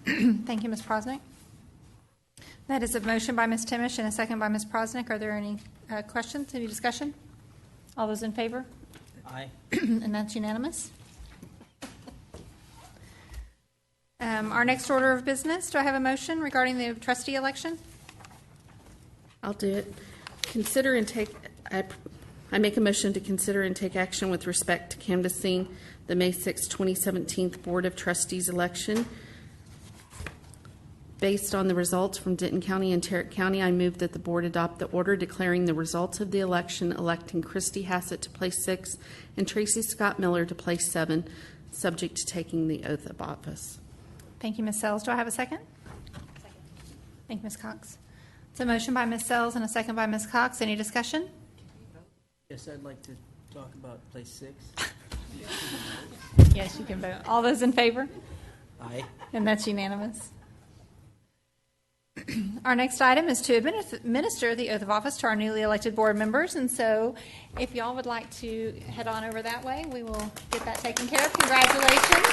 Thank you, Ms. Prosnick. That is a motion by Ms. Timish and a second by Ms. Prosnick. Are there any questions, any discussion? All those in favor? Aye. And that's unanimous. Our next order of business, do I have a motion regarding the trustee election? I'll do it. Consider and take, I make a motion to consider and take action with respect to canvassing the May 6, 2017 Board of Trustees election. Based on the results from Denton County and Tarrant County, I move that the board adopt the order declaring the results of the election, electing Christy Hassett to place 6 and Tracy Scott Miller to place 7, subject to taking the oath of office. Thank you, Ms. Sells. Do I have a second? Second. Thank you, Ms. Cox. It's a motion by Ms. Sells and a second by Ms. Cox. Any discussion? Yes, I'd like to talk about place 6. Yes, you can vote. All those in favor? Aye. And that's unanimous. Our next item is to administer the oath of office to our newly elected board members. And so if y'all would like to head on over that way, we will get that taken care of. Congratulations.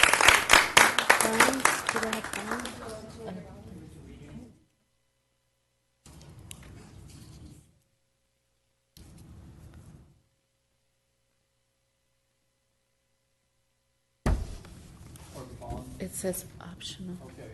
It says optional. Okay.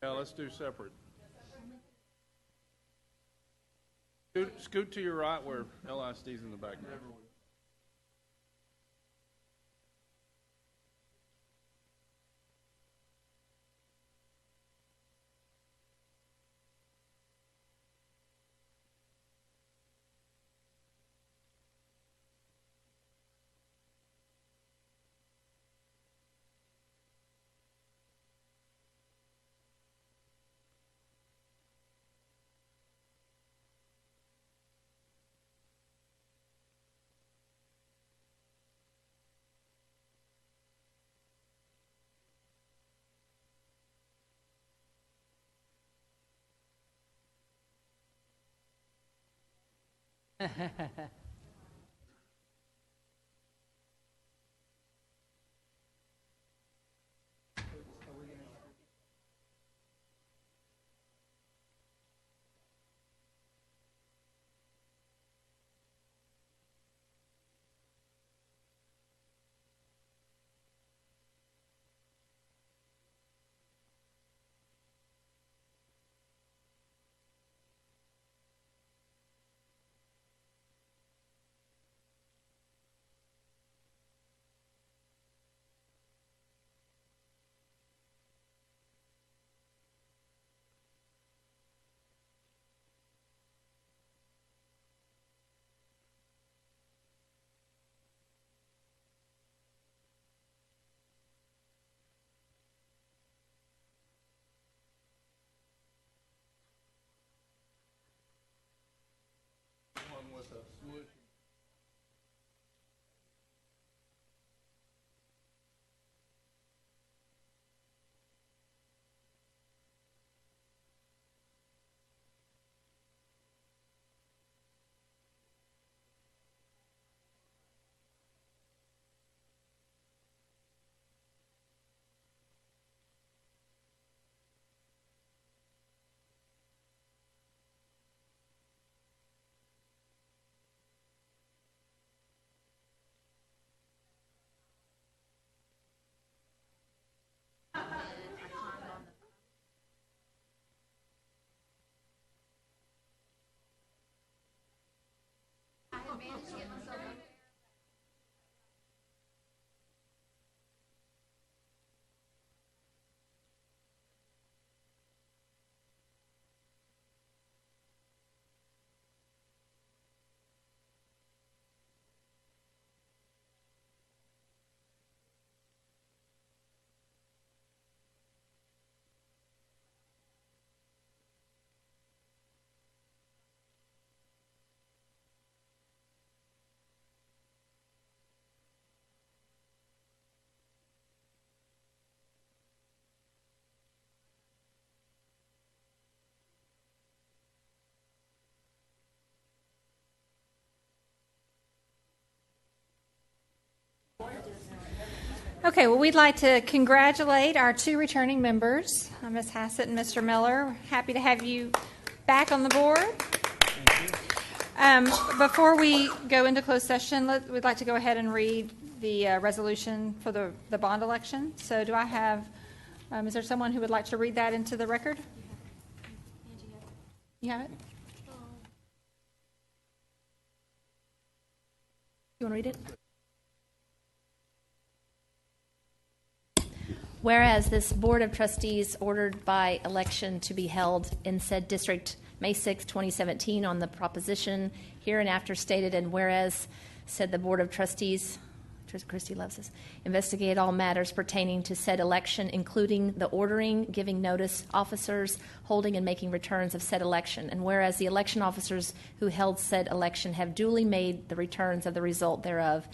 Yeah, let's do separate. Scoot to your right where LISD's in the background. One with a swoosh. Okay, well, we'd like to congratulate our two returning members, Ms. Hassett and Mr. Miller. Happy to have you back on the board. Before we go into closed session, we'd like to go ahead and read the resolution for the bond election. So do I have, is there someone who would like to read that into the record? You have it? You want to read it? Whereas this Board of Trustees ordered by election to be held in said district May 6, 2017 on the proposition hereinafter stated, and whereas said the Board of Trustees, Christy loves this, investigate all matters pertaining to said election, including the ordering, giving notice, officers, holding and making returns of said election, and whereas the election officers who held said election have duly made the returns of the result thereof,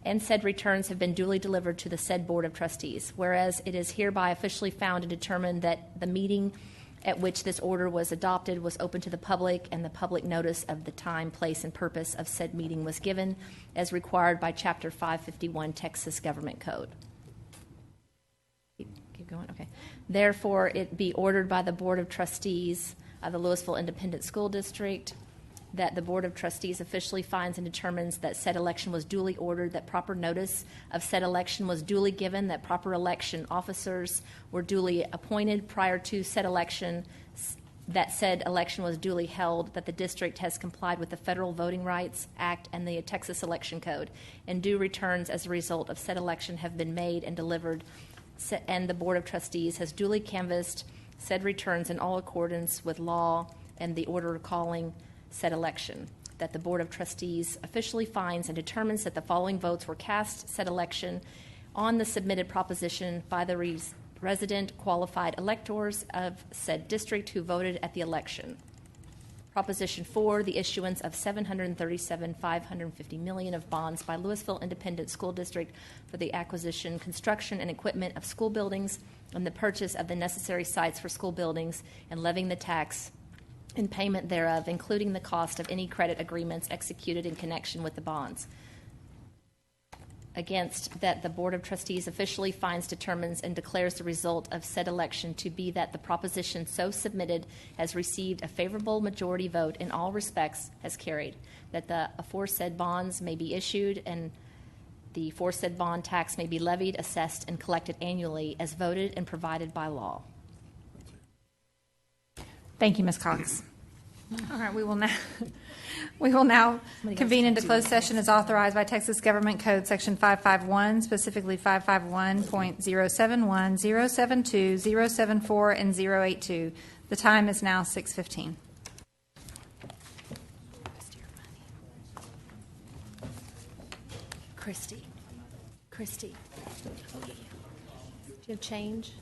and said returns have been duly delivered to the said Board of Trustees. Whereas it is hereby officially found and determined that the meeting at which this order was adopted was open to the public, and the public notice of the time, place, and purpose of said meeting was given as required by Chapter 551 Texas Government Code. Keep going? Okay. Therefore, it be ordered by the Board of Trustees of the Lewisville Independent School District that the Board of Trustees officially finds and determines that said election was duly ordered, that proper notice of said election was duly given, that proper election officers were duly appointed prior to said election, that said election was duly held, that the district has complied with the Federal Voting Rights Act and the Texas Election Code, and due returns as a result of said election have been made and delivered, and the Board of Trustees has duly canvassed said returns in all accordance with law and the order calling said election, that the Board of Trustees officially finds and determines that the following votes were cast said election on the submitted proposition by the resident qualified electors of said district who voted at the election. Proposition 4, the issuance of $737,550 million of bonds by Lewisville Independent School District for the acquisition, construction, and equipment of school buildings and the purchase of the necessary sites for school buildings and levying the tax in payment thereof, including the cost of any credit agreements executed in connection with the bonds. Against, that the Board of Trustees officially finds, determines, and declares the result of said election to be that the proposition so submitted has received a favorable majority vote in all respects as carried, that the aforesaid bonds may be issued and the aforesaid bond tax may be levied, assessed, and collected annually as voted and provided by law. Thank you, Ms. Cox. All right, we will now convene into closed session as authorized by Texas Government Code Section 551, specifically 551.071, 072, 074, and 082. The time is now 6:15. Christy. Do you have change?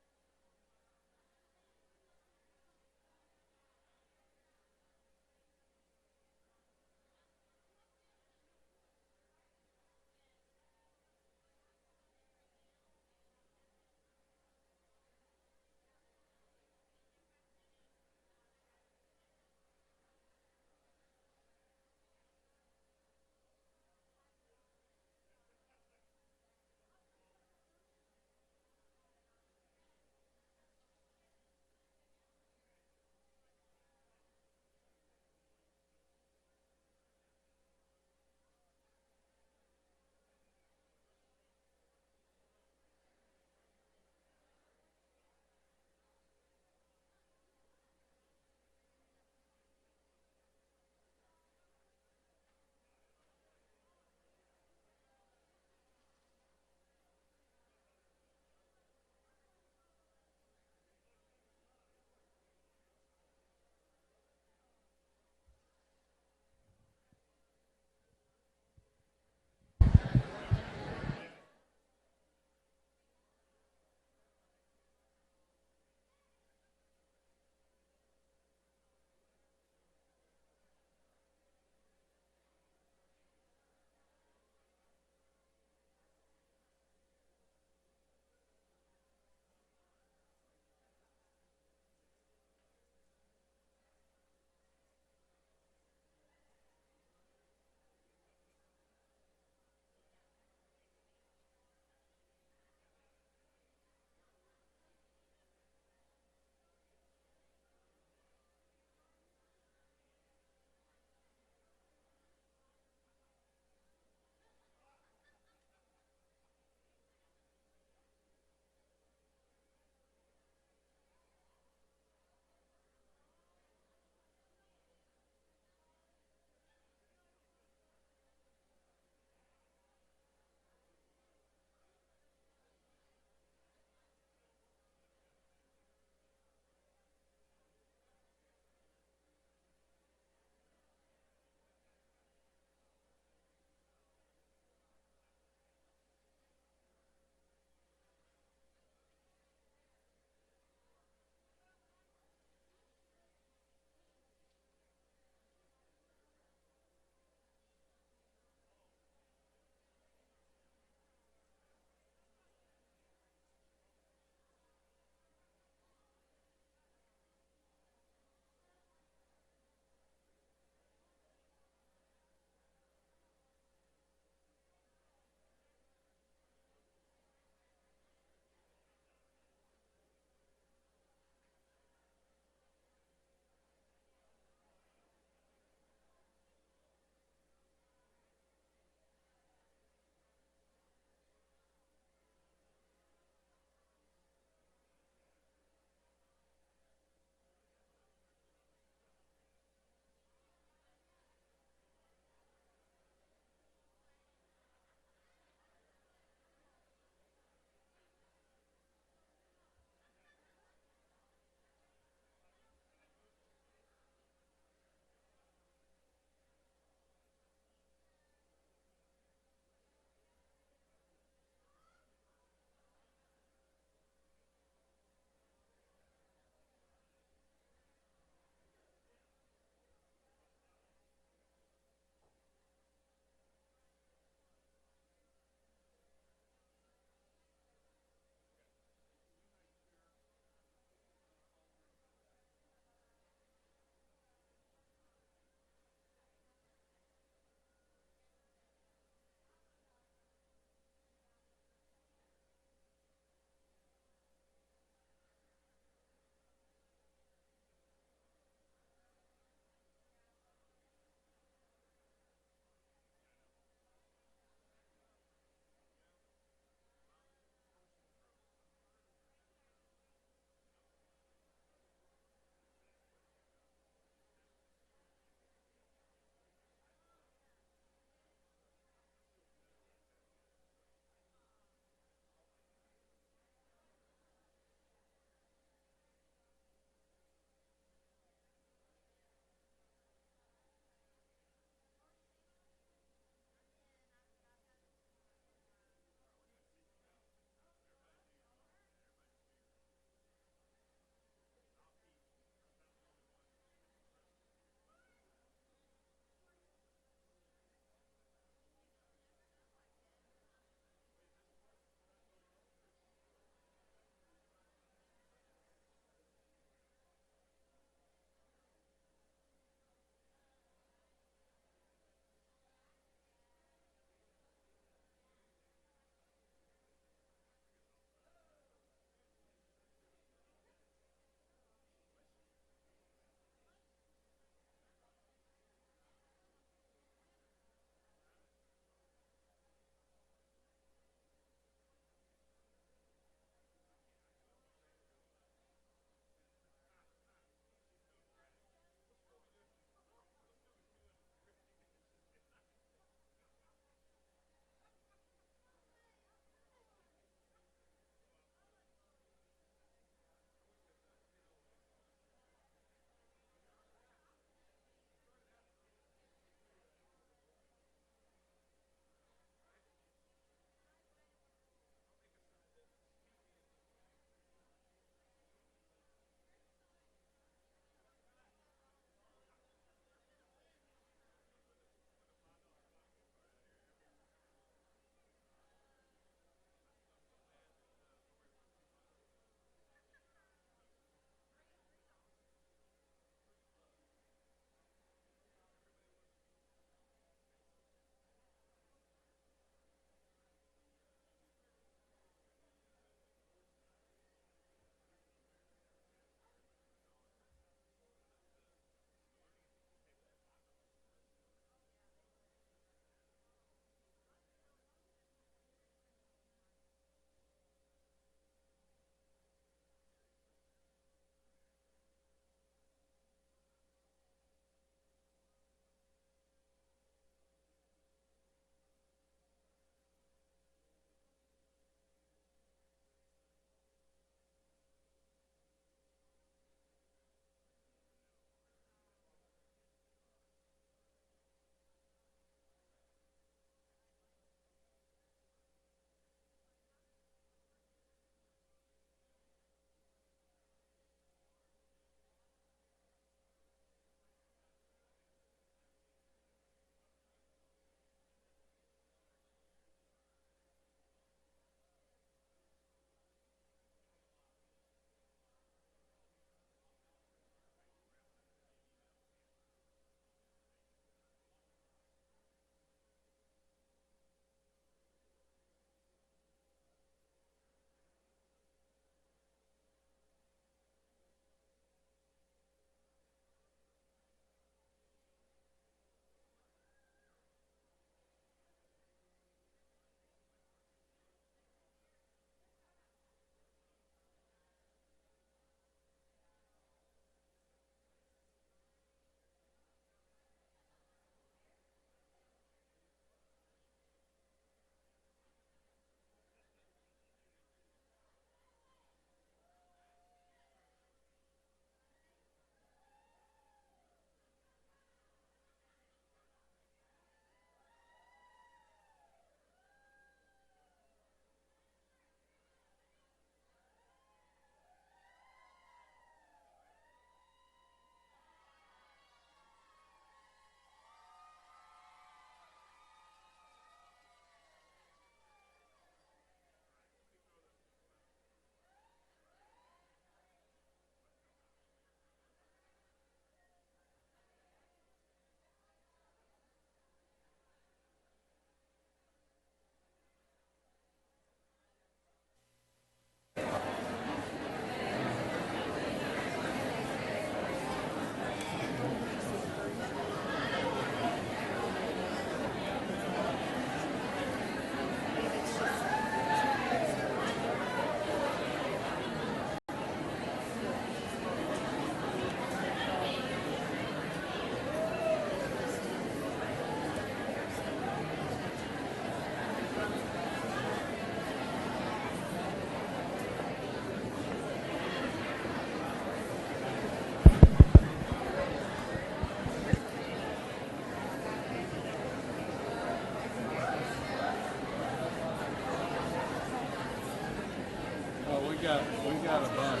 got a bunch.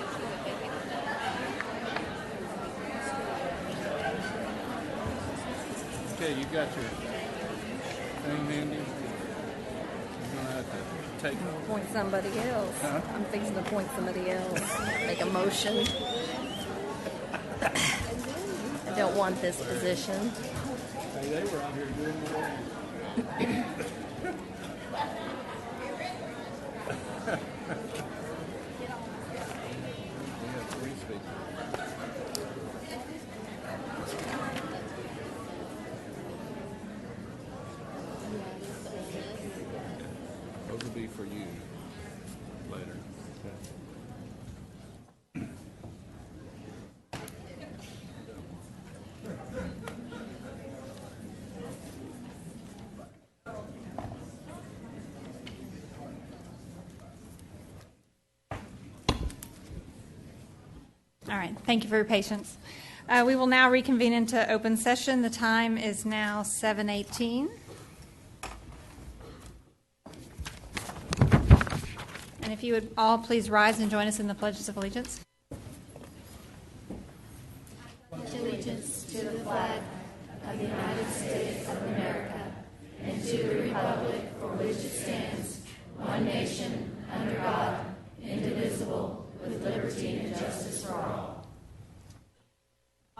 Okay, you got your thing handy? You're gonna have to take it. Point somebody else. Huh? I'm fixing to point somebody else. Make a motion. I don't want this position. Hey, they were out here doing the work. We have 3 speakers. Those will be for you later. All right, thank you for your patience. We will now reconvene into open session. The time is now 7:18. And if you would all please rise and join us in the pledges of allegiance. Allegiance to the flag of the United States of America and to the republic for which it stands, one nation, under God, indivisible, with liberty and justice for all.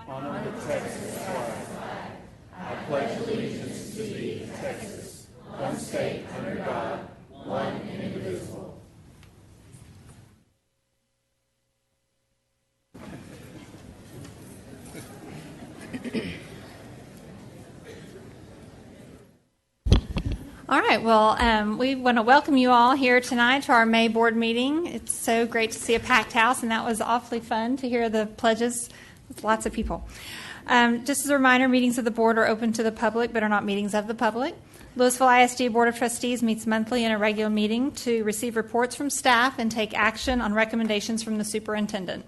Honor the Texas flag. I pledge allegiance to thee, Texas, one state, under God, one and indivisible. All right, well, we want to welcome you all here tonight to our May board meeting. It's so great to see a packed house, and that was awfully fun to hear the pledges with lots of people. Just as a reminder, meetings of the board are open to the public but are not meetings of the public. Lewisville ISD Board of Trustees meets monthly in a regular meeting to receive reports from staff and take action on recommendations from the superintendent.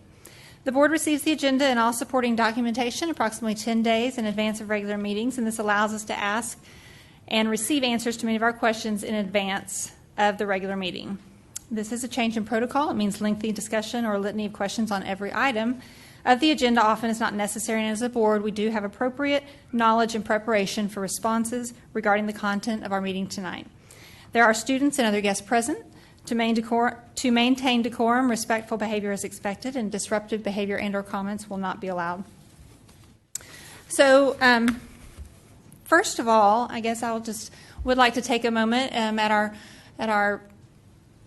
The board receives the agenda and all supporting documentation approximately 10 days in advance of regular meetings, and this allows us to ask and receive answers to many of our questions in advance of the regular meeting. This is a change in protocol. It means lengthy discussion or a litany of questions on every item of the agenda often is not necessary, and as a board, we do have appropriate knowledge and preparation for responses regarding the content of our meeting tonight. There are students and other guests present. To maintain decorum, respectful behavior is expected, and disruptive behavior and/or comments will not be allowed. So, first of all, I guess would like to take a moment at our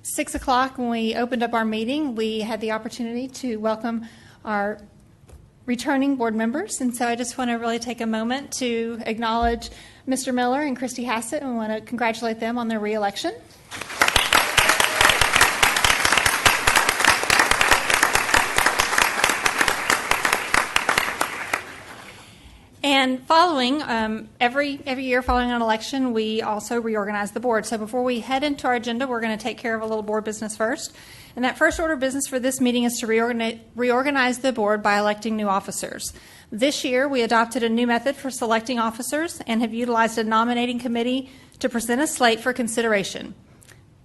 6 o'clock when we opened up our meeting. We had the opportunity to welcome our returning board members, and so I just want to really take a moment to acknowledge Mr. Miller and Christy Hassett, and we want to congratulate them on their reelection. And following, every year following an election, we also reorganize the board. So before we head into our agenda, we're going to take care of a little board business first. And that first order of business for this meeting is to reorganize the board by electing new officers. This year, we adopted a new method for selecting officers and have utilized a nominating committee to present a slate for consideration.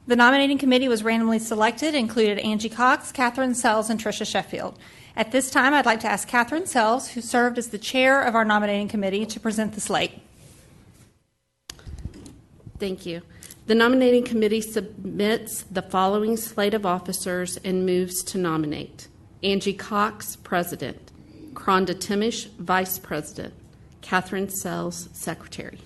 The nominating committee was randomly selected, included Angie Cox, Catherine Sells, and Tricia Sheffield. At this time, I'd like to ask Catherine Sells, who served as the chair of our nominating committee, to present the slate. Thank you. The nominating committee submits the following slate of officers and moves to nominate: Angie Cox, President; Kronda Timish, Vice President; Catherine Sells, Secretary.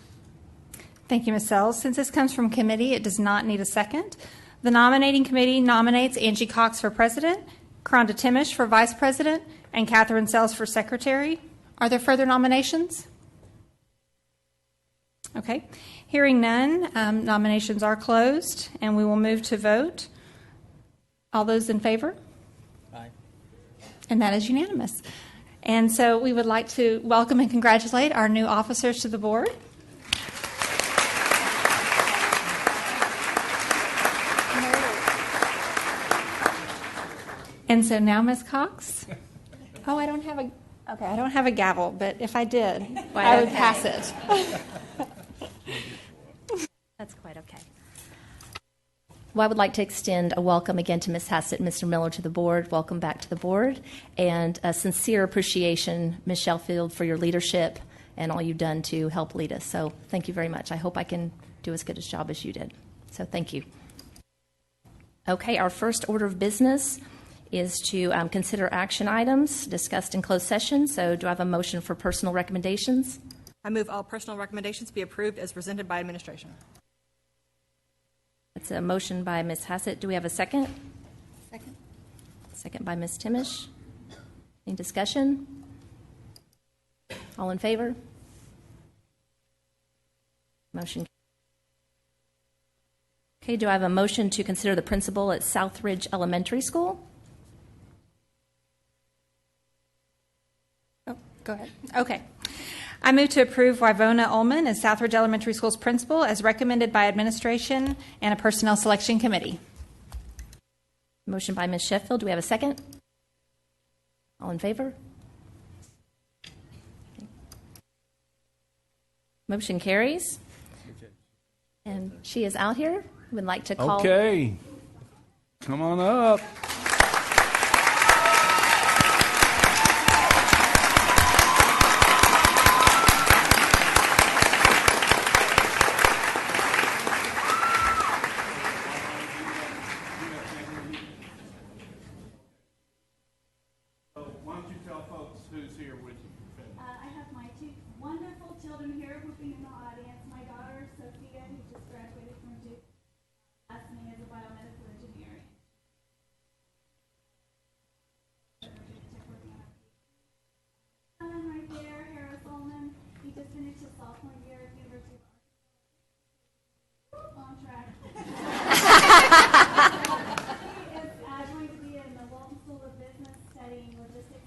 Thank you, Ms. Sells. Since this comes from committee, it does not need a second. The nominating committee nominates Angie Cox for President, Kronda Timish for Vice President, and Catherine Sells for Secretary. Are there further nominations? Okay. Hearing none, nominations are closed, and we will move to vote. All those in favor? Aye. And that is unanimous. And so we would like to welcome and congratulate our new officers to the board. And so now, Ms. Cox. Oh, I don't have a gavel, but if I did, I would pass it. That's quite okay. Well, I would like to extend a welcome again to Ms. Hassett and Mr. Miller to the board. Welcome back to the board. And a sincere appreciation, Ms. Sheffield, for your leadership and all you've done to help lead us. So thank you very much. I hope I can do as good a job as you did. So thank you. Okay, our first order of business is to consider action items discussed in closed session. So do I have a motion for personal recommendations? I move all personal recommendations be approved as presented by administration. That's a motion by Ms. Hassett. Do we have a second? Second. Second by Ms. Timish. Any discussion? All in favor? Motion. Okay, do I have a motion to consider the principal at Southridge Elementary School? Oh, go ahead. Okay. I move to approve Wivona Ullman as Southridge Elementary School's principal as recommended by administration and a personnel selection committee. Motion by Ms. Sheffield. Do we have a second? All in favor? Okay. Motion carries. And she is out here. Would like to call. Okay. Come on up. Why don't you tell folks who's here with you? I have my two wonderful children here whooping in the audience. My daughter, Sophia, who just graduated from Duke, last name is a biomedical engineering. Son right there, Harris Ullman. He just finished his sophomore year at the University of Arkansas. On track. He is going to be in the Walton School of Business studying logistics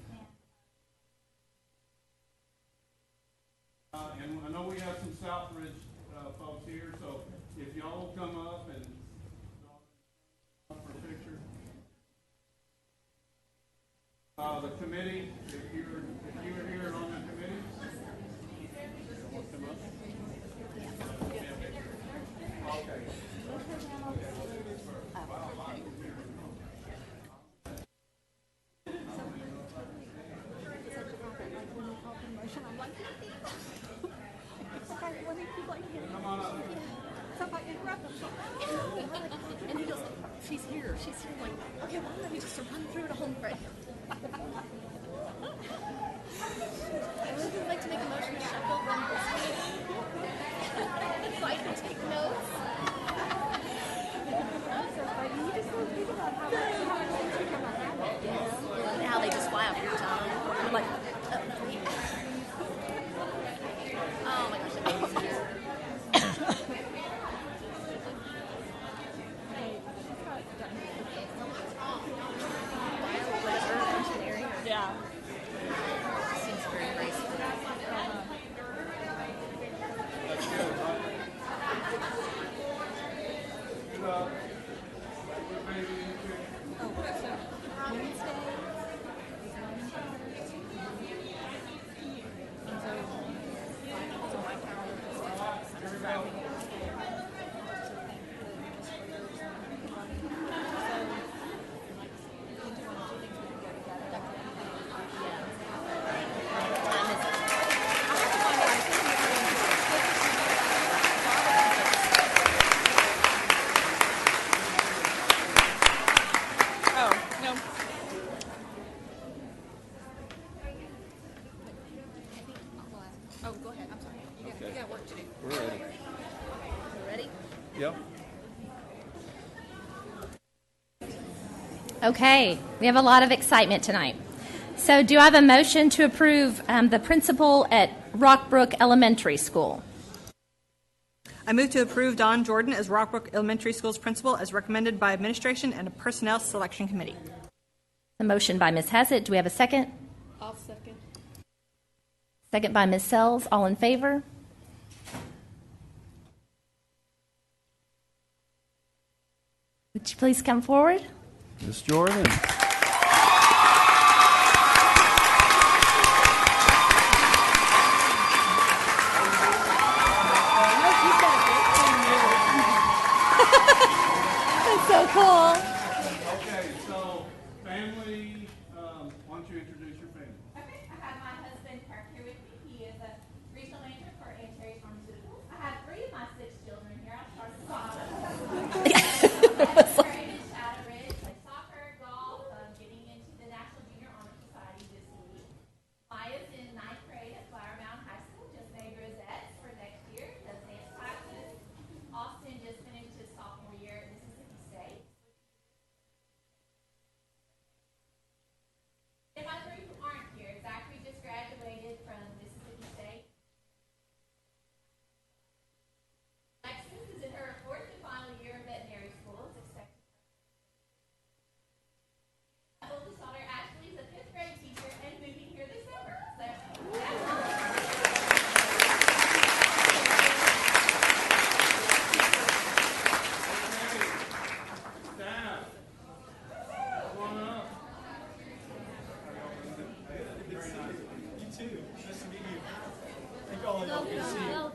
And I know we have some Southridge folks here, so if y'all will come up and for a picture. The committee, if you were here on the committee. Want to come up? Okay. Come on up. And he goes, she's here. Like, okay, well, let me just run through to home break. I would like to make a motion to Sheffield run this way. So I can take notes. And how they just fly off your tongue. I'm like, oh my gosh. Yeah. Seems very graceful. That's good, right? Maybe you could- Oh, go ahead. I'm sorry. You got work to do. We're ready. You ready? Yep. Okay, we have a lot of excitement tonight. So do I have a motion to approve the principal at Rockbrook Elementary School? I move to approve Don Jordan as Rockbrook Elementary School's principal as recommended by administration and a personnel selection committee. A motion by Ms. Hassett. Do we have a second? I'll second. Second by Ms. Sells. All in favor? Would you please come forward? Ms. Jordan. cool. Okay, so family, why don't you introduce your family? Okay, I have my husband Kirk here with me. He is a regional manager for Antares Pharmaceuticals. I have 3 of my 6 children here. I'll start at the bottom. Craig and Shadow Ridge play soccer, golf, getting into the National Junior Honor Society this week. Maya's in 9th grade at Flower Mound High School, just made Rosettes for next year, does dance classes. Austin just finished his sophomore year at Mississippi State. And my 3 who aren't here, Zachary just graduated from Mississippi State. Alexis is in her 4th and final year of veterinary school. It's expected. My oldest daughter Ashley is a 5th grade teacher and moving here this summer. So, Staff, come on up. You too. Nice to meet you. Thank all of y'all. Good to see you.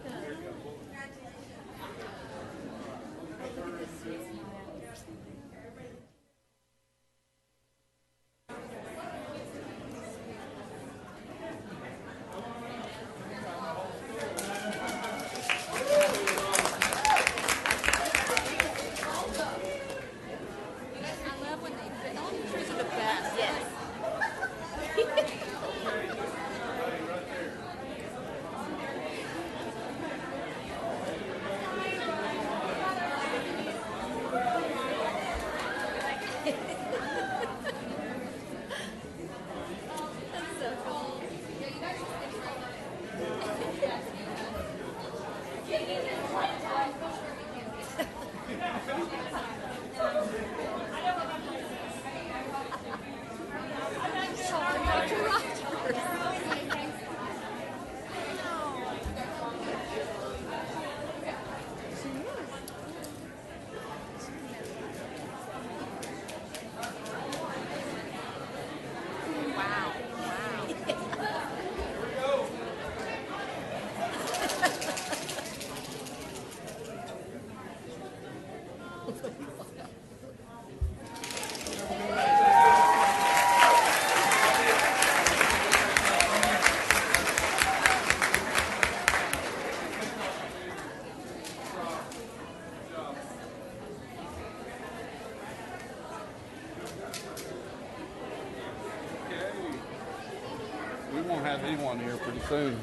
We won't have anyone here pretty soon.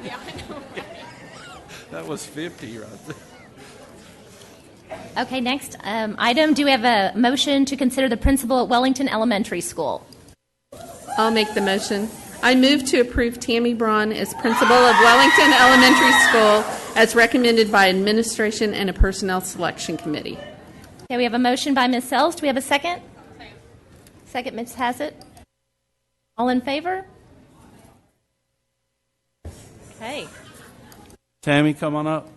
Yeah, I know. That was 50 right there. Okay, next item. Do we have a motion to consider the principal at Wellington Elementary School? I'll make the motion. I move to approve Tammy Braun as principal of Wellington Elementary School as recommended by administration and a personnel selection committee. Okay, we have a motion by Ms. Sells. Do we have a second? Second, Ms. Hassett. All in favor? Okay. Tammy, come on up.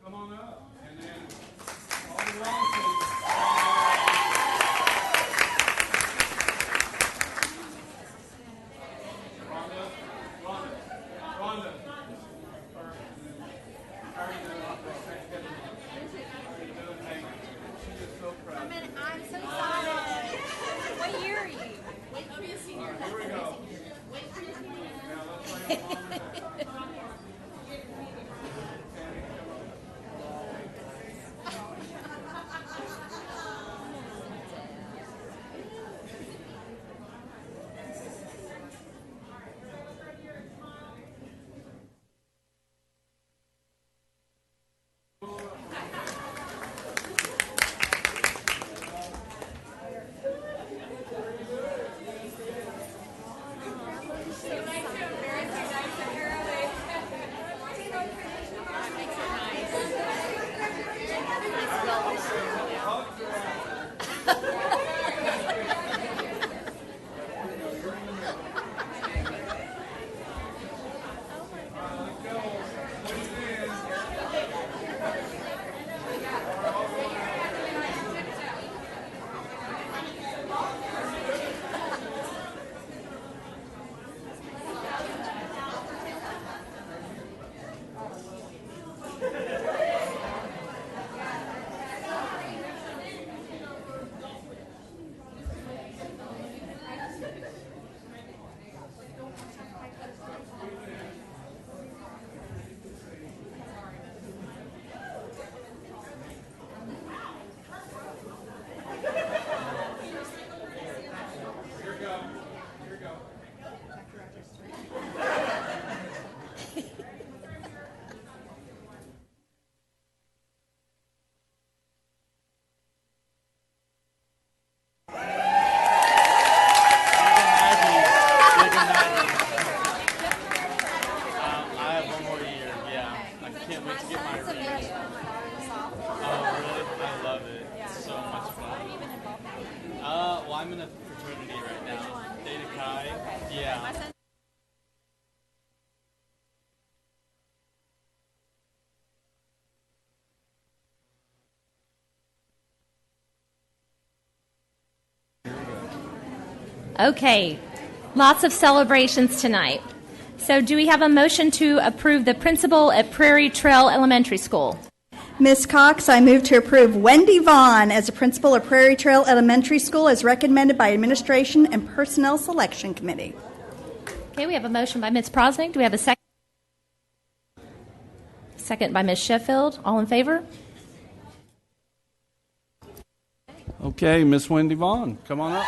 Come on up. And then all the wrong things. Rhonda. How are you doing? Hey, she is so proud. I'm so excited. What year are you? Wait for your senior. Here we go. Now let's lay on Mom and Dad. Okay, lots of celebrations tonight. So do we have a motion to approve the principal at Prairie Trail Elementary School? Ms. Cox, I move to approve Wendy Vaughn as a principal of Prairie Trail Elementary School as recommended by Administration and Personnel Selection Committee. Okay, we have a motion by Ms. Prosnick. Do we have a second? Second by Ms. Sheffield. All in favor? Okay, Miss Wendy Vaughn, come on up.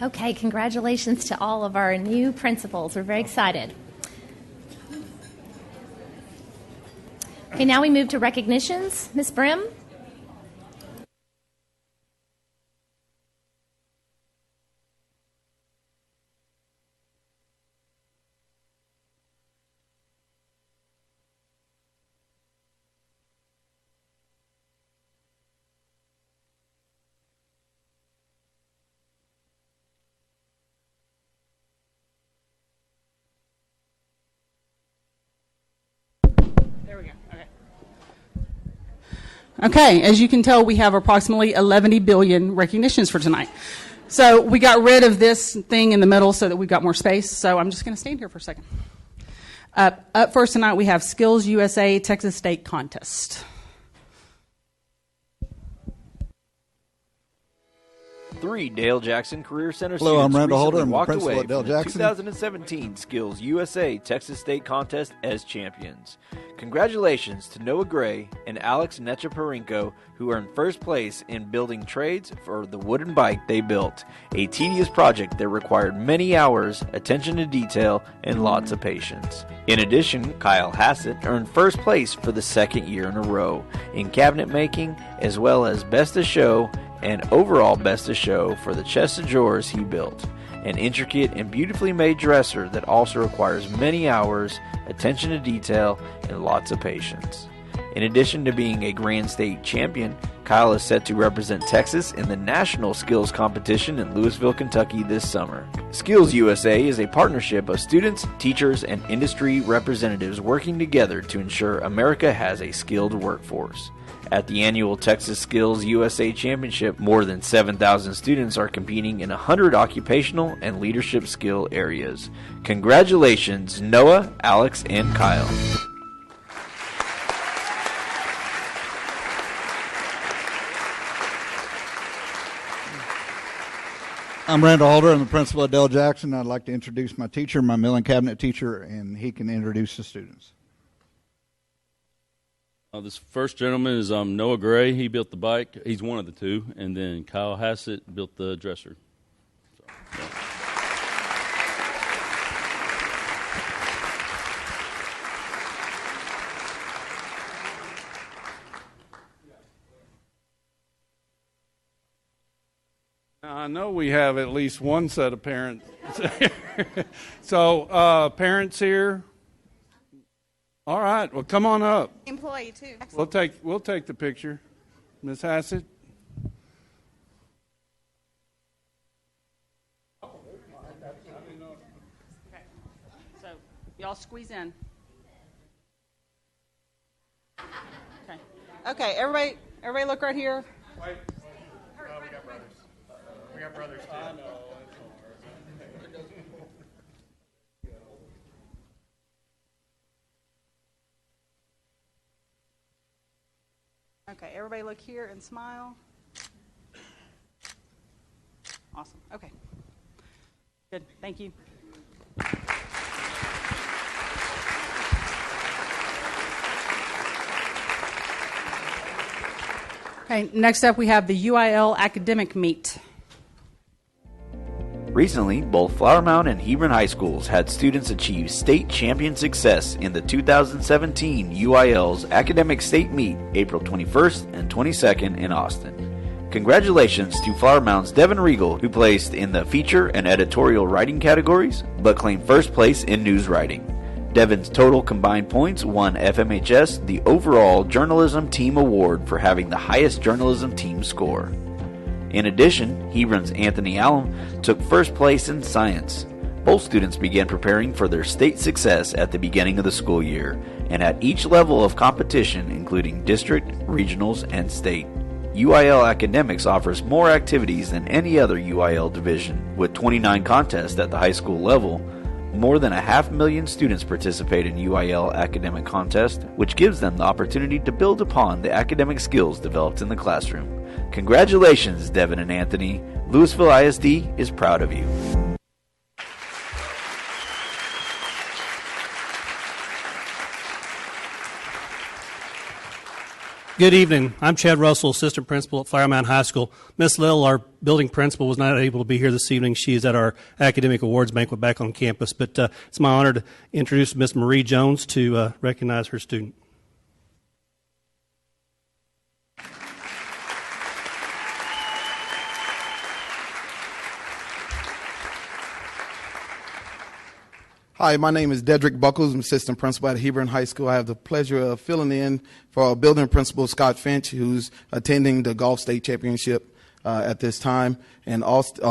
Okay, congratulations to all of our new principals. We're very excited. Okay, now we move to recognitions. Ms. Brim? Okay, as you can tell, we have approximately 11 billion recognitions for tonight. So we got rid of this thing in the middle so that we got more space. So I'm just going to stand here for a second. Up first tonight, we have Skills USA Texas State Contest. 3 Dale Jackson Career Center Hello, I'm students Randall Holder. recently I'm the walked principal away at Dale from the Jackson. 2017 Skills USA Texas State Contest as champions. Congratulations to Noah Gray and Alex Nechaparenko, who earned first place in building trades for the wooden bike they built, a tedious project that required many hours, attention to detail, and lots of patience. In addition, Kyle Hassett earned first place for the second year in a row in cabinet making, as well as Best of Show and overall Best of Show for the chest of drawers he built, an intricate and beautifully made dresser that also requires many hours, attention to detail, and lots of patience. In addition to being a Grand State champion, Kyle is set to represent Texas in the National Skills Competition in Lewisville, Kentucky this summer. Skills USA is a partnership of students, teachers, and industry representatives working together to ensure America has a skilled workforce. At the annual Texas Skills USA Championship, more than 7,000 students are competing in 100 occupational and leadership skill areas. Congratulations, Noah, Alex, and Kyle. I'm Randall Holder. I'm the principal at Dell Jackson. I'd like to introduce my teacher, my milling cabinet teacher, and he can introduce the students. This first gentleman is Noah Gray. He built the bike. He's one of the two. And then Kyle Hassett built the dresser. So, yeah. Now, I know we have at least one set of parents. So, parents here? All right, well, come on up. Employee, too. We'll take the picture. Ms. Hassett? Okay, so y'all squeeze in. Okay, everybody look right here. Wait. We got brothers. We got brothers, too. I know. Okay, everybody look here and smile. Awesome. Okay. Good. Thank you. Okay, next up we have the UIL Academic Meet. Recently, both Flower Mound and Hebron High Schools had students achieve state champion success in the 2017 UIL's Academic State Meet, April 21st and 22nd in Austin. Congratulations to Flower Mound's Devin Regal, who placed in the feature and editorial writing categories, but claimed first place in news writing. Devin's total combined points won FMHS the overall Journalism Team Award for having the highest journalism team score. In addition, Hebron's Anthony Allum took first place in science. Both students began preparing for their state success at the beginning of the school year, and at each level of competition, including district, regionals, and state. UIL Academics offers more activities than any other UIL division. With 29 contests at the high school level, more than 500,000 students participate in UIL academic contests, which gives them the opportunity to build upon the academic skills developed in the classroom. Congratulations, Devin and Anthony. Lewisville ISD is proud of you. Good evening. I'm Chad Russell, assistant principal at Flower Mound High School. Miss Lill, our building principal, was not able to be here this evening. She is at our academic awards banquet back on campus. But it's my honor to introduce Miss Marie Jones to recognize her student. Hi, my name is Dedrick Buckles. I'm assistant principal at Hebron High School. I have the pleasure of filling in for our building principal, Scott Finch, who's attending the Golf State Championship at this time, and not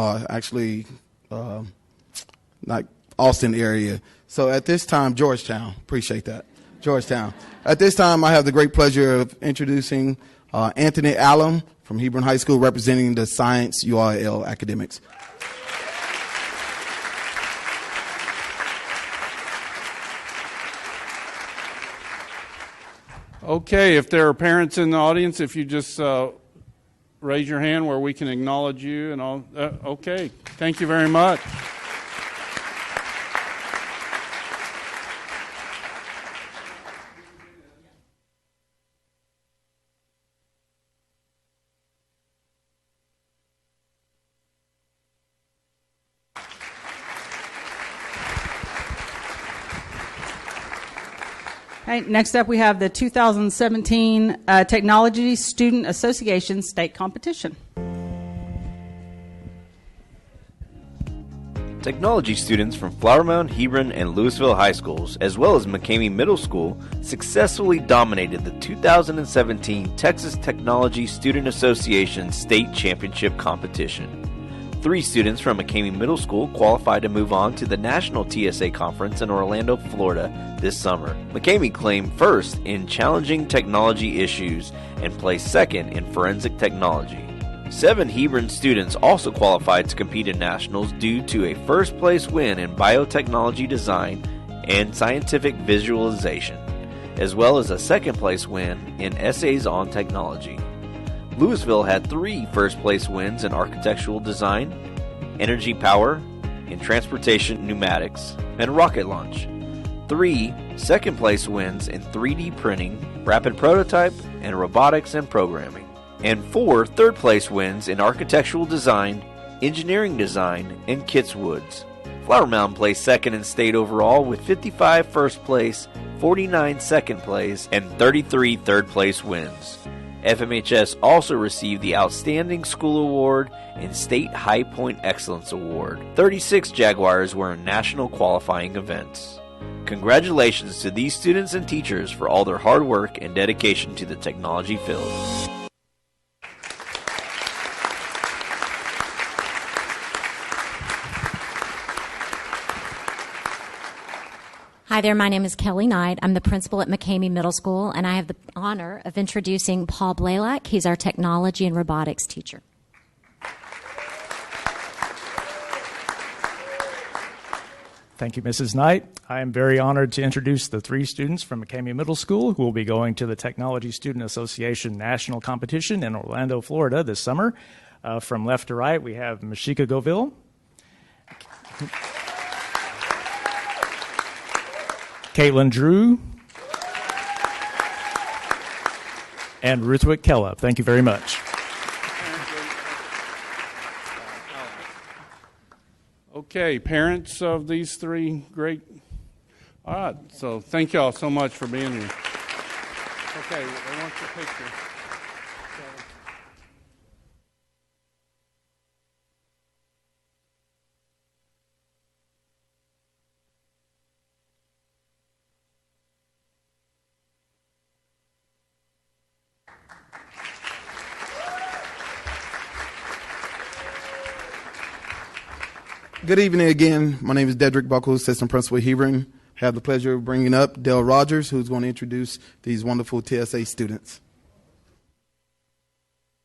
Austin area. So at this time, Georgetown. Appreciate that. Georgetown. At this time, I have the great pleasure of introducing Anthony Allum from Hebron High School, representing the Science UIL Academics. Okay, if there are parents in the audience, if you just raise your hand where we can acknowledge you and all. Okay, thank you very much. Right, next up, we have the 2017 Technology Student Association State Competition. Technology students from Flower Mound, Hebron, and Lewisville High Schools, as well as McCamey Middle School, successfully dominated the 2017 Texas Technology Student Association State Championship competition. 3 students from McCamey Middle School qualified to move on to the National TSA Conference in Orlando, Florida this summer. McCamey claimed first in challenging technology issues and placed second in forensic technology. 7 Hebron students also qualified to compete in nationals due to a first-place win in biotechnology design and scientific visualization, as well as a second-place win in essays on technology. Lewisville had 3 first-place wins in architectural design, energy power, and transportation pneumatics, and rocket launch. 3 second-place wins in 3D printing, rapid prototype, and robotics and programming. And 4 third-place wins in architectural design, engineering design, and kits woods. Flower Mound placed second in state overall with 55 first place, 49 second place, and 33 third place wins. FMHS also received the Outstanding School Award and State High Point Excellence Award. 36 Jaguars were in national qualifying events. Congratulations to these students and teachers for all their hard work and dedication to the technology field. Hi there, my name is Kelly Knight. I'm the principal at McCamey Middle School, and I have the honor of introducing Paul Blaylock. He's our technology and robotics teacher. Thank you, Mrs. Knight. I am very honored to introduce the 3 students from McCamey Middle School who will be going to the Technology Student Association National Competition in Orlando, Florida this summer. From left to right, we have Mashika Goville, Caitlin Drew, and Ruthwick Kellogg. Thank you very much. Okay, parents of these 3 great. All right, so thank y'all so much for being here. Okay, I want your picture. Good evening again. My name is Dedrick Buckles, Assistant Principal at Hebron. I have the pleasure of bringing up Dale Rogers, who's going to introduce these wonderful TSA students.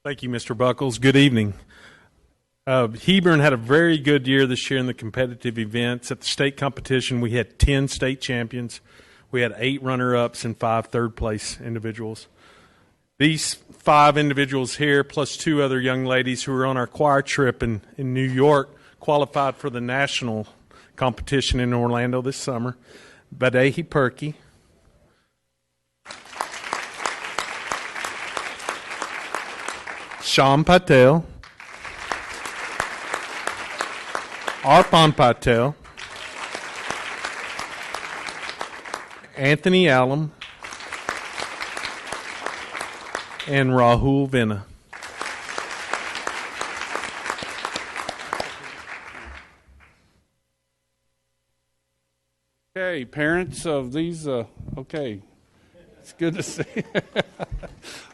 Thank you, Mr. Buckles. Good evening. Hebron had a very good year this year in the competitive events. At the state competition, we had 10 state champions. We had 8 runner-ups and 5 third-place individuals. These 5 individuals here, plus 2 other young ladies who were on our choir trip in New York, qualified for the national competition in Orlando this summer. Badehi Perky, Shyam Patel, Arpan Patel, Anthony Allen, and Rahul Vina. Okay, parents of these, okay, it's good to see you.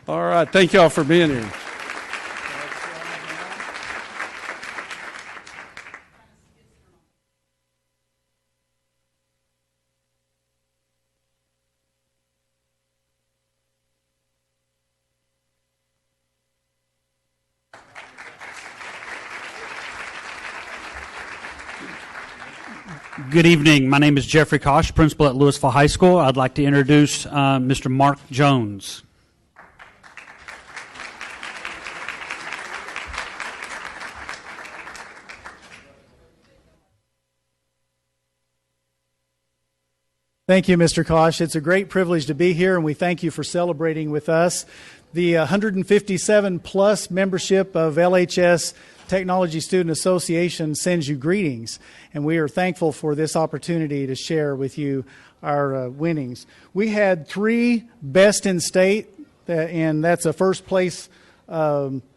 All right, thank y'all for being here. Good evening. My name is Jeffrey Kosh, principal at Lewisville High School. I'd like to introduce Mr. Mark Jones. Thank you, Mr. Kosh. It's a great privilege to be here, and we thank you for celebrating with us. The 157-plus membership of LHS Technology Student Association sends you greetings, and we are thankful for this opportunity to share with you our winnings. We had 3 best in state, and that's a first place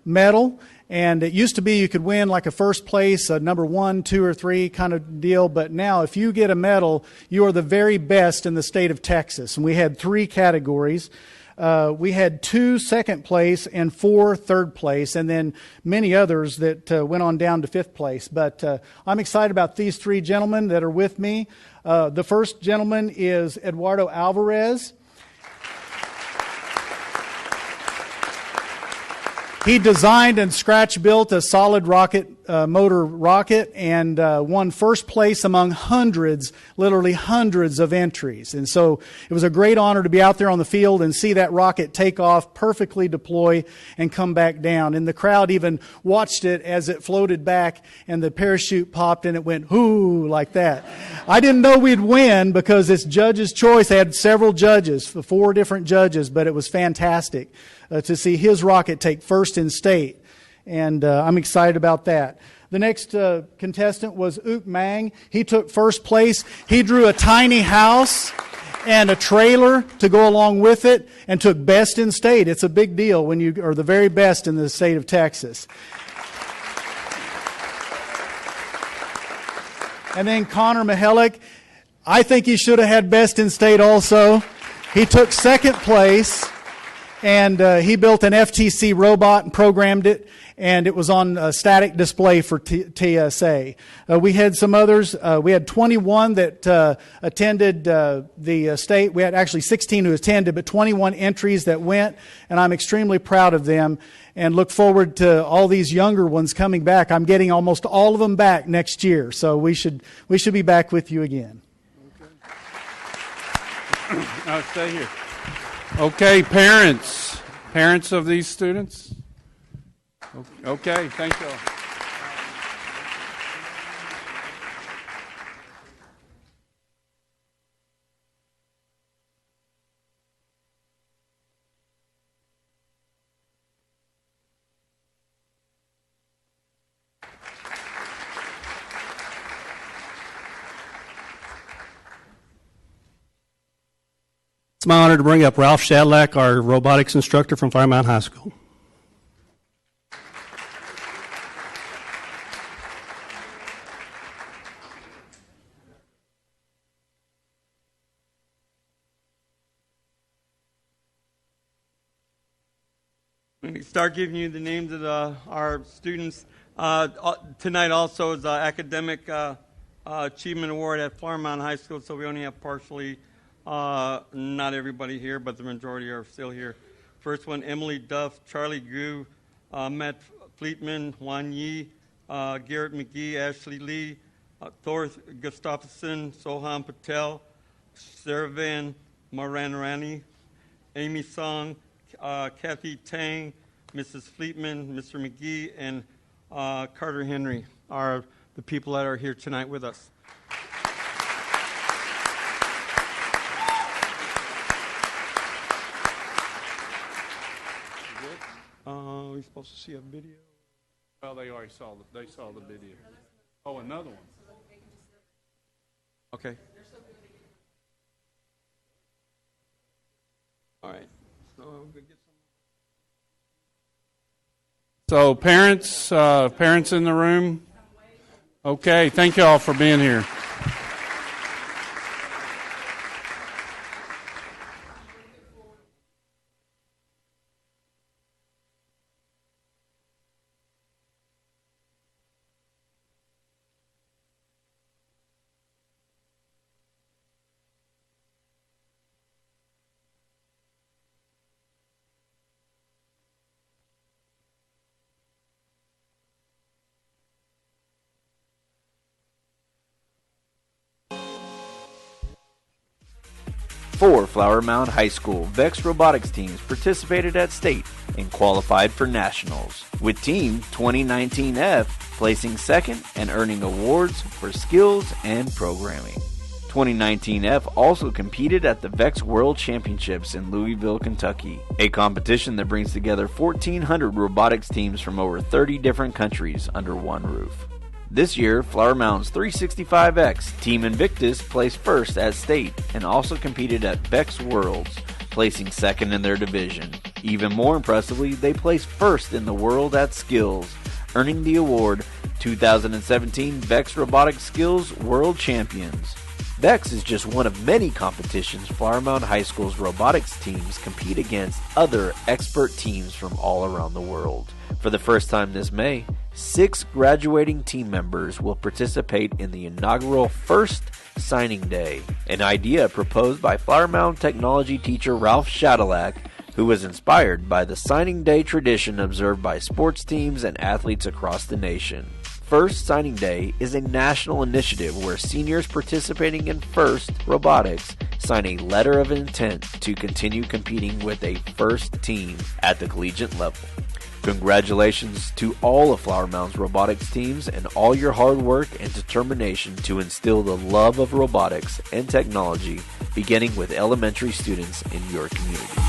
medal. And it used to be you could win like a first place, a number 1, 2, or 3 kind of deal. But now if you get a medal, you are the very best in the state of Texas. And we had 3 categories. We had 2 second place and 4 third place, and then many others that went on down to 5th place. But I'm excited about these 3 gentlemen that are with me. The first gentleman is Eduardo Alvarez. He designed and scratch-built a solid rocket motor rocket and won first place among hundreds, literally hundreds of entries. And so it was a great honor to be out there on the field and see that rocket take off, perfectly deploy, and come back down. And the crowd even watched it as it floated back and the parachute popped and it went, "Hoo," like that. I didn't know we'd win because it's judge's choice. They had several judges, 4 different judges, but it was fantastic to see his rocket take first in state. And I'm excited about that. The next contestant was Ook Mang. He took first place. He drew a tiny house and a trailer to go along with it and took best in state. It's a big deal when you are the very best in the state of Texas. And then Connor Mihelic, I think he should have had best in state also. He took second place. And he built an FTC robot and programmed it, and it was on a static display for TSA. We had some others. We had 21 that attended the state. We had actually 16 who attended, but 21 entries that went, and I'm extremely proud of them and look forward to all these younger ones coming back. I'm getting almost all of them back next year, so we should be back with you again. Okay. Now stay here. Okay, parents of these students. Okay, thank you all. It's my honor to bring up Ralph Shadlack, our robotics instructor from Flower Mound High School. Let me start giving you the names of our students. Tonight also is Academic Achievement Award at Flower Mound High School, so we only have partially not everybody here, but the majority are still here. First one, Emily Duff, Charlie Gu, Matt Fleetman, Juan Yi, Garrett McGee, Ashley Lee, Thor Gustafson, Soham Patel, Saravan Maranrani, Amy Song, Kathy Tang, Mrs. Fleetman, Mr. McGee, and Carter Henry are the people that are here tonight with us. Are we supposed to see a video? Well, they already saw the video. Oh, another one. Okay. All right. So parents in the room. Okay, thank you all for being here. Four Flower Mound High School VEX robotics teams participated at state and qualified for nationals, with Team 2019F placing second and earning awards for skills and programming. 2019F also competed at the VEX World Championships in Louisville, Kentucky, a competition that brings together 1,400 robotics teams from over 30 different countries under one roof. This year, Flower Mound's 365X Team Invictus placed first at state and also competed at VEX Worlds, placing second in their division. Even more impressively, they placed first in the world at skills, earning the award 2017 VEX Robotics Skills World Champions. VEX is just one of many competitions Flower Mound High School's robotics teams compete against other expert teams from all around the world. For the first time this May, 6 graduating team members will participate in the inaugural First Signing Day, an idea proposed by Flower Mound technology teacher Ralph Shadilak, who was inspired by the signing day tradition observed by sports teams and athletes across the nation. First Signing Day is a national initiative where seniors participating in FIRST Robotics sign a letter of intent to continue competing with a FIRST team at the collegiate level. Congratulations to all of Flower Mound's robotics teams and all your hard work and determination to instill the love of robotics and technology, beginning with elementary students in your community.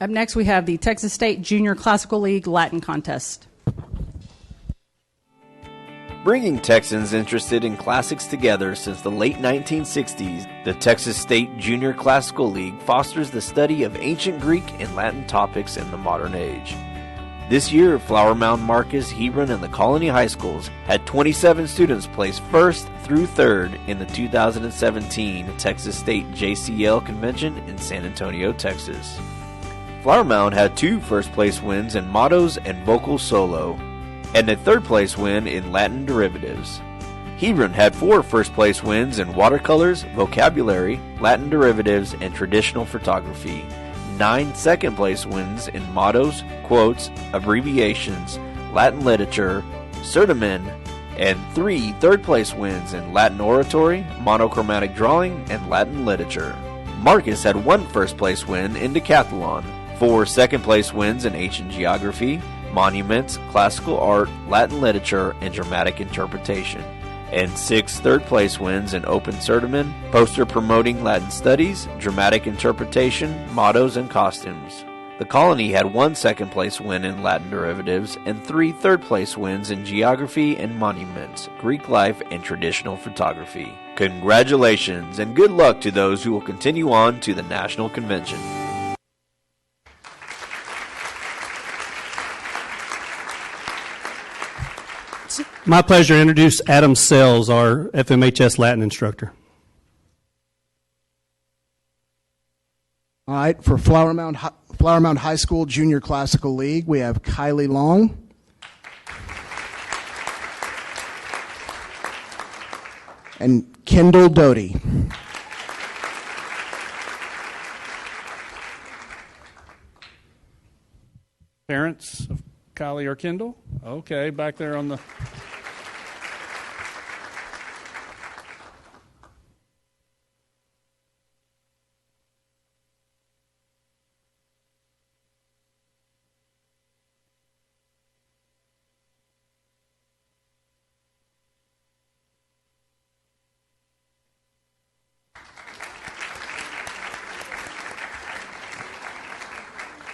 Up next, we have the Texas State Junior Classical League Latin Contest. Bringing Texans interested in classics together since the late 1960s, the Texas State Junior Classical League fosters the study of ancient Greek and Latin topics in the modern age. This year, Flower Mound, Marcus, Hebron, and the Colony High Schools had 27 students place first through third in the 2017 Texas State JCL Convention in San Antonio, Texas. Flower Mound had 2 first-place wins in mottos and vocal solo, and a third-place win in Latin derivatives. Hebron had 4 first-place wins in watercolors, vocabulary, Latin derivatives, and traditional photography, 9 second-place wins in mottos, quotes, abbreviations, Latin literature, sermon, and 3 third-place wins in Latin oratory, monochromatic drawing, and Latin literature. Marcus had 1 first-place win in decathlon, 4 second-place wins in ancient geography, monuments, classical art, Latin literature, and dramatic interpretation, and 6 third-place wins in open sermon, poster promoting Latin studies, dramatic interpretation, mottos, and costumes. The Colony had 1 second-place win in Latin derivatives and 3 third-place wins in geography and monuments, Greek life, and traditional photography. Congratulations and good luck to those who will continue on to the National Convention. My pleasure to introduce Adam Sells, our FMHS Latin instructor. All right, for Flower Mound High School Junior Classical League, we have Kylie Long, and Kendall Doty. Parents of Kylie or Kendall? Okay, back there on the...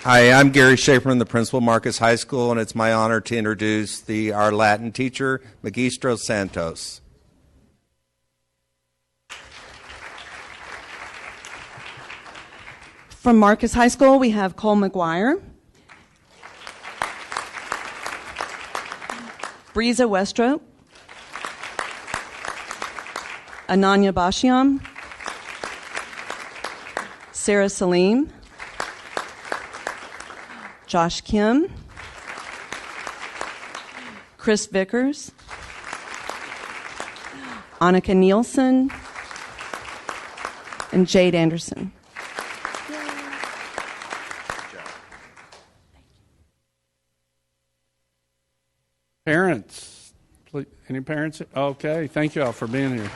Hi, I'm Gary Schaefer, the principal of Marcus High School, and it's my honor to introduce our Latin teacher, Magistro Santos. From Marcus High School, we have Cole McGuire, Breeza Westrope, Ananya Bashiam, Sarah Salim, Josh Kim, Chris Vickers, Annika Nielsen, and Jade Anderson. Parents, please, any parents? Okay, thank you all for being here.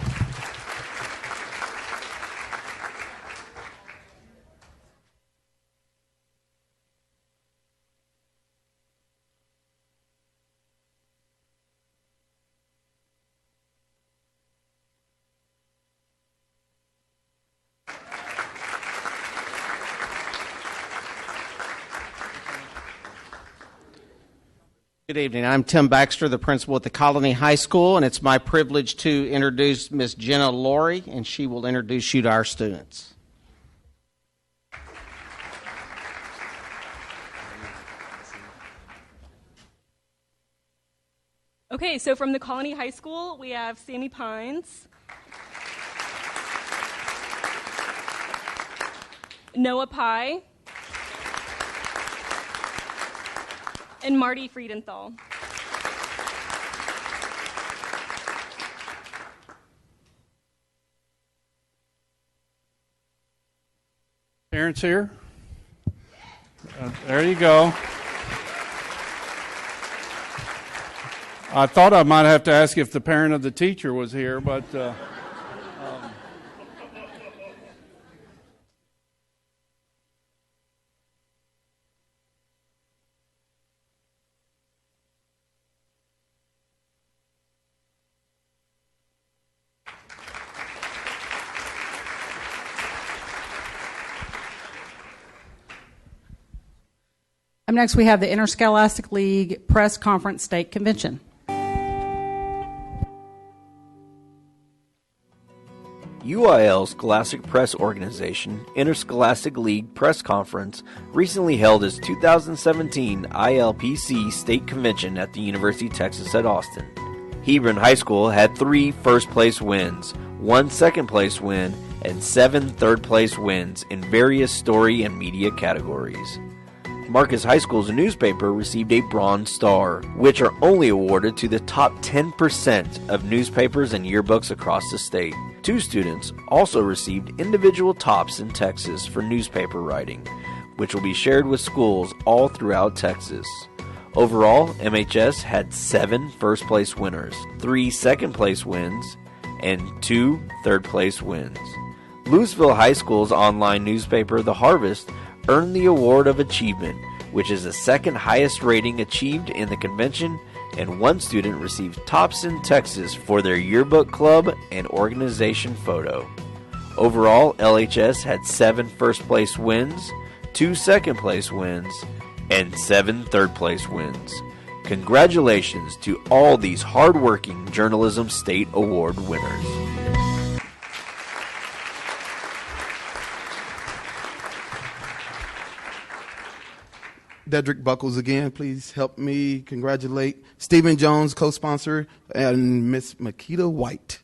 Good evening. I'm Tim Baxter, the principal at the Colony High School, and it's my privilege to introduce Miss Jenna Laurie, and she will introduce you to our students. Okay, so from the Colony High School, we have Sammy Pines, Noah Pye, and Marty Friedenthal. Parents here? There you go. I thought I might have to ask if the parent of the teacher was here, but Up next, we have the Interscholastic League Press Conference State Convention. UIL Scholastic Press Organization Interscholastic League Press Conference recently held its 2017 ILPC State Convention at the University of Texas at Austin. Hebron High School had 3 first-place wins, 1 second-place win, and 7 third-place wins in various story and media categories. Marcus High School's newspaper received a Bronze Star, which are only awarded to the top 10% of newspapers and yearbooks across the state. 2 students also received individual tops in Texas for newspaper writing, which will be shared with schools all throughout Texas. Overall, MHS had 7 first-place winners, 3 second-place wins, and 2 third-place wins. Lewisville High School's online newspaper, The Harvest, earned the Award of Achievement, which is the second highest rating achieved in the convention, and 1 student received tops in Texas for their yearbook club and organization photo. Overall, LHS had 7 first-place wins, 2 second-place wins, and 7 third-place wins. Congratulations to all these hard-working Journalism State Award winners. Dedrick Buckles again, please help me congratulate Stephen Jones, co-sponsor, and Miss Makita White.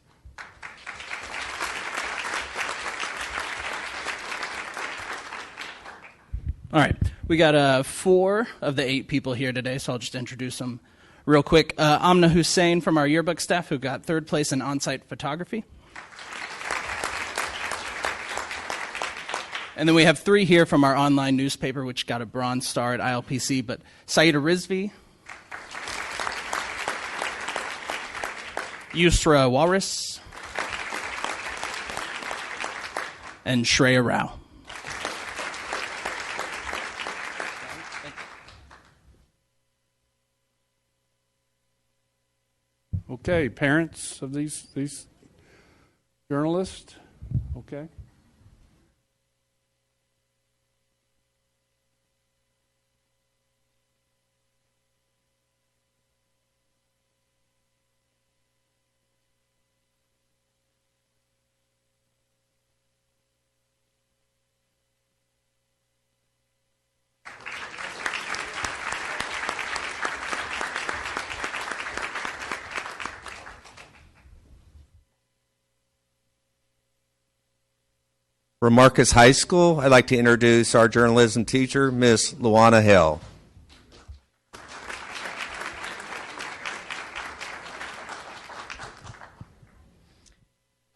All right, we got 4 of the 8 people here today, so I'll just introduce them real quick. Amna Hussein from our yearbook staff, who got 3rd place in on-site photography. And then we have 3 here from our online newspaper, which got a Bronze Star at ILPC, but Saida Rizvi, Yusra Walrus, and Shreya Rao. okay, parents of these journalists, okay. From Marcus High School, I'd like to introduce our journalism teacher, Miss Luana Hill.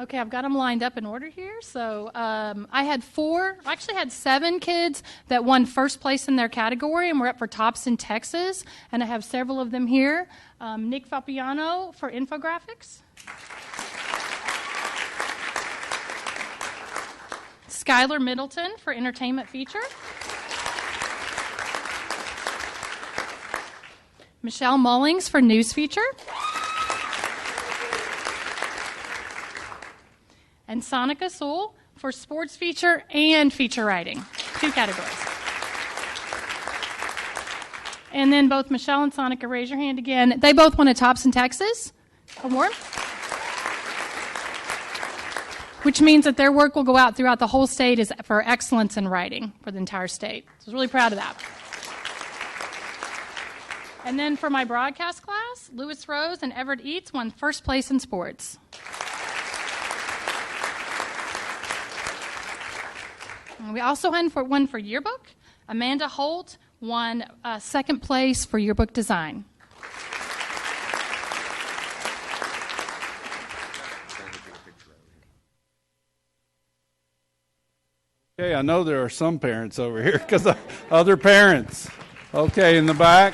Okay, I've got them lined up in order here. So I had 7 kids that won first place in their category and were up for tops in Texas. And I have several of them here. Nick Fapiano for infographics. Skylar Middleton for entertainment feature. Michelle Mullings for news feature. And Sonica Sewell for sports feature and feature writing, 2 categories. And then both Michelle and Sonica, raise your hand again. They both won a Thompson, Texas award, which means that their work will go out throughout the whole state is for excellence in writing for the entire state. So I was really proud of that. And then for my broadcast class, Lewis Rose and Everett Eats won first place in sports. And we also won for yearbook. Amanda Holt won second place for yearbook design. Okay, I know there are some parents over here because other parents. Okay, in the back.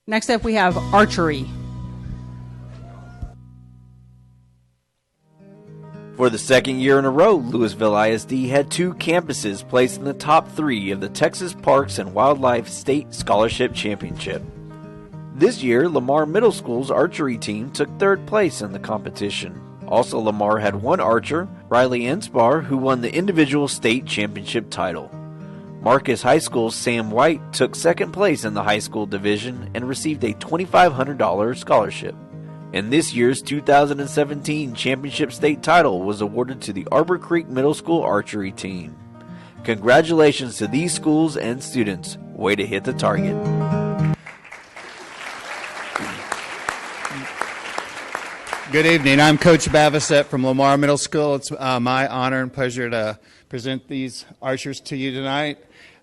Next up, we have archery. For the second year in a row, Lewisville ISD had 2 campuses placed in the top 3 of the Texas Parks and Wildlife State Scholarship Championship. This year, Lamar Middle School's archery team took 3rd place in the competition. Also, Lamar had 1 archer, Riley Ensbar, who won the individual state championship title. Marcus High School's Sam White took 2nd place in the high school division and received a $2,500 scholarship. And this year's 2017 championship state title was awarded to the Arbor Creek Middle School archery team. Congratulations to these schools and students. Way to hit the target. Good evening. I'm Coach Bavisette from Lamar Middle School. It's my honor and pleasure to present these archers to you tonight.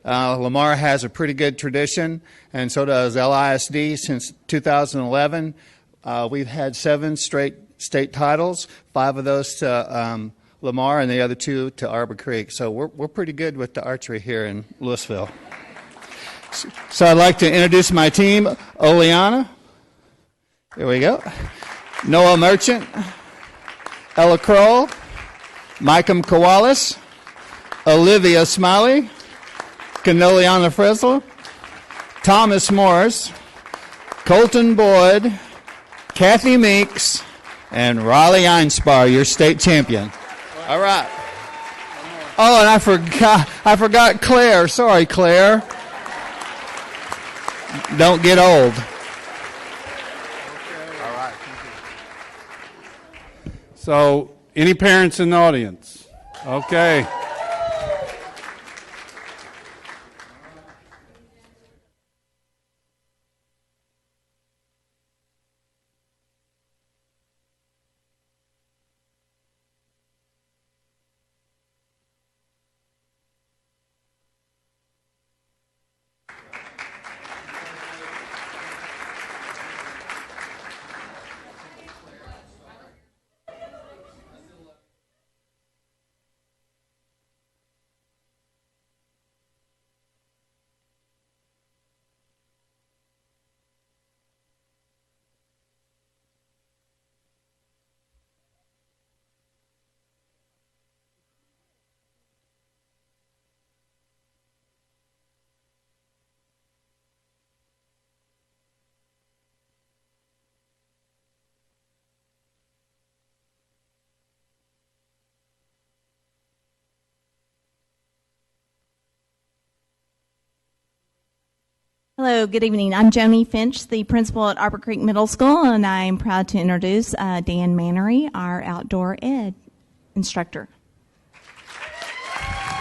Lamar has a pretty good tradition, and so does LISD since 2011. We've had 7 straight state titles, 5 of those to Lamar and the other 2 to Arbor Creek. So we're pretty good with the archery here in Lewisville. So I'd like to introduce my team. Oleana. There we go. Noah Merchant. Ella Kroll. Micah Kowalis. Olivia Smiley. Canoliana Freslo. Thomas Morris. Colton Boyd. Kathy Meeks, and Riley Einspar, your state champion. All right. Oh, and I forgot Claire. Sorry, Claire. Don't get old. All right. So, any parents in the audience? Okay. Hello, good evening. I'm Joni Finch, the principal at Arbor Creek Middle School, and I'm proud to introduce Dan Mannery, our outdoor ed instructor.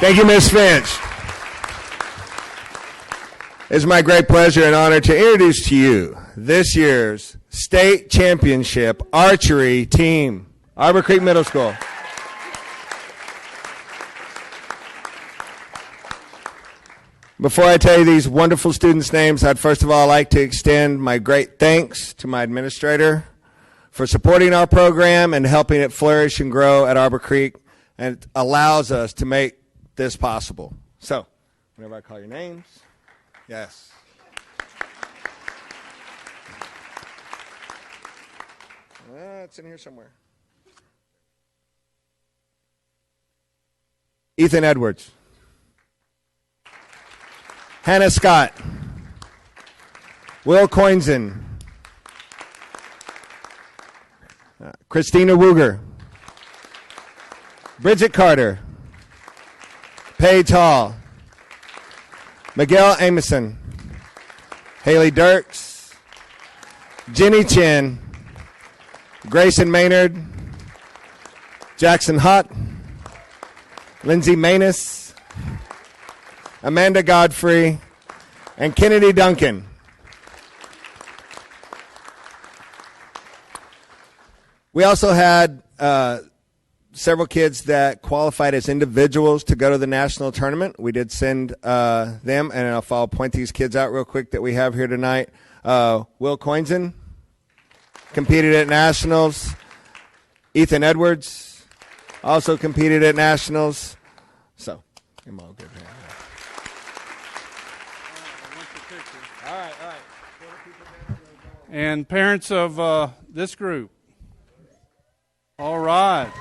Thank you, Ms. Finch. It's my great pleasure and honor to introduce to you this year's state championship archery team, Arbor Creek Middle School. Before I tell you these wonderful students' names, I'd first of all like to extend my great thanks to my administrator for supporting our program and helping it flourish and grow at Arbor Creek, and it allows us to make this possible. So, whenever I call your names, yes. It's in here somewhere. Ethan Edwards. Hannah Scott. Will Coinson. Christina Wooger. Bridget Carter. Paige Hall. Miguel Ameson. Haley Dirks. Jenny Chin. Grayson Maynard. Jackson Hott. Lindsay Manus. Amanda Godfrey. And Kennedy Duncan. We also had several kids that qualified as individuals to go to the national tournament. We did send them, and I'll point these kids out real quick that we have here tonight. Will Coinson competed at nationals. Ethan Edwards also competed at nationals. So, I'm all good here. All right. And parents of this group. All right.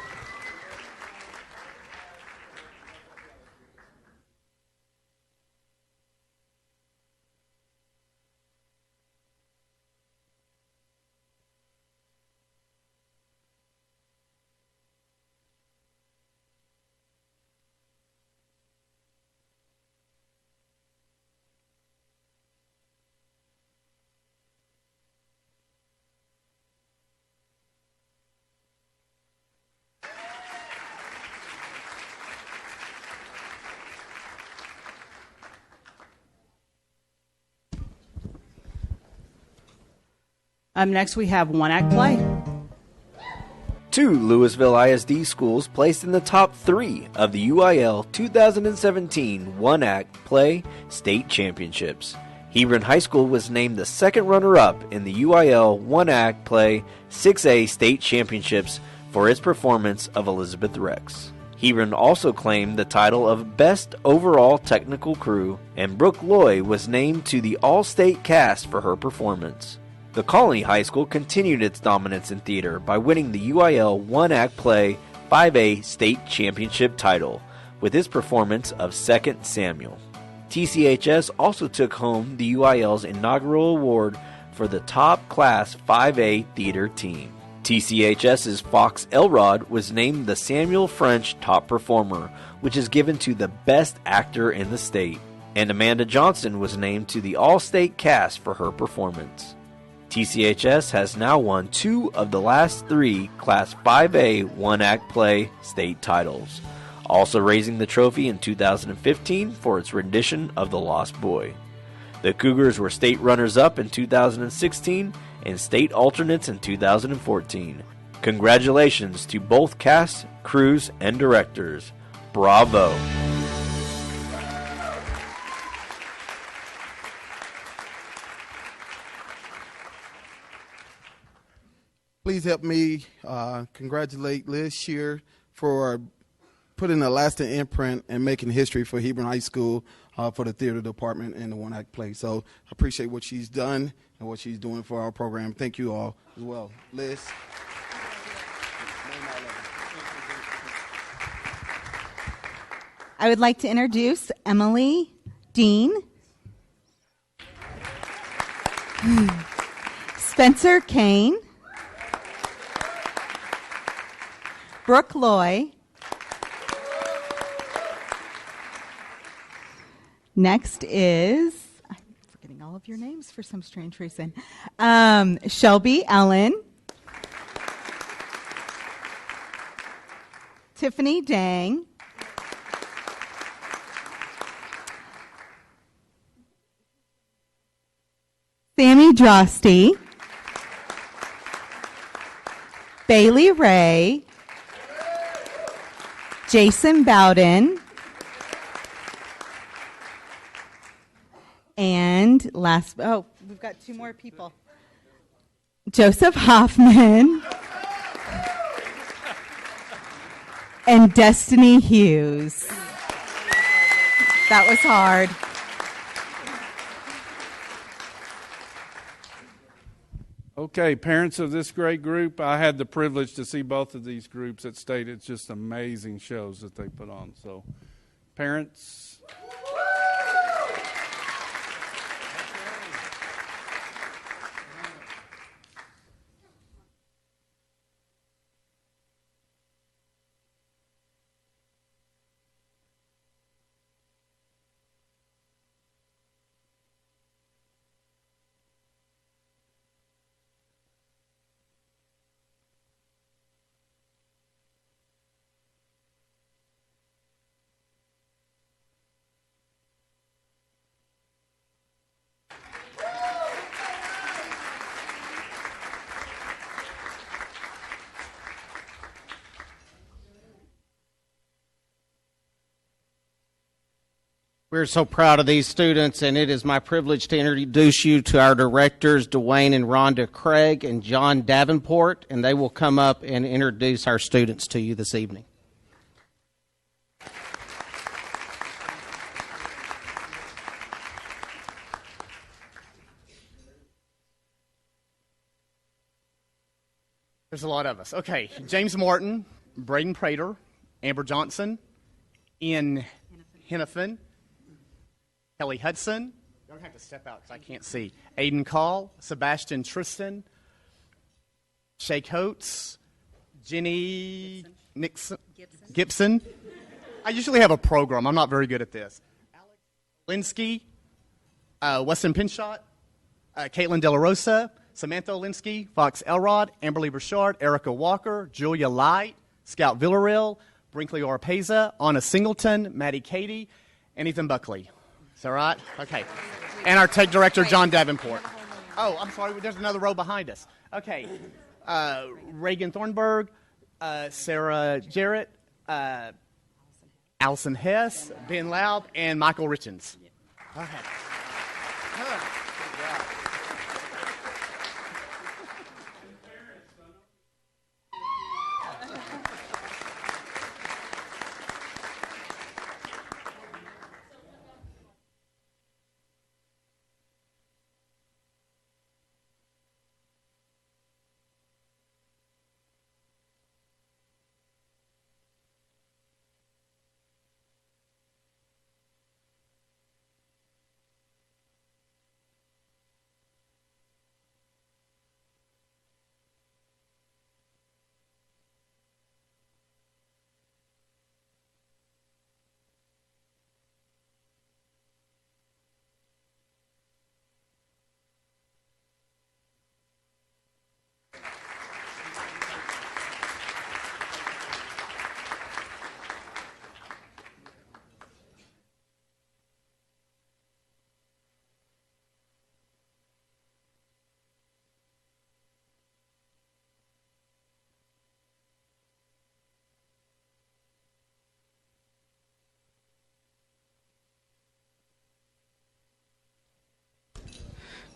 Next, we have one act play. 2 Lewisville ISD schools placed in the top 3 of the UIL 2017 One Act Play State Championships. Hebron High School was named the second runner-up in the UIL One Act Play 6A State Championships for its performance of Elizabeth Rex. Hebron also claimed the title of Best Overall Technical Crew, and Brooke Loy was named to the All-State cast for her performance. The Colony High School continued its dominance in theater by winning the UIL One Act Play 5A State Championship title with its performance of Second Samuel. TCHS also took home the UIL's inaugural award for the top class 5A theater team. TCHS's Fox Elrod was named the Samuel French Top Performer, which is given to the best actor in the state, and Amanda Johnson was named to the All-State cast for her performance. TCHS has now won 2 of the last 3 Class 5A one-act play state titles, also raising the trophy in 2015 for its rendition of The Lost Boy. The Cougars were state runners-up in 2016 and state alternates in 2014. Congratulations to both cast, crews, and directors. Bravo! Please help me congratulate Liz Shear for putting a lasting imprint and making history for Hebron High School for the theater department and the one act play. So I appreciate what she's done and what she's doing for our program. Thank you all as well. Liz. I would like to introduce Emily Dean, Spencer Kane, Brooke Loy. Next is, I'm forgetting all of your names for some strange reason, Shelby Ellen, Tiffany Dang, Sammy Josty, Bailey Ray, Jason Bowden, and we've got 2 more people. Joseph Hoffman and Destiny Hughes. That was hard. Okay, parents of this great group, I had the privilege to see both of these groups at state. It's just amazing shows that they put on. So, parents. We're so proud of these students, and it is my privilege to introduce you to our directors, Dwayne and Rhonda Craig and John Davenport, and they will come up and introduce our students to you this evening. There's a lot of us. Okay, James Martin, Braden Prater, Amber Johnson, Ian Hennepin, Kelly Hudson. You don't have to step out because I can't see. Aiden Call, Sebastian Tristan, Shay Coates, Jenny Gibson. I usually have a program. I'm not very good at this. Alex Linsky, Weston Pinshot, Caitlin De La Rosa, Samantha Olinsky, Fox Elrod, Amberly Burchard, Erica Walker, Julia Light, Scout Villarreal, Brinkley Orpeza, Anna Singleton, Maddie Cady, and Ethan Buckley. Is that right? Okay. And our tech director, John Davenport. Oh, I'm sorry. There's another row behind us. Okay. Reagan Thornburg, Sarah Jarrett, Allison Hess, Ben Loud, and Michael Richens. Okay.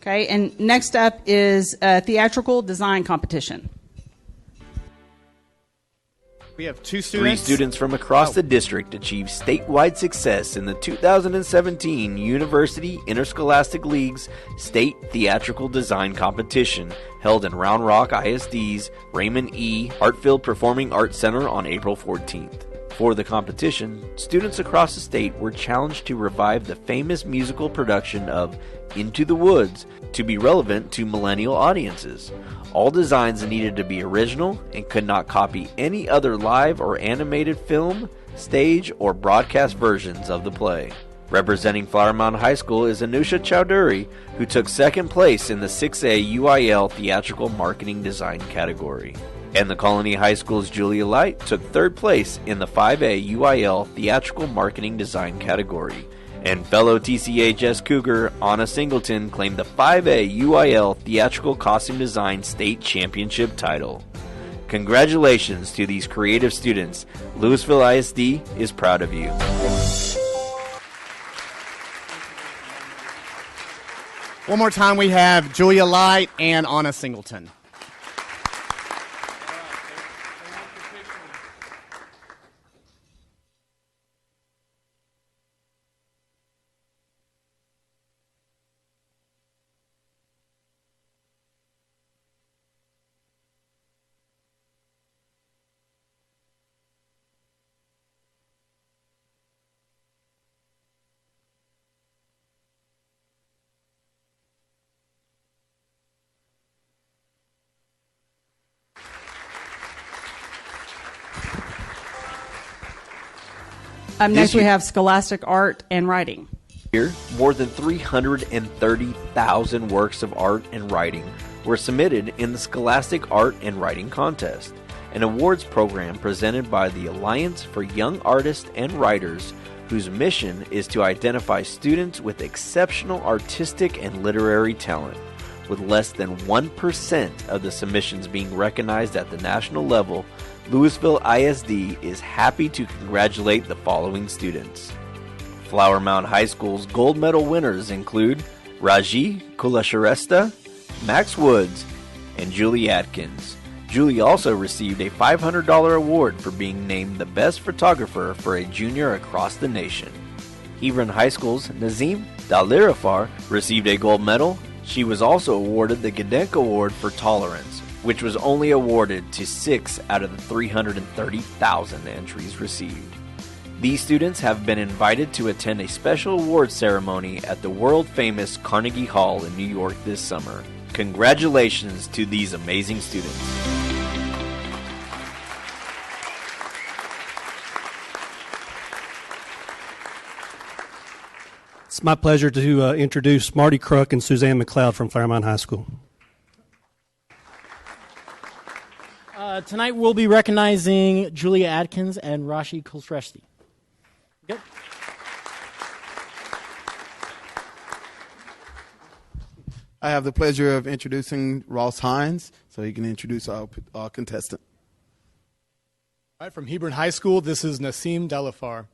Okay, and next up is a theatrical design competition. We have two Three students. students from across the district achieved statewide success in the 2017 University Interscholastic League's State Theatrical Design Competition, held in Round Rock ISD's Raymond E. Hartfield Performing Arts Center on April 14th. For the competition, students across the state were challenged to revive the famous musical production of Into the Woods to be relevant to millennial audiences. All designs needed to be original and could not copy any other live or animated film, stage, or broadcast versions of the play. Representing Flower Mound High School is Anusha Chowdhury, who took second place in the 6A UIL Theatrical Marketing Design category. And the Colony High School's Julia Light took third place in the 5A UIL Theatrical Marketing Design category. And fellow TCHS Cougar Anna Singleton claimed the 5A UIL Theatrical Costume Design State Championship title. Congratulations to these creative students. Lewisville ISD is proud of you. One more time, we have Julia Light and Anna Singleton. Next, This we year- have Scholastic Art and Writing. Here, more than 330,000 works of art and writing were submitted in the Scholastic Art and Writing Contest, an awards program presented by the Alliance for Young Artists and Writers, whose mission is to identify students with exceptional artistic and literary talent. With less than 1% of the submissions being recognized at the national level, Lewisville ISD is happy to congratulate the following students. Flower Mound High School's gold medal winners include Raji Kulasharesta, Max Woods, and Julie Atkins. Julie also received a $500 award for being named the best photographer for a junior across the nation. Hebron High School's Nazim Dalirafar received a gold medal. She was also awarded the Gedenk Award for Tolerance, which was only awarded to 6 out of the 330,000 entries received. These students have been invited to attend a special awards ceremony at the world-famous Carnegie Hall in New York this summer. Congratulations to these amazing students. It's my pleasure to introduce Marty Crook and Suzanne McLeod from Flower Mound High School. Tonight we'll be recognizing Julia Atkins and Rashi Kulshresti. Good. I have the pleasure of introducing Ross Hines, so he can introduce our contestant. All right, from Hebron High School, this is Nassim Delafar.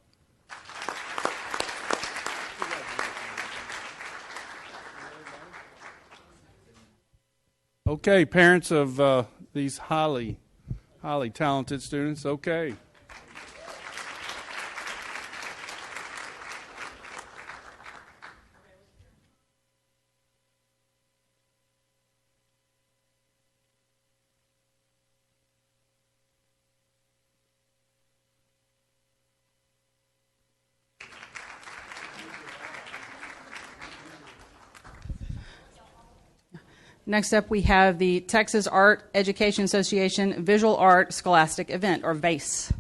Okay, parents of these highly talented students, okay. Next up, we have the Texas Art Education Association Visual Art Scholastic Event, or VASE.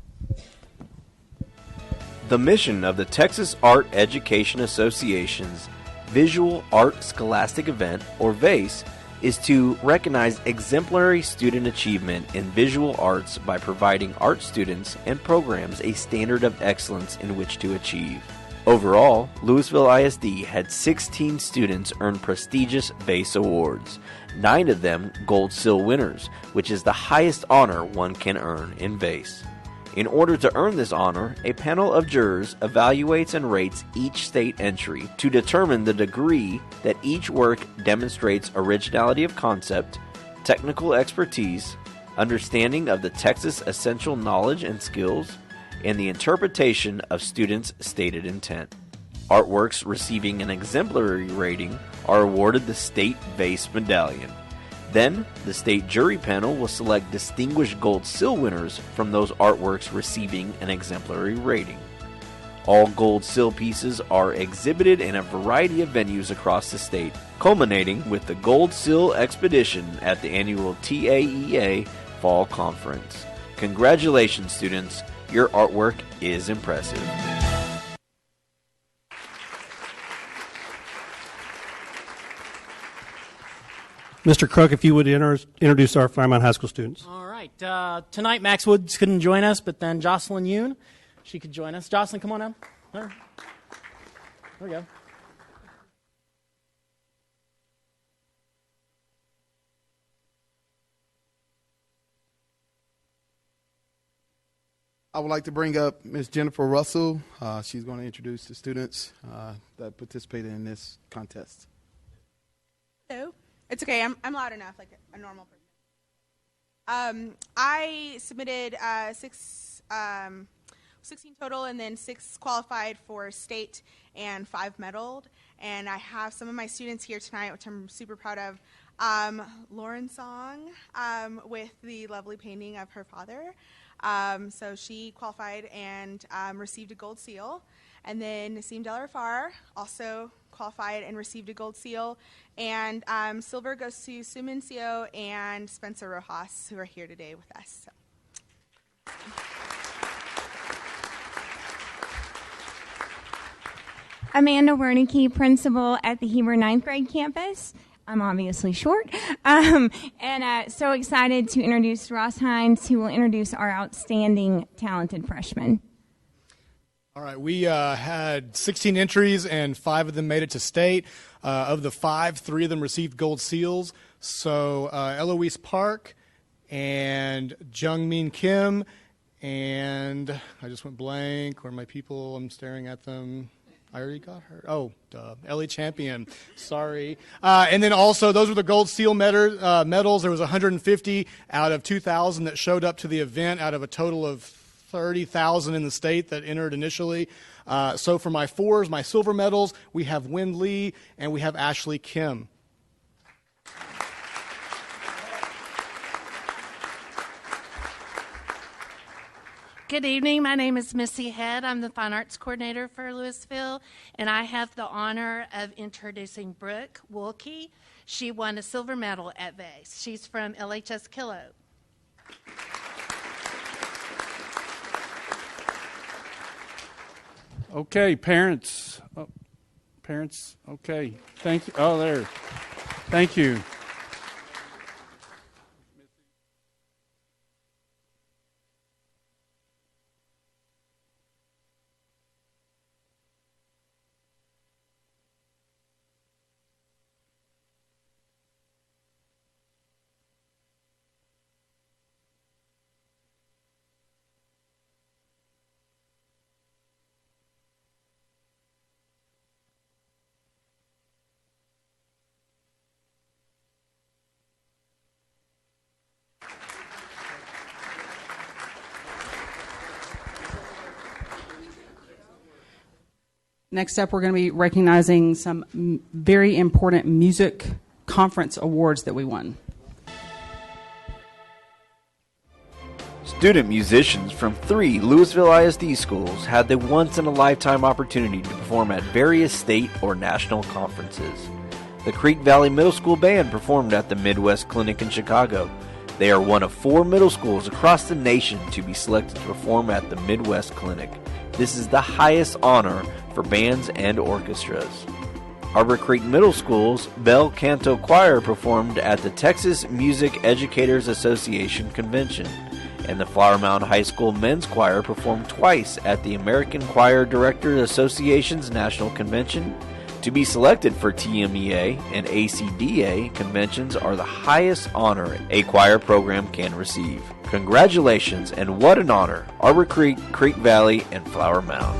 The mission of the Texas Art Education Association's Visual Art Scholastic Event, or VASE, is to recognize exemplary student achievement in visual arts by providing art students and programs a standard of excellence in which to achieve. Overall, Lewisville ISD had 16 students earn prestigious VASE awards, 9 of them Gold Seal winners, which is the highest honor one can earn in VASE. In order to earn this honor, a panel of jurors evaluates and rates each state entry to determine the degree that each work demonstrates originality of concept, technical expertise, understanding of the Texas essential knowledge and skills, and the interpretation of students' stated intent. Artworks receiving an exemplary rating are awarded the State VASE Medallion. Then, the state jury panel will select distinguished Gold Seal winners from those artworks receiving an exemplary rating. All Gold Seal pieces are exhibited in a variety of venues across the state, culminating with the Gold Seal Expedition at the annual TAEA Fall Conference. Congratulations, students! Your artwork is impressive. Mr. Crook, if you would introduce our Flower Mound High School students. All right. Tonight, Max Woods couldn't join us, but then Jocelyn Yoon, she could join us. Jocelyn, come on now. There we go. I would like to bring up Ms. Jennifer Russell. She's going to introduce the students that participated in this contest. Hello. It's okay. I'm loud enough, like a normal person. I submitted 16 total, and then 6 qualified for state and 5 medaled. And I have some of my students here tonight, which I'm super proud of. Lauren Song with the lovely painting of her father. So she qualified and received a Gold Seal. And then Nassim Delarfar also qualified and received a Gold Seal. And silver goes to Sumincio and Spencer Rojas, who are here today with us. So. Amanda Wernicke, principal at the Hebrew ninth grade campus. I'm obviously short. So excited to introduce Ross Hines, who will introduce our outstanding talented freshman. All right, we had 16 entries, and 5 of them made it to state. Of the 5, 3 of them received gold seals. So Eloise Park and Jungmin Kim, and I just went blank. Where are my people? I'm staring at them. I already got her. Oh, duh. Ellie Champion. Sorry. And then also, those were the gold seal medals. There was 150 out of 2,000 that showed up to the event out of a total of 30,000 in the state that entered initially. So for my 4s, my silver medals, we have Win Lee and we have Ashley Kim. Good evening. My name is Missy Head. I'm the Fine Arts Coordinator for Lewisville, and I have the honor of introducing Brooke Wilkie. She won a silver medal at VASE. She's from LHS Kilo. Okay, parents. Okay. Thank you. Oh, there. Thank you. Next up, we're going to be recognizing some very important music conference awards that we won. Student musicians from 3 Lewisville ISD schools had the once-in-a-lifetime opportunity to perform at various state or national conferences. The Creek Valley Middle School Band performed at the Midwest Clinic in Chicago. They are one of 4 middle schools across the nation to be selected to perform at the Midwest Clinic. This is the highest honor for bands and orchestras. Harbor Creek Middle School's Bell Canto Choir performed at the Texas Music Educators Association Convention, and the Flower Mound High School Men's Choir performed twice at the American Choir Directors Association's National Convention. To be selected for TMEA and ACDA conventions are the highest honor a choir program can receive. Congratulations, and what an honor, Arbor Creek, Creek Valley, and Flower Mound.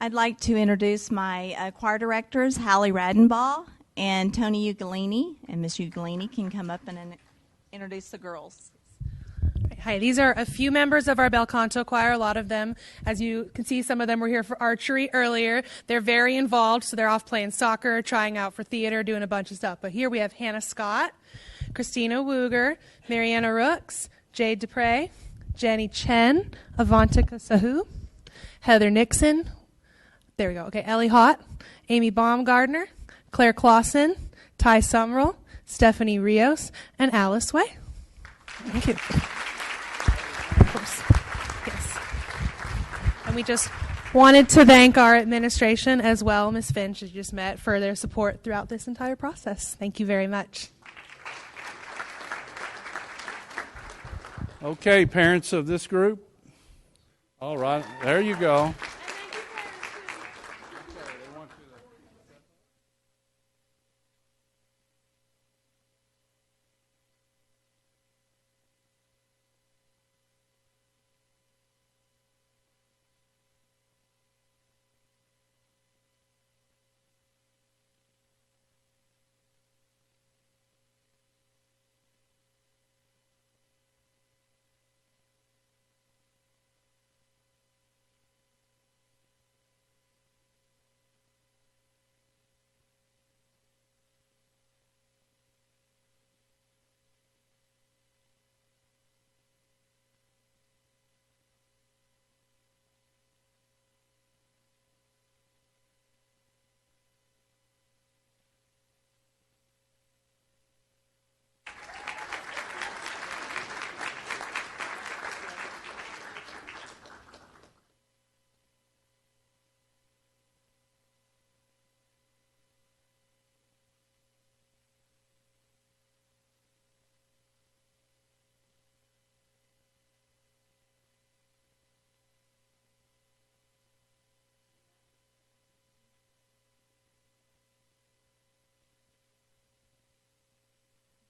I'd like to introduce my choir directors, Hallie Radenbaugh and Tony Ugolini. And Miss Ugolini can come up and introduce the girls. Hi, these are a few members of our Bel Canto Choir. A lot of them, as you can see, some of them were here for archery earlier. They're very involved, so they're off playing soccer, trying out for theater, doing a bunch of stuff. But here we have Hannah Scott, Christina Wooger, Mariana Rooks, Jade Dupre, Jenny Chen, Avantika Sahu, Heather Nixon, there we go, okay, Ellie Hott, Amy Baumgardner, Claire Clausen, Ty Summerall, Stephanie Rios, and Alice Way. Thank you. Yes. And we just wanted to thank our administration as well, Ms. Finch, as you just met, for their support throughout this entire process. Thank you very much. Okay, parents of this group. All right, there you go.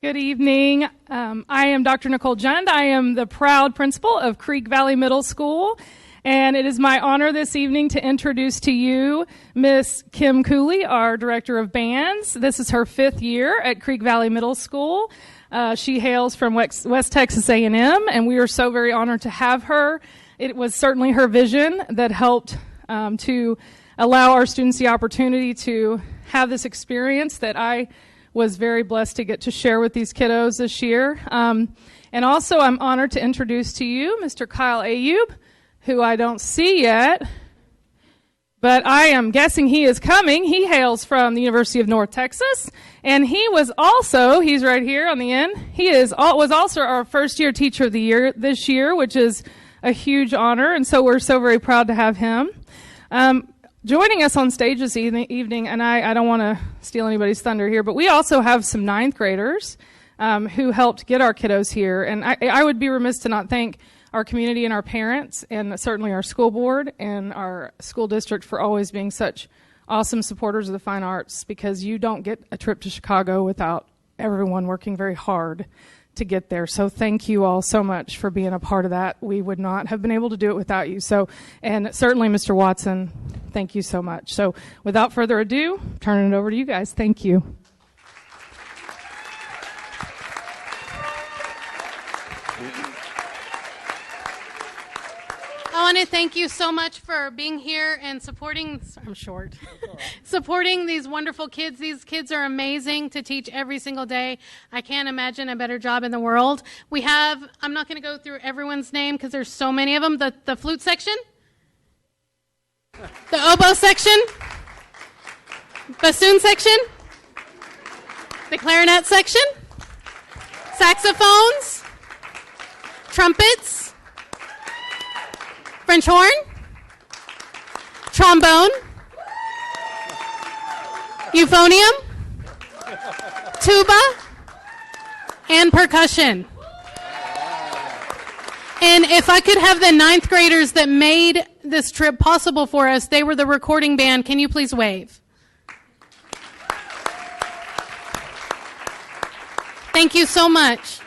Good evening. I am Dr. Nicole Jund. I am the proud principal of Creek Valley Middle School, and it is my honor this evening to introduce to you Miss Kim Cooley, our Director of Bands. This is her 5th year at Creek Valley Middle School. She hails from West Texas A&M, and we are so very honored to have her. It was certainly her vision that helped to allow our students the opportunity to have this experience that I was very blessed to get to share with these kiddos this year. And also I'm honored to introduce to you Mr. Kyle Ayub, who I don't see yet, but I am guessing he is coming. He hails from the University of North Texas, and he was also, he's right here on the end, was also our first year teacher of the year this year, which is a huge honor, and so we're so very proud to have him. Joining us on stage this evening, and I don't want to steal anybody's thunder here, but we also have some 9th graders who helped get our kiddos here. And I would be remiss to not thank our community and our parents, and certainly our school board and our school district for always being such awesome supporters of the fine arts, because you don't get a trip to Chicago without everyone working very hard to get there. So thank you all so much for being a part of that. We would not have been able to do it without you. So, and certainly Mr. Watson, thank you so much. So without further ado, turning it over to you guys. Thank you. I want to thank you so much for being here and supporting, I'm short, supporting these wonderful kids. These kids are amazing to teach every single day. I can't imagine a better job in the world. We have, I'm not going to go through everyone's name because there's so many of them, the flute section, the oboe section, bassoon section, the clarinet section, saxophones, trumpets, French horn, trombone, euphonium, tuba, and percussion. And if I could have the 9th graders that made this trip possible for us, they were the recording band. Can you please wave? Thank you so much.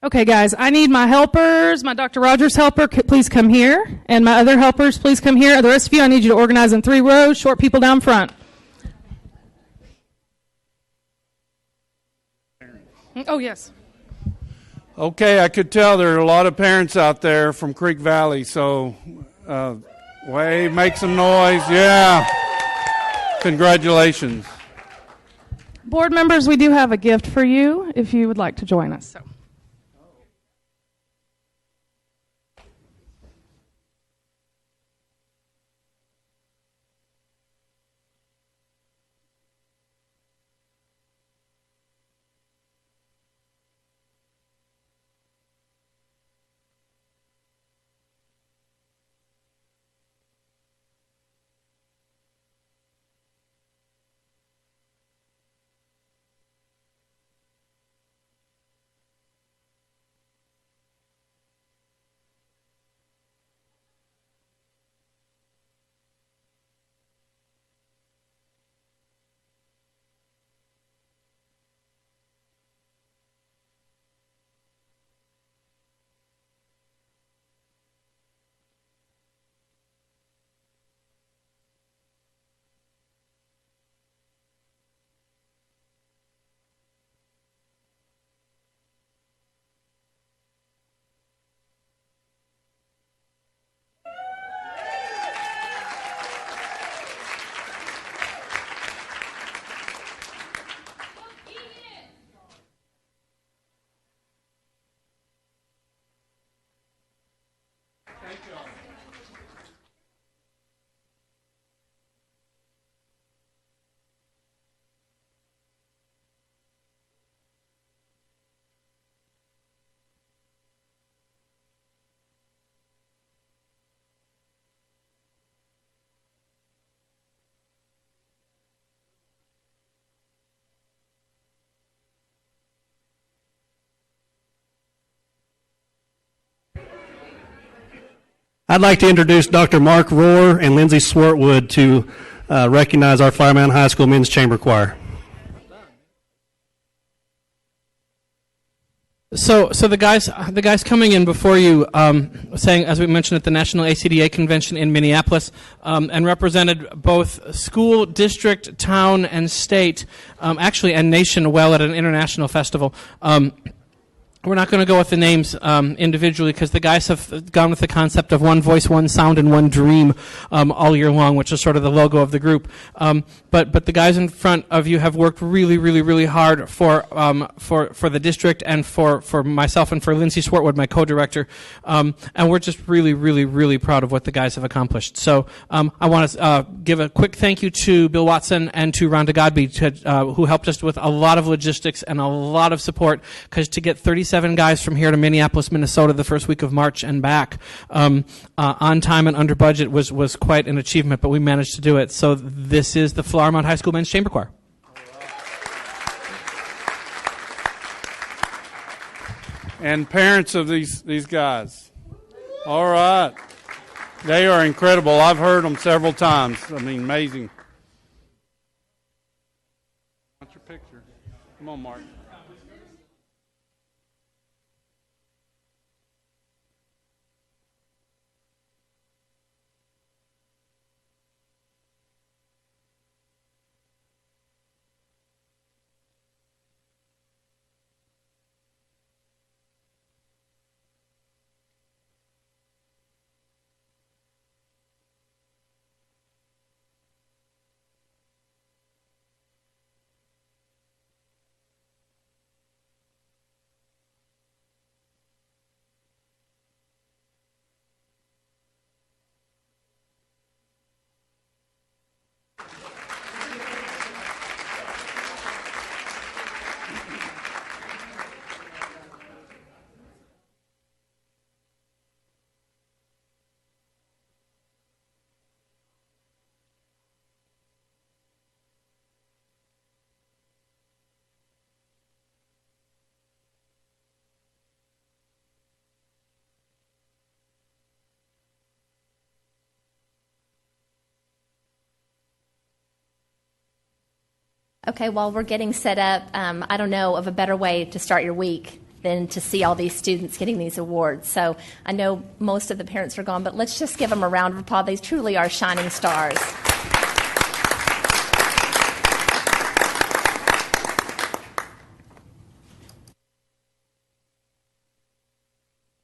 Okay, guys, I need my helpers. My Dr. Rogers helper, please come here. And my other helpers, please come here. The rest of you, I need you to organize in 3 rows, short people down front. Oh, yes. Okay, I could tell there are a lot of parents out there from Creek Valley, so wave, make some noise. Yeah. Congratulations. Board members, we do have a gift for you if you would like to join us. So. I'd like to introduce Dr. Mark Rohr and Lindsay Swartwood to recognize our Flower Mound High School Men's Chamber Choir. So the guys coming in before you, saying, as we mentioned at the National ACDA Convention in Minneapolis, and represented both school, district, town, and state, actually, and nation well at an international festival. We're not going to go with the names individually because the guys have gone with the concept of one voice, one sound, and one dream all year long, which is sort of the logo of the group. But the guys in front of you have worked really, really, really hard for the district and for myself and for Lindsay Swartwood, my co-director. And we're just really, really, really proud of what the guys have accomplished. So I want to give a quick thank you to Bill Watson and to Rhonda Godby who helped us with a lot of logistics and a lot of support, because to get 37 guys from here to Minneapolis, Minnesota the first week of March and back on time and under budget was quite an achievement, but we managed to do it. So this is the Flower Mound High School Men's Chamber Choir. And parents of these guys. All right. They are incredible. I've heard them several times. I mean, amazing. Want your picture? Come on, Mark. Okay, while we're getting set up, I don't know of a better way to start your week than to see all these students getting these awards. So I know most of the parents are gone, but let's just give them a round of applause. They truly are shining stars.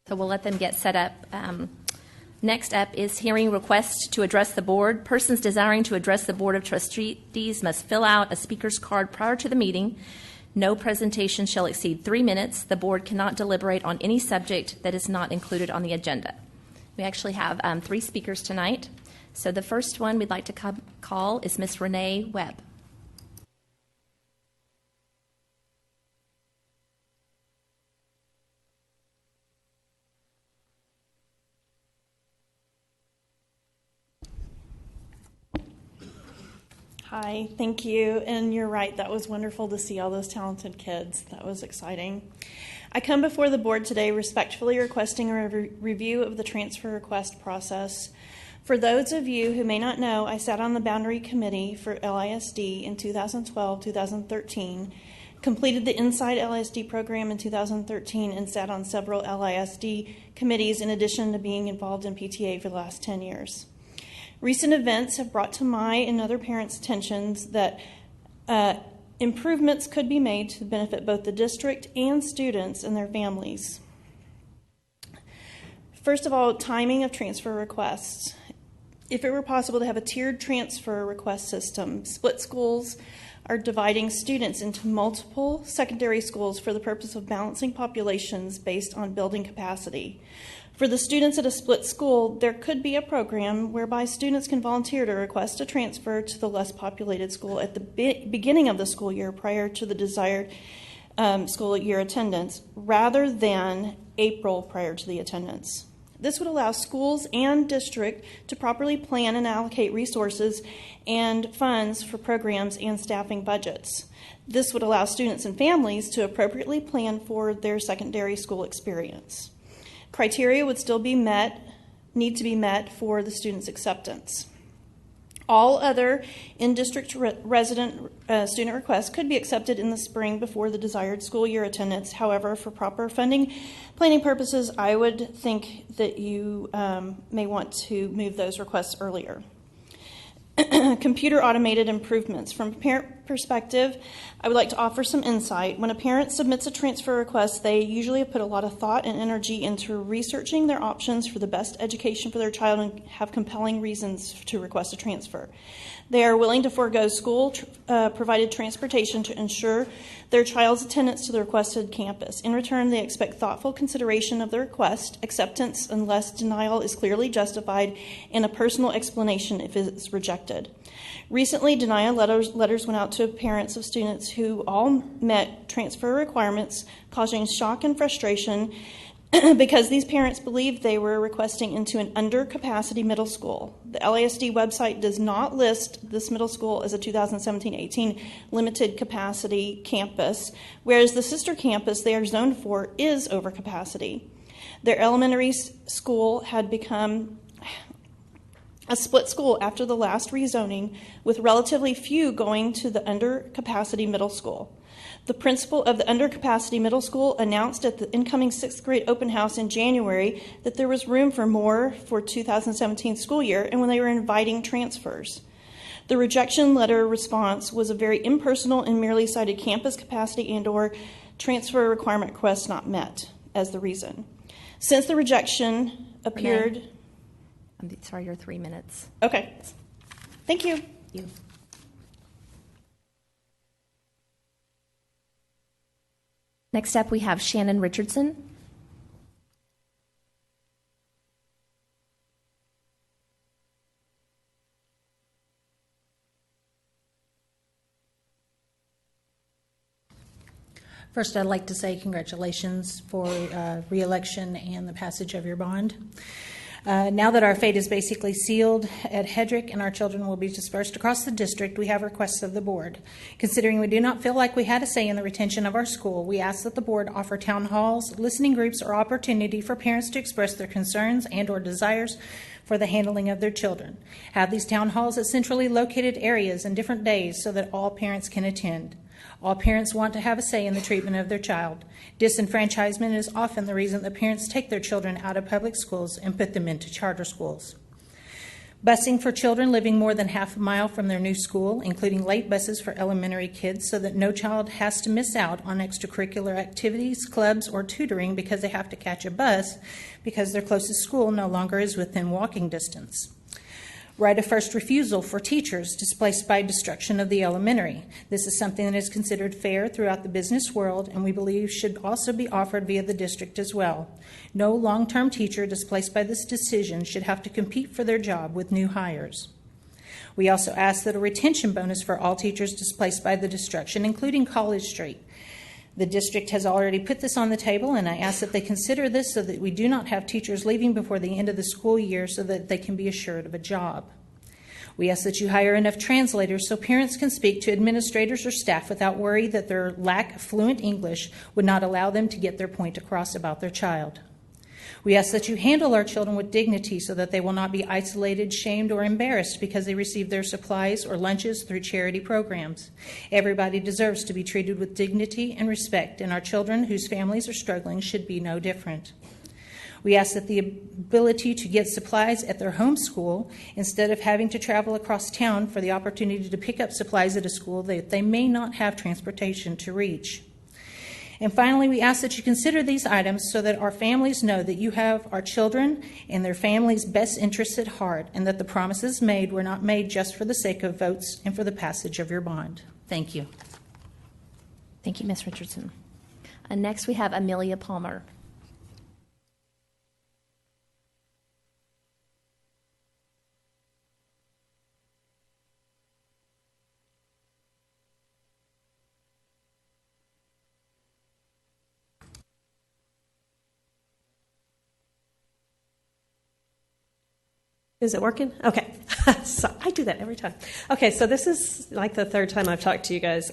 So we'll let them get set up. Next up is hearing requests to address the board. Persons desiring to address the Board of Trustees must fill out a speaker's card prior to the meeting. No presentation shall exceed 3 minutes. The board cannot deliberate on any subject that is not included on the agenda. We actually have 3 speakers tonight. So the first one we'd like to call is Miss Renee Webb. Hi, thank you. And you're right, that was wonderful to see all those talented kids. That was exciting. I come before the board today respectfully requesting a review of the transfer request process. For those of you who may not know, I sat on the Boundary Committee for LISD in 2012-2013, completed the Inside LISD program in 2013, and sat on several LISD committees in addition to being involved in PTA for the last 10 years. Recent events have brought to my and other parents' attentions that improvements could be made to benefit both the district and students and their families. First of all, timing of transfer requests. If it were possible to have a tiered transfer request system, split schools are dividing students into multiple secondary schools for the purpose of balancing populations based on building capacity. For the students at a split school, there could be a program whereby students can volunteer to request a transfer to the less populated school at the beginning of the school year prior to the desired school year attendance, rather than April prior to the attendance. This would allow schools and district to properly plan and allocate resources and funds for programs and staffing budgets. This would allow students and families to appropriately plan for their secondary school experience. Criteria would still need to be met for the student's acceptance. All other in-district resident student requests could be accepted in the spring before the desired school year attendance. However, for proper funding planning purposes, I would think that you may want to move those requests earlier. Computer automated improvements. From a parent perspective, I would like to offer some insight. When a parent submits a transfer request, they usually put a lot of thought and energy into researching their options for the best education for their child and have compelling reasons to request a transfer. They are willing to forego school-provided transportation to ensure their child's attendance to the requested campus. In return, they expect thoughtful consideration of the request, acceptance unless denial is clearly justified, and a personal explanation if it is rejected. Recently, denial letters went out to parents of students who all met transfer requirements, causing shock and frustration because these parents believed they were requesting into an under-capacity middle school. The LASD website does not list this middle school as a 2017-18 limited capacity campus, whereas the sister campus they are zoned for is over capacity. Their elementary school had become a split school after the last rezoning, with relatively few going to the under-capacity middle school. The principal of the under-capacity middle school announced at the incoming 6th grade open house in January that there was room for more for 2017 school year and when they were inviting transfers. The rejection letter response was a very impersonal and merely cited campus capacity and/or transfer requirement requests not met as the reason. Since the rejection appeared... Renee, I'm sorry, you're 3 minutes. Okay. Thank you. Next up, we have Shannon Richardson. First, I'd like to say congratulations for re-election and the passage of your bond. Now that our fate is basically sealed at Hedrick and our children will be dispersed across the district, we have requests of the board. Considering we do not feel like we had a say in the retention of our school, we ask that the board offer town halls, listening groups, or opportunity for parents to express their concerns and or desires for the handling of their children. Have these town halls at centrally located areas and different days so that all parents can attend. All parents want to have a say in the treatment of their child. Disenfranchisement is often the reason that parents take their children out of public schools and put them into charter schools. Busing for children living more than half a mile from their new school, including late buses for elementary kids so that no child has to miss out on extracurricular activities, clubs, or tutoring because they have to catch a bus because their closest school no longer is within walking distance. Right of first refusal for teachers displaced by destruction of the elementary. This is something that is considered fair throughout the business world and we believe should also be offered via the district as well. No long-term teacher displaced by this decision should have to compete for their job with new hires. We also ask that a retention bonus for all teachers displaced by the destruction, including College Street. The district has already put this on the table, and I ask that they consider this so that we do not have teachers leaving before the end of the school year so that they can be assured of a job. We ask that you hire enough translators so parents can speak to administrators or staff without worry that their lack of fluent English would not allow them to get their point across about their child. We ask that you handle our children with dignity so that they will not be isolated, shamed, or embarrassed because they receive their supplies or lunches through charity programs. Everybody deserves to be treated with dignity and respect, and our children whose families are struggling should be no different. We ask that the ability to get supplies at their home school instead of having to travel across town for the opportunity to pick up supplies at a school that they may not have transportation to reach. And finally, we ask that you consider these items so that our families know that you have our children and their families' best interests at heart and that the promises made were not made just for the sake of votes and for the passage of your bond. Thank you. Thank you, Ms. Richardson. Next, we have Amelia Palmer. Is it working? Okay. So I do that every time. Okay, so this is like the third time I've talked to you guys.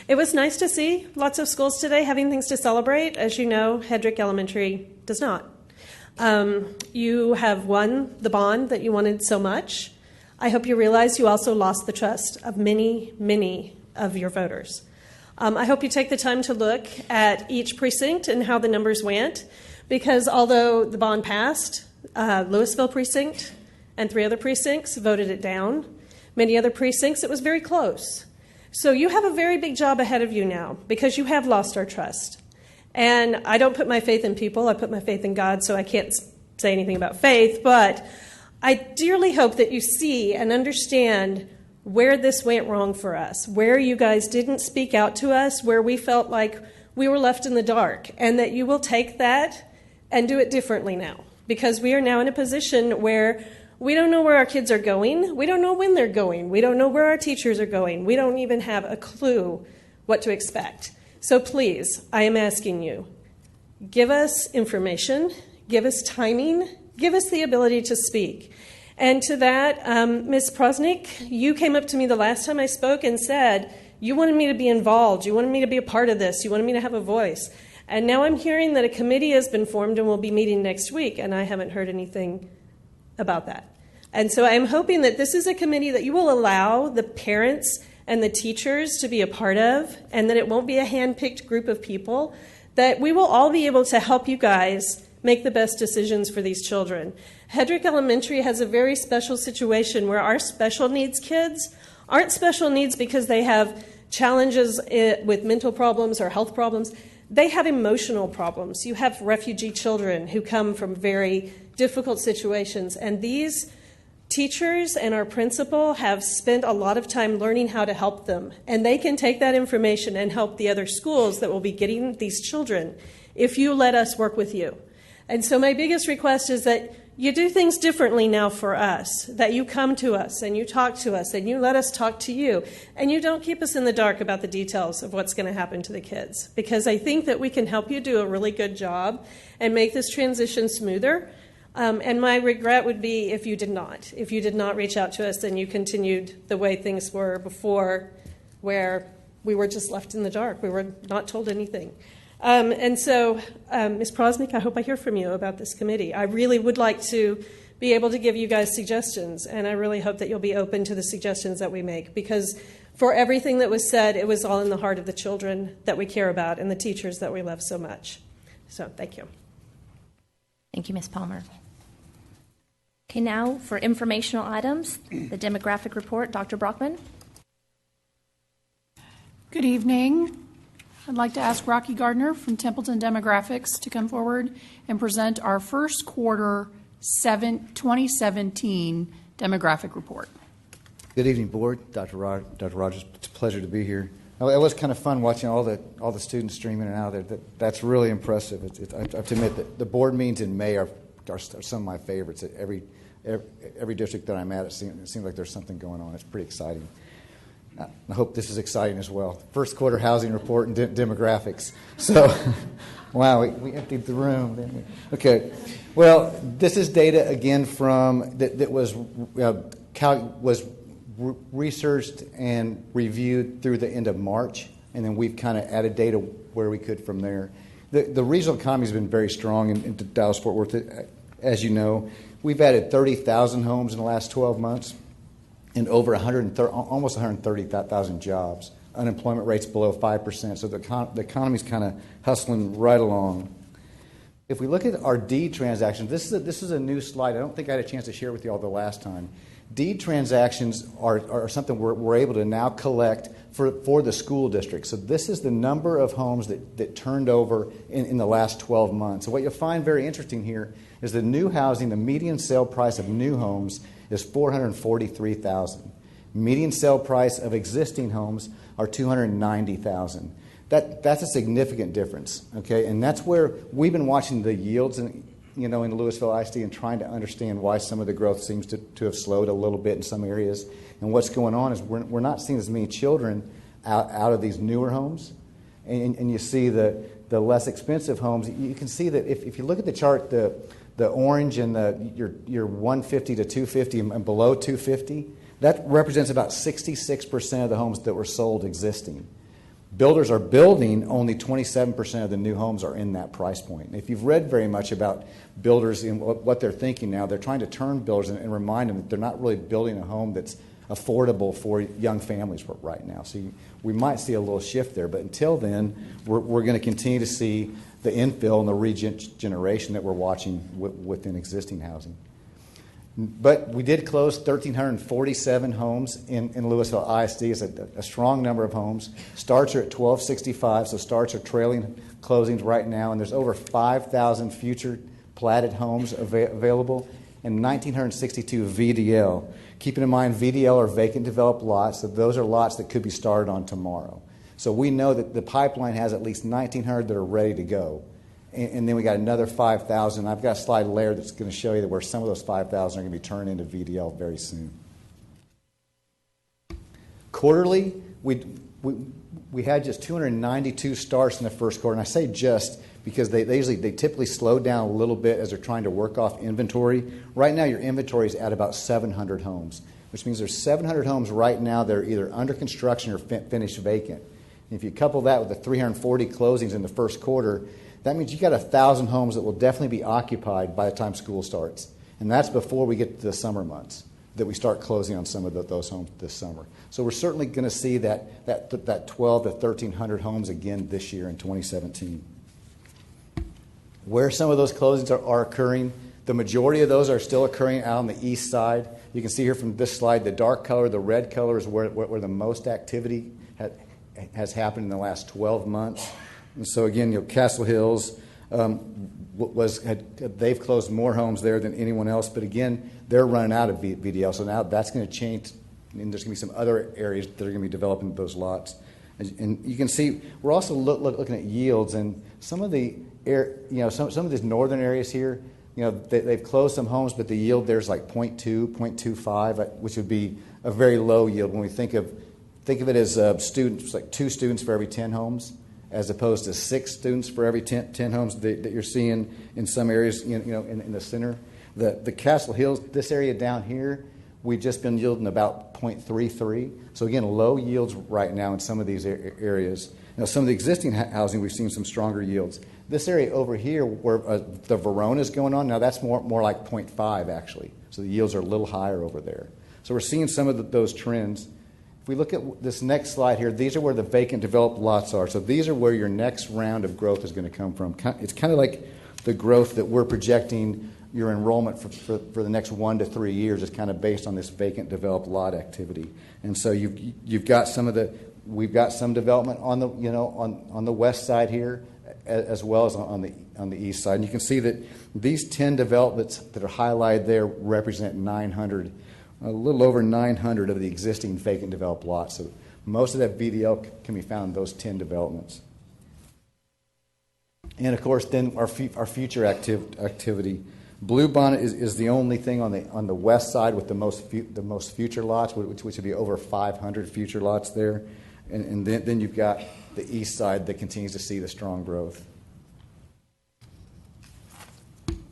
It was nice to see lots of schools today having things to celebrate. As you know, Hedrick Elementary does not. You have won the bond that you wanted so much. I hope you realize you also lost the trust of many, many of your voters. I hope you take the time to look at each precinct and how the numbers went, because although the bond passed, Lewisville precinct and 3 other precincts voted it down. Many other precincts, it was very close. So you have a very big job ahead of you now, because you have lost our trust. And I don't put my faith in people, I put my faith in God, so I can't say anything about faith, but I dearly hope that you see and understand where this went wrong for us, where you guys didn't speak out to us, where we felt like we were left in the dark, and that you will take that and do it differently now. Because we are now in a position where we don't know where our kids are going, we don't know when they're going, we don't know where our teachers are going, we don't even have a clue what to expect. So please, I am asking you, give us information, give us timing, give us the ability to speak. And to that, Ms. Prosnick, you came up to me the last time I spoke and said, you wanted me to be involved, you wanted me to be a part of this, you wanted me to have a voice. And now I'm hearing that a committee has been formed and will be meeting next week, and I haven't heard anything about that. And so I'm hoping that this is a committee that you will allow the parents and the teachers to be a part of, and that it won't be a hand-picked group of people, that we will all be able to help you guys make the best decisions for these children. Hedrick Elementary has a very special situation where our special needs kids aren't special needs because they have challenges with mental problems or health problems. They have emotional problems. You have refugee children who come from very difficult situations, and these teachers and our principal have spent a lot of time learning how to help them, and they can take that information and help the other schools that will be getting these children if you let us work with you. And so my biggest request is that you do things differently now for us, that you come to us and you talk to us and you let us talk to you, and you don't keep us in the dark about the details of what's going to happen to the kids, because I think that we can help you do a really good job and make this transition smoother. And my regret would be if you did not reach out to us and you continued the way things were before, where we were just left in the dark. We were not told anything. And so, Ms. Prosnick, I hope I hear from you about this committee. I really would like to be able to give you guys suggestions, and I really hope that you'll be open to the suggestions that we make, because for everything that was said, it was all in the heart of the children that we care about and the teachers that we love so much. So, thank you. Thank you, Ms. Palmer. Okay, now for informational items, the demographic report. Dr. Brockman. Good evening. I'd like to ask Rocky Gardner from Templeton Demographics to come forward and present our first quarter 2017 demographic report. Good evening, Board. Dr. Rogers, it's a pleasure to be here. It was kind of fun watching all the students streaming in and out of there. That's really impressive. I have to admit that the board meetings in May are some of my favorites. Every district that I'm at, it seems like there's something going on. It's pretty exciting. I hope this is exciting as well. First quarter housing report and demographics. So, wow, we emptied the room, didn't we? Okay. Well, this is data again from that was researched and reviewed through the end of March, and then we've kind of added data where we could from there. The regional economy has been very strong in Dallas-Fort Worth, as you know. We've added 30,000 homes in the last 12 months. And over almost 130,000 jobs. Unemployment rate's below 5%, so the economy's kind of hustling right along. If we look at our deed transactions, this is a new slide. I don't think I had a chance to share with you all the last time. Deed transactions are something we're able to now collect for the school district. So this is the number of homes that turned over in the last 12 months. So what you'll find very interesting here is the new housing, the median sale price of new homes is $443,000. Median sale price of existing homes are $290,000. That's a significant difference, okay? And that's where we've been watching the yields in Lewisville ISD and trying to understand why some of the growth seems to have slowed a little bit in some areas. And what's going on is we're not seeing as many children out of these newer homes. And you see the less expensive homes. You can see that if you look at the chart, the orange and your 150 to 250 and below 250, that represents about 66% of the homes that were sold existing. builders are building, only 27% of the new homes are in that price point. And if you've read very much about builders and what they're thinking now, they're trying to turn builders and remind them that they're not really building a home that's affordable for young families right now. So we might see a little shift there, but until then, we're going to continue to see the infill and the regeneration that we're watching within existing housing. But we did close 1,347 homes in Lewisville ISD. It's a strong number of homes. Starts are at 1,265, so starts are trailing closings right now, and there's over 5,000 future platted homes available and 1,962 VDL. Keeping in mind, VDL are vacant developed lots, so those are lots that could be started on tomorrow. So we know that the pipeline has at least 1,900 that are ready to go. And then we got another 5,000. I've got a slide later that's going to show you where some of those 5,000 are going to be turned into VDL very soon. Quarterly, we had just 292 starts in the first quarter, and I say just because they typically slow down a little bit as they're trying to work off inventory. Right now, your inventory is at about 700 homes, which means there's 700 homes right now that are either under construction or finished vacant. And if you couple that with the 340 closings in the first quarter, that means you got 1,000 homes that will definitely be occupied by the time school starts. And that's before we get to the summer months that we start closing on some of those homes this summer. So we're certainly going to see that 12 to 1,300 homes again this year in 2017. Where some of those closings are occurring, the majority of those are still occurring out on the east side. You can see here from this slide, the dark color, the red color is where the most activity has happened in the last 12 months. And so again, Castle Hills they've closed more homes there than anyone else, but again, they're running out of VDL, so now that's going to change, and there's going to be some other areas that are going to be developing those lots. And you can see we're also looking at yields, and some of the some of these northern areas here, they've closed some homes, but the yield there's like 0.2, 0.25, which would be a very low yield when we think of it as students, like 2 students for every 10 homes, as opposed to 6 students for every 10 homes that you're seeing in some areas, in the center. The Castle Hills, this area down here, we've just been yielding about 0.33. So again, low yields right now in some of these areas. Now, some of the existing housing, we've seen some stronger yields. This area over here, where the Verona is going on, now that's more like 0.5 actually. So the yields are a little higher over there. So we're seeing some of those trends. If we look at this next slide here, these are where the vacant developed lots are. So these are where your next round of growth is going to come from. It's kind of like the growth that we're projecting your enrollment for the next 1 to 3 years is kind of based on this vacant developed lot activity. And so we've got some development on the on the west side here, as well as on the east side. And you can see that these 10 developments that are highlighted there represent 900. A little over 900 of the existing vacant developed lots. So most of that VDL can be found in those 10 developments. And of course, then our future activity. Bluebonnet is the only thing on the west side with the most future lots, which would be over 500 future lots there. And then you've got the east side that continues to see the strong growth.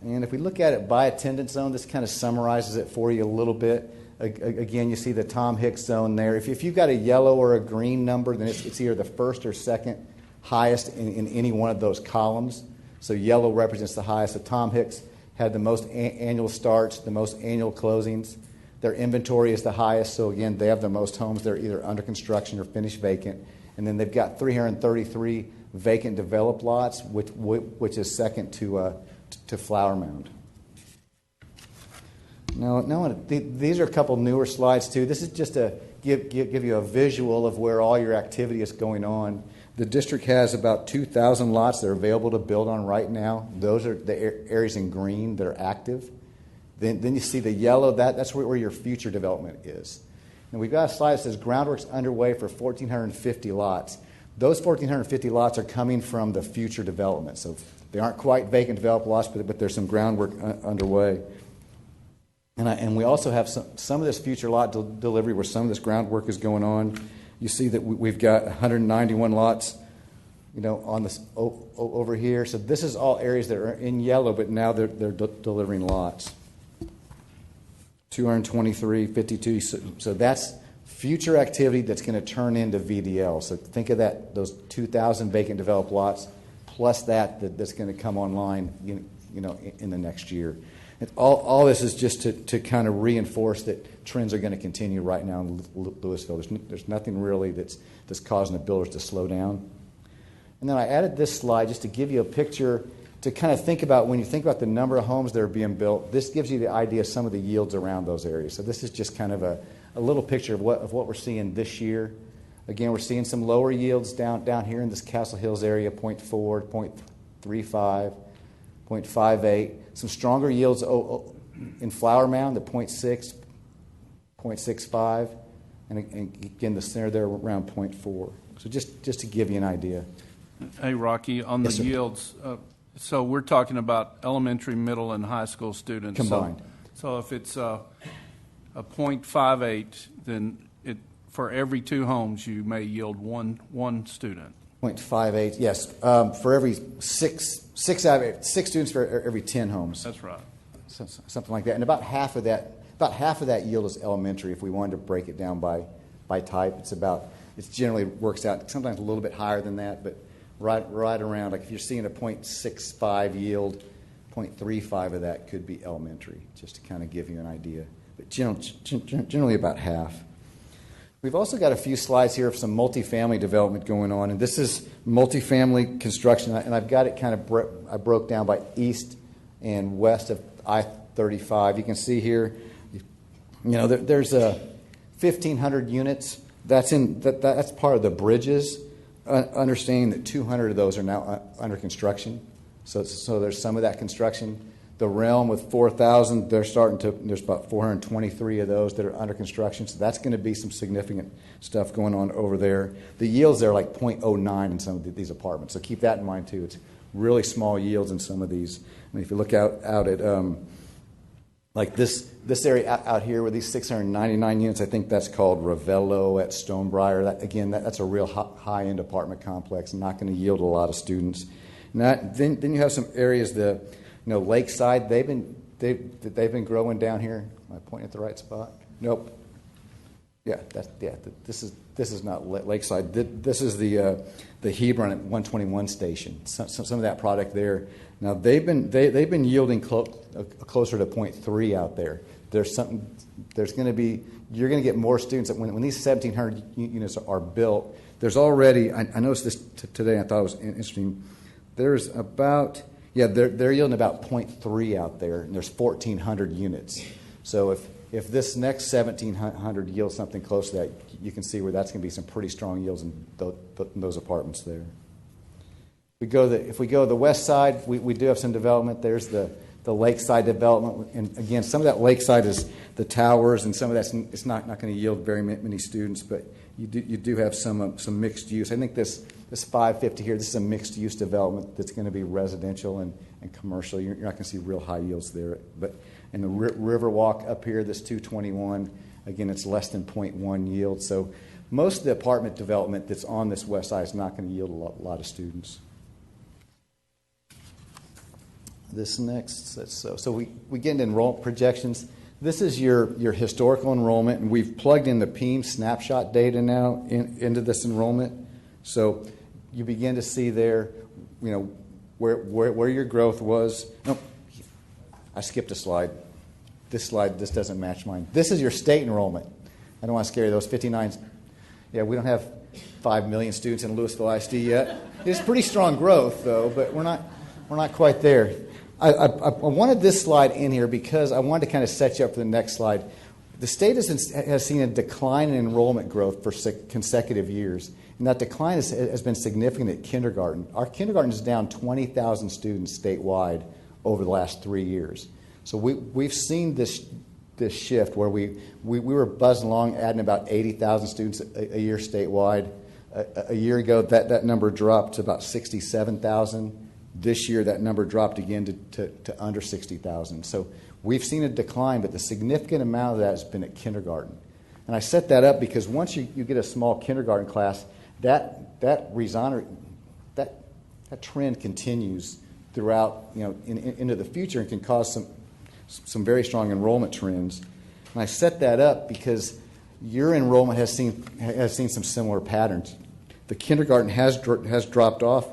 And if we look at it by attendance zone, this kind of summarizes it for you a little bit. Again, you see the Tom Hicks zone there. If you've got a yellow or a green number, then it's either the first or second highest in any one of those columns. So yellow represents the highest. So Tom Hicks had the most annual starts, the most annual closings. Their inventory is the highest. So again, they have the most homes that are either under construction or finished vacant. And then they've got 333 vacant developed lots, which is second to Flower Mound. Now, these are a couple newer slides too. This is just to give you a visual of where all your activity is going on. The district has about 2,000 lots that are available to build on right now. Those are the areas in green that are active. Then you see the yellow. That's where your future development is. And we've got a slide that says groundwork's underway for 1,450 lots. Those 1,450 lots are coming from the future development. So they aren't quite vacant developed lots, but there's some groundwork underway. And we also have some of this future lot delivery where some of this groundwork is going on. You see that we've got 191 lots, on this over here. So this is all areas that are in yellow, but now they're delivering lots. 223, 52. So that's future activity that's going to turn into VDL. So think of that, those 2,000 vacant developed lots, plus that's going to come online, in the next year. And all this is just to kind of reinforce that trends are going to continue right now in Lewisville. There's nothing really that's causing the builders to slow down. And then I added this slide just to give you a picture to kind of think about when you think about the number of homes that are being built. This gives you the idea of some of the yields around those areas. So this is just kind of a little picture of what we're seeing this year. Again, we're seeing some lower yields down here in this Castle Hills area, 0.4, 0.35, 0.58. Some stronger yields in Flower Mound, the 0.6, 0.65, and again the center there around 0.4. So just to give you an idea. Hey, Rocky, on the yields, so we're talking about elementary, middle, and high school students. Combined. So if it's a 0.58, then for every 2 homes, you may yield one student. 0.58, yes. For every six students for every 10 homes. That's right. So, something like that. And about half of that yield is elementary. If we wanted to break it down by type, it generally works out sometimes a little bit higher than that, but right around, like if you're seeing a 0.65 yield, 0.35 of that could be elementary, just to kind of give you an idea. But generally about half. We've also got a few slides here of some multifamily development going on, and this is multifamily construction, and I've got it kind of I broke down by east and west of I-35. You can see here, there's 1,500 units. That's part of the bridges. Understanding that 200 of those are now under construction, so there's some of that construction. The Realm with 4,000, there's about 423 of those that are under construction, so that's going to be some significant stuff going on over there. The yields there are like 0.09 in some of these apartments, so keep that in mind too. It's really small yields in some of these. And if you look out at like this area out here with these 699 units, I think that's called Ravello at Stonebriar. That's a real high-end apartment complex, and not going to yield a lot of students. And then you have some areas, Lakeside. They've been growing down here. Am I pointing at the right spot? Nope. Yeah, this is not Lakeside. This is the Hebron at 121 station. Some of that product there. Now they've been yielding closer to 0.3 out there. You're going to get more students when these 1,700 units are built. There's already, I noticed this today. I thought it was interesting. There's about they're yielding about 0.3 out there, and there's 1,400 units. So if this next 1,700 yields something close to that, you can see where that's going to be some pretty strong yields in those apartments there. If we go to the west side, we do have some development. There's the lakeside development, and again, some of that lakeside is the towers, and some of that's it's not going to yield very many students, but you do have some mixed use. I think this 550 here, this is a mixed use development that's going to be residential and commercial. You're not going to see real high yields there, but in the Riverwalk up here, this 221, again, it's less than 0.1 yield. So most of the apartment development that's on this west side is not going to yield a lot of students. This next, so we get into enrollment projections. This is your historical enrollment, and we've plugged in the PEAM snapshot data now into this enrollment. So you begin to see there, where your growth was. No, I skipped a slide. This doesn't match mine. This is your state enrollment. I don't want to scare you. Those 59. Yeah, we don't have 5 million students in Lewisville ISD yet. It's pretty strong growth, though, but we're not quite there. I wanted this slide in here because I wanted to kind of set you up for the next slide. The state has seen a decline in enrollment growth for consecutive years, and that decline has been significant at kindergarten. Our kindergarten is down 20,000 students statewide over the last 3 years. So we've seen this shift where we were buzzing along, adding about 80,000 students a year statewide. A year ago, that number dropped to about 67,000. This year, that number dropped again to under 60,000. So we've seen a decline, but the significant amount of that has been at kindergarten. And I set that up because once you get a small kindergarten class, that trend continues throughout into the future and can cause some very strong enrollment trends. And I set that up because your enrollment has seen some similar patterns. The kindergarten has dropped off.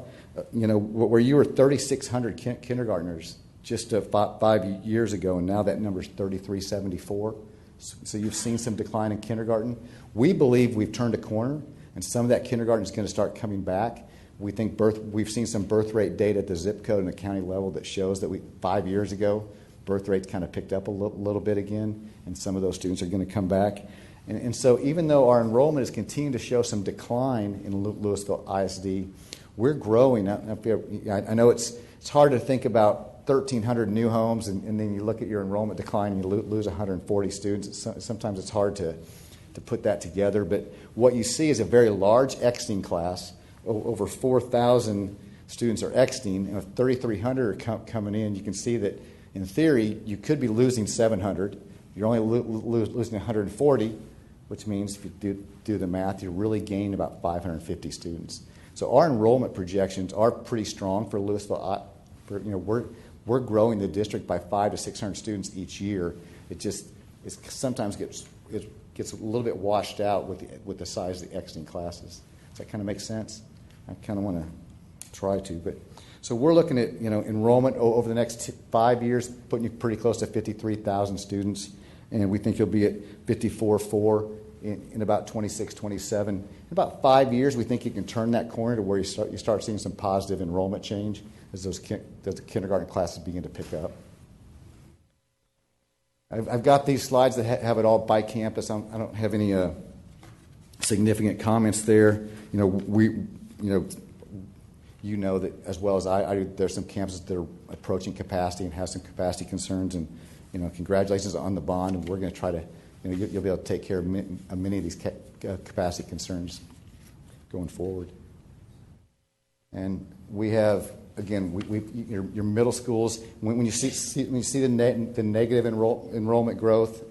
Where you were 3,600 kindergartners just 5 years ago, and now that number is 3,374. So you've seen some decline in kindergarten. We believe we've turned a corner, and some of that kindergarten is going to start coming back. We think we've seen some birth rate data at the zip code and the county level that shows that 5 years ago, birth rates kind of picked up a little bit again, and some of those students are going to come back. And so even though our enrollment is continuing to show some decline in Lewisville ISD, we're growing. I know it's hard to think about 1,300 new homes, and then you look at your enrollment decline and you lose 140 students. Sometimes it's hard to put that together. But what you see is a very large exiting class. Over 4,000 students are exiting, and if 3,300 are coming in, you can see that in theory you could be losing 700. You're only losing 140, which means if you do the math, you're really gaining about 550 students. So our enrollment projections are pretty strong for Lewisville. We're growing the district by 500 to 600 students each year. It sometimes gets a little bit washed out with the size of the exiting classes. Does that kind of make sense? I kind of want to try to, so we're looking at enrollment over the next 5 years, putting you pretty close to 53,000 students, and we think you'll be at 54,400 in about 26, 27. In about 5 years, we think you can turn that corner to where you start seeing some positive enrollment change as those kindergarten classes begin to pick up. I've got these slides that have it all by campus. I don't have any significant comments there. You know that as well as I do, there's some campuses that are approaching capacity and have some capacity concerns, and congratulations on the bond, and we're going to try to, you'll be able to take care of many of these capacity concerns going forward. And we have, again, your middle schools, when you see the negative enrollment growth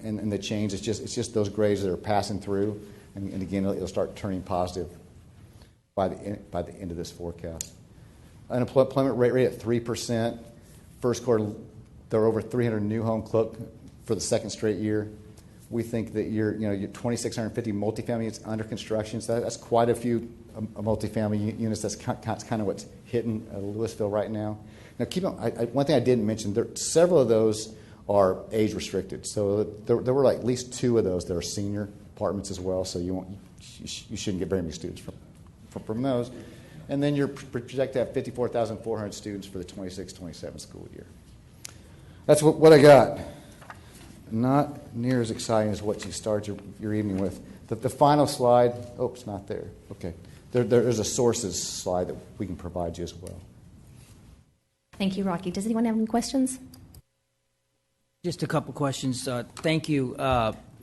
and the change, it's just those grades that are passing through, and again, it'll start turning positive by the end of this forecast. Unemployment rate at 3%. First quarter, there are over 300 new homes closed for the second straight year. We think that your 2,650 multifamily units under construction. So that's quite a few multifamily units. That's kind of what's hitting Lewisville right now. Now, keep on. One thing I didn't mention: several of those are age restricted. So there were at least 2 of those that are senior apartments as well. So you shouldn't get very many students from those. And then you're projected to have 54,400 students for the 26-27 school year. That's what I got. Not near as exciting as what you start your evening with. The final slide, it's not there. Okay. There's a sources slide that we can provide you as well. Thank you, Rocky. Does anyone have any questions? Just a couple questions. Thank you.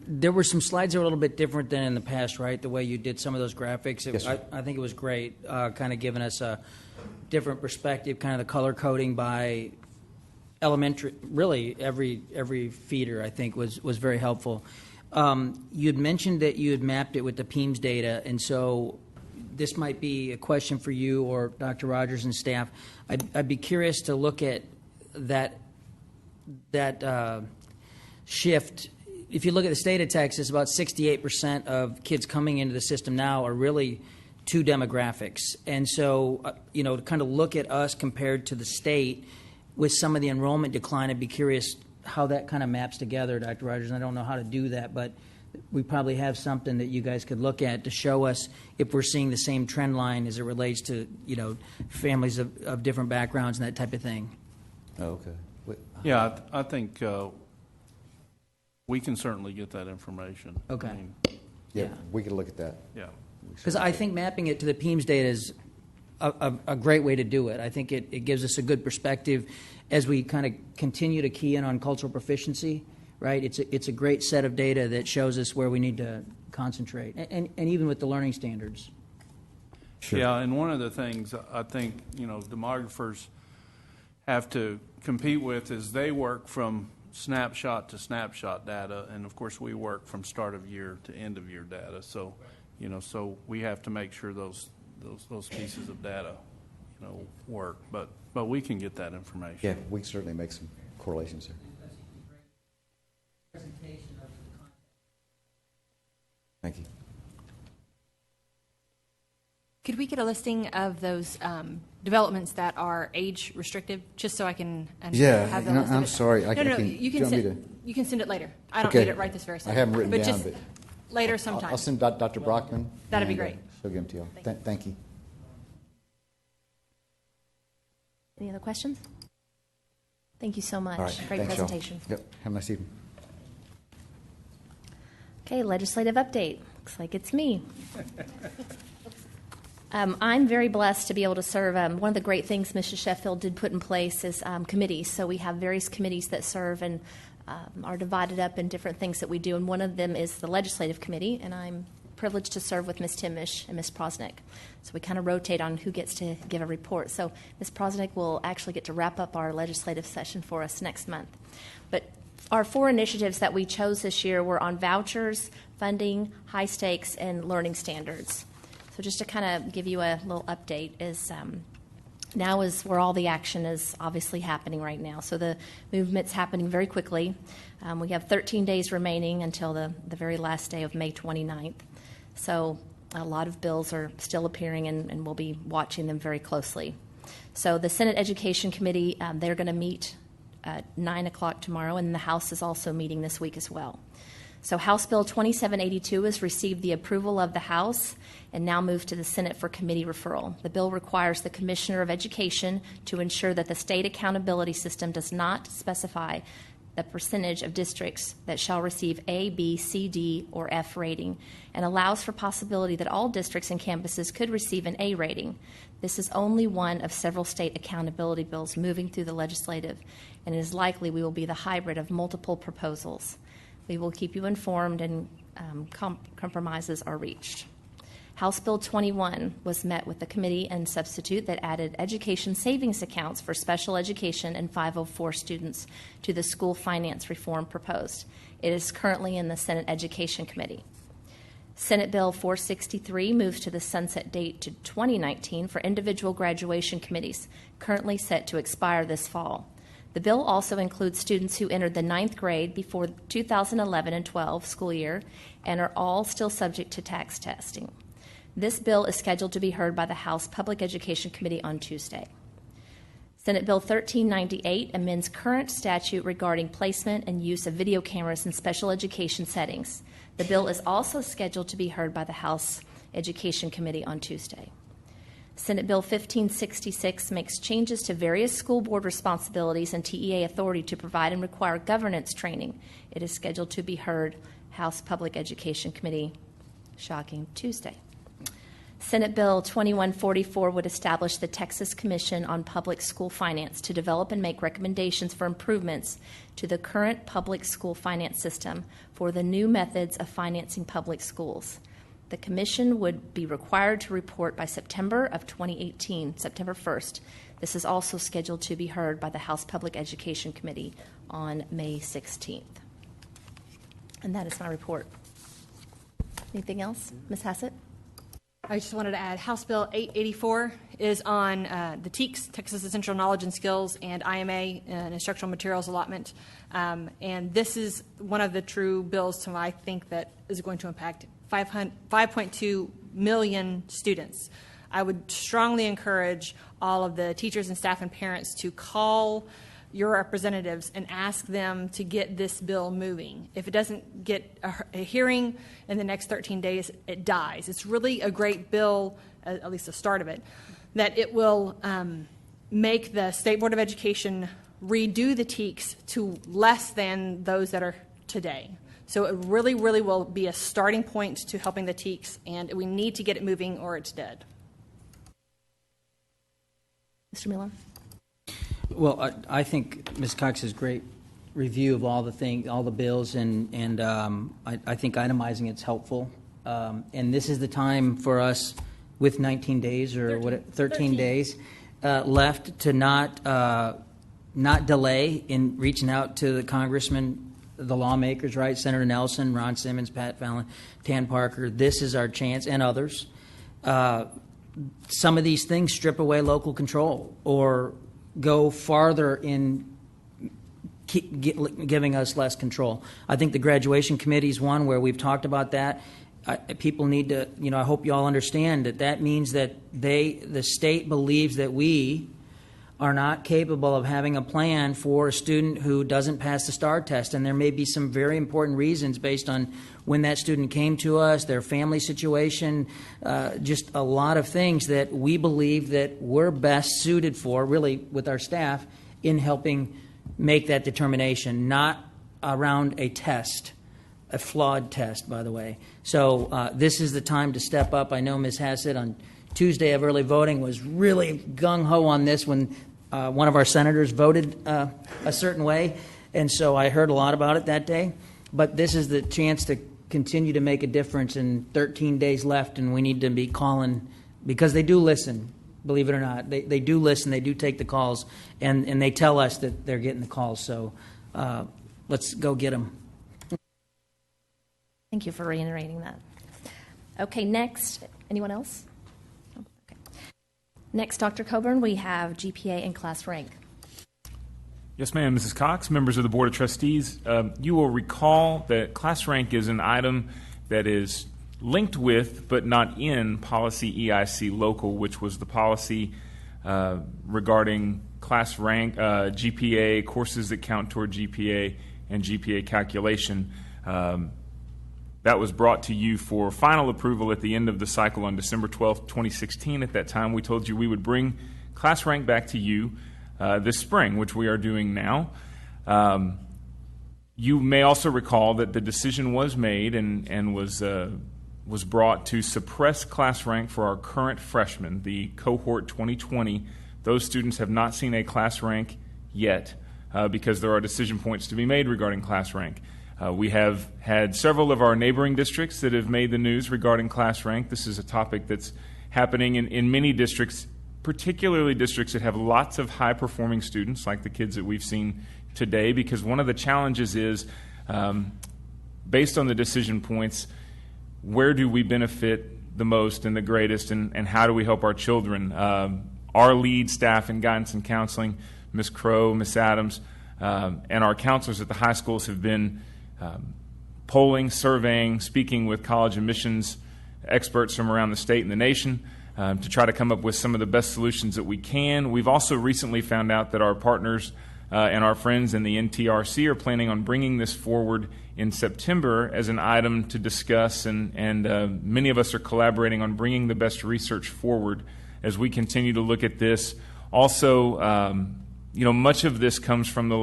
There were some slides that were a little bit different than in the past, right? The way you did some of those graphics. Yes, sir. I think it was great, kind of giving us a different perspective, kind of the color coding by elementary, really every feeder, I think, was very helpful. You had mentioned that you had mapped it with the PEMS data, and so this might be a question for you or Dr. Rogers and staff. I'd be curious to look at that shift. If you look at the state of Texas, about 68% of kids coming into the system now are really 2 demographics. And so, to kind of look at us compared to the state with some of the enrollment decline, I'd be curious how that kind of maps together, Dr. Rogers. And I don't know how to do that, but we probably have something that you guys could look at to show us if we're seeing the same trend line as it relates to, families of different backgrounds and that type of thing. Oh, okay. Yeah, I think we can certainly get that information. Okay. Yeah, we can look at that. Yeah. Because I think mapping it to the PEMS data is a great way to do it. I think it gives us a good perspective as we kind of continue to key in on cultural proficiency, right? It's a great set of data that shows us where we need to concentrate, and even with the learning standards. Sure. Yeah, and one of the things I think, demographers have to compete with is they work from snapshot to snapshot data, and of course we work from start of year to end of year data. So, so we have to make sure those pieces of data, work. But we can get that information. Yeah, we can certainly make some correlations there. Thank you. Could we get a listing of those developments that are age restrictive, just so I can Yeah, have the and list of I'm it? sorry. No, you do can you want me send. You can send it later. I don't Okay. need it right this very second. I haven't written down, just but later sometime. I'll send Dr. Brockman. That'd be and, great. She'll give them to you. Thank you. Any other questions? Thank you so much. All right. Great Thanks, y'all. presentation. Yep. Have a nice evening. Okay, legislative update. Looks like it's me. I'm very blessed to be able to serve. One of the great things Mrs. Sheffield did put in place is committees. So we have various committees that serve and are divided up in different things that we do. And one of them is the legislative committee, and I'm privileged to serve with Ms. Timish and Ms. Prosnick. So we kind of rotate on who gets to give a report. So Ms. Prosnick will actually get to wrap up our legislative session for us next month. But our 4 initiatives that we chose this year were on vouchers, funding, high stakes, and learning standards. So just to kind of give you a little update, now is where all the action is obviously happening right now. So the movement's happening very quickly. We have 13 days remaining until the very last day of May 29th. So a lot of bills are still appearing, and we'll be watching them very closely. So the Senate Education Committee, they're going to meet at 9 o'clock tomorrow, and the House is also meeting this week as well. So House Bill 2782 has received the approval of the House and now moved to the Senate for committee referral. The bill requires the Commissioner of Education to ensure that the state accountability system does not specify the percentage of districts that shall receive A, B, C, D, or F rating, and allows for possibility that all districts and campuses could receive an A rating. This is only one of several state accountability bills moving through the legislative, and it is likely we will be the hybrid of multiple proposals. We will keep you informed, and compromises are reached. House Bill 21 was met with the committee and substitute that added education savings accounts for special education and 504 students to the school finance reform proposed. It is currently in the Senate Education Committee. Senate Bill 463 moves to the sunset date to 2019 for individual graduation committees, currently set to expire this fall. The bill also includes students who entered the 9th grade before 2011 and 12 school year and are all still subject to tax testing. This bill is scheduled to be heard by the House Public Education Committee on Tuesday. Senate Bill 1398 amends current statute regarding placement and use of video cameras in special education settings. The bill is also scheduled to be heard by the House Education Committee on Tuesday. Senate Bill 1566 makes changes to various school board responsibilities and TEA authority to provide and require governance training. It is scheduled to be heard House Public Education Committee, shocking, Tuesday. Senate Bill 2144 would establish the Texas Commission on Public School Finance to develop and make recommendations for improvements to the current public school finance system for the new methods of financing public schools. The Commission would be required to report by September of 2018, September 1st. This is also scheduled to be heard by the House Public Education Committee on May 16th. And that is my report. Anything else? Ms. Hassett? I just wanted to add, House Bill 884 is on the TEKS, Texas Essential Knowledge and Skills, and IMA, and Instructional Materials Allotment. And this is one of the true bills I think that is going to impact 5.2 million students. I would strongly encourage all of the teachers and staff and parents to call your representatives and ask them to get this bill moving. If it doesn't get a hearing in the next 13 days, it dies. It's really a great bill, at least the start of it, that it will make the State Board of Education redo the TEKS to less than those that are today. So it really, really will be a starting point to helping the TEKS, and we need to get it moving or it's dead. Mr. Miller? Well, I think Ms. Cox's great review of all the bills, and I think itemizing it's helpful. And this is the time for us, with 19 days or 13 days left, to not delay in reaching out to the congressmen, the lawmakers, right? Senator Nelson, Ron Simmons, Pat Fallon, Tan Parker. This is our chance, and others. Some of these things strip away local control or go farther in giving us less control. I think the graduation committee is one where we've talked about that. people need to, I hope you all understand that means that the state believes that we are not capable of having a plan for a student who doesn't pass the STAR test. And there may be some very important reasons based on when that student came to us, their family situation, just a lot of things that we believe that we're best suited for, really, with our staff, in helping make that determination, not around a test, a flawed test, by the way. So this is the time to step up. I know Ms. Hassett on Tuesday of early voting was really gung-ho on this when one of our senators voted a certain way, and so I heard a lot about it that day. But this is the chance to continue to make a difference in 13 days left, and we need to be calling, because they do listen, believe it or not. They do listen, they do take the calls, and they tell us that they're getting the calls. So let's go get them. Thank you for reiterating that. Okay, next. Anyone else? Next, Dr. Coburn, we have GPA and class rank. Yes, ma'am. Mrs. Cox, members of the Board of Trustees, you will recall that class rank is an item that is linked with but not in policy EIC local, which was the policy regarding class rank, GPA, courses that count toward GPA, and GPA calculation. That was brought to you for final approval at the end of the cycle on December 12th, 2016. At that time, we told you we would bring class rank back to you this spring, which we are doing now. You may also recall that the decision was made and was brought to suppress class rank for our current freshmen, the cohort 2020. Those students have not seen a class rank yet because there are decision points to be made regarding class rank. We have had several of our neighboring districts that have made the news regarding class rank. This is a topic that's happening in many districts, particularly districts that have lots of high-performing students, like the kids that we've seen today, because one of the challenges is, based on the decision points, where do we benefit the most and the greatest, and how do we help our children? Our lead staff in guidance and counseling, Ms. Crow, Ms. Adams, and our counselors at the high schools have been polling, surveying, speaking with college admissions experts from around the state and the nation to try to come up with some of the best solutions that we can. We've also recently found out that our partners and our friends in the NTRC are planning on bringing this forward in September as an item to discuss, and many of us are collaborating on bringing the best research forward as we continue to look at this. Also, much of this comes from the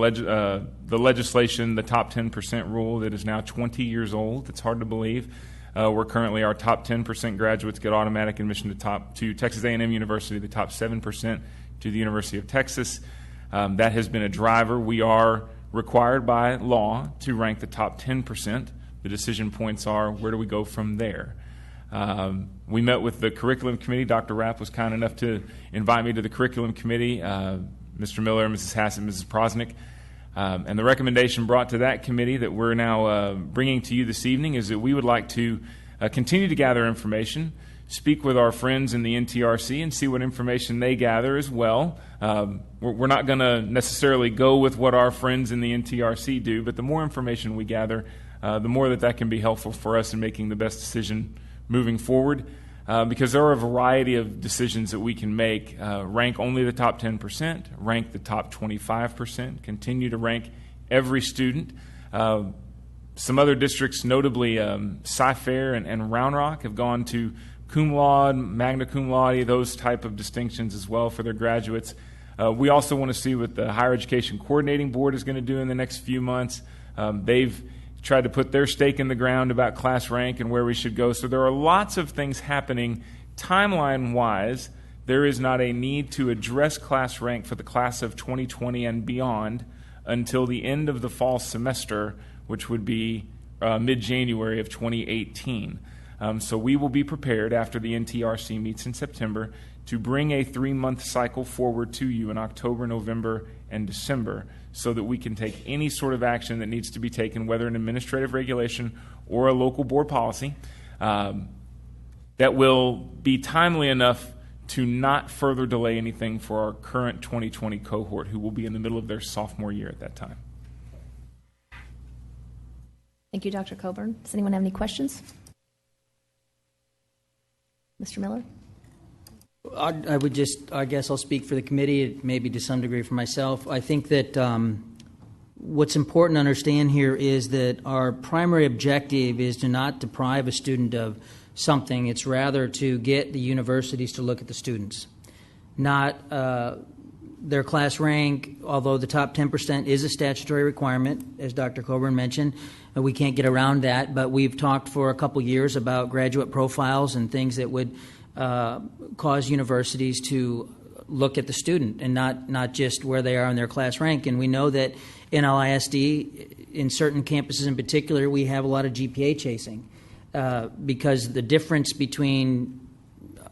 legislation, the top 10% rule that is now 20 years old. It's hard to believe. Where currently our top 10% graduates get automatic admission to Texas A&M University, the top 7% to the University of Texas. That has been a driver. We are required by law to rank the top 10%. The decision points are, where do we go from there? We met with the curriculum committee. Dr. Rapp was kind enough to invite me to the curriculum committee. Mr. Miller, Mrs. Hassett, Mrs. Prosnick. And the recommendation brought to that committee that we're now bringing to you this evening is that we would like to continue to gather information, speak with our friends in the NTRC, and see what information they gather as well. We're not going to necessarily go with what our friends in the NTRC do, but the more information we gather, the more that can be helpful for us in making the best decision moving forward. Because there are a variety of decisions that we can make. Rank only the top 10%, rank the top 25%, continue to rank every student. Some other districts, notably Cy-Fair and Round Rock, have gone to cum laude, magna cum laude, those type of distinctions as well for their graduates. We also want to see what the Higher Education Coordinating Board is going to do in the next few months. They've tried to put their stake in the ground about class rank and where we should go. So there are lots of things happening timeline-wise. There is not a need to address class rank for the class of 2020 and beyond until the end of the fall semester, which would be mid-January of 2018. So we will be prepared after the NTRC meets in September to bring a 3-month cycle forward to you in October, November, and December, so that we can take any sort of action that needs to be taken, whether an administrative regulation or a local board policy, that will be timely enough to not further delay anything for our current 2020 cohort, who will be in the middle of their sophomore year at that time. Thank you, Dr. Coburn. Does anyone have any questions? Mr. Miller? I would just, I guess I'll speak for the committee, maybe to some degree for myself. I think that what's important to understand here is that our primary objective is to not deprive a student of something. It's rather to get the universities to look at the students, not their class rank, although the top 10% is a statutory requirement, as Dr. Coburn mentioned. We can't get around that, but we've talked for a couple years about graduate profiles and things that would cause universities to look at the student and not just where they are in their class rank. And we know that in LISD, in certain campuses in particular, we have a lot of GPA chasing because the difference between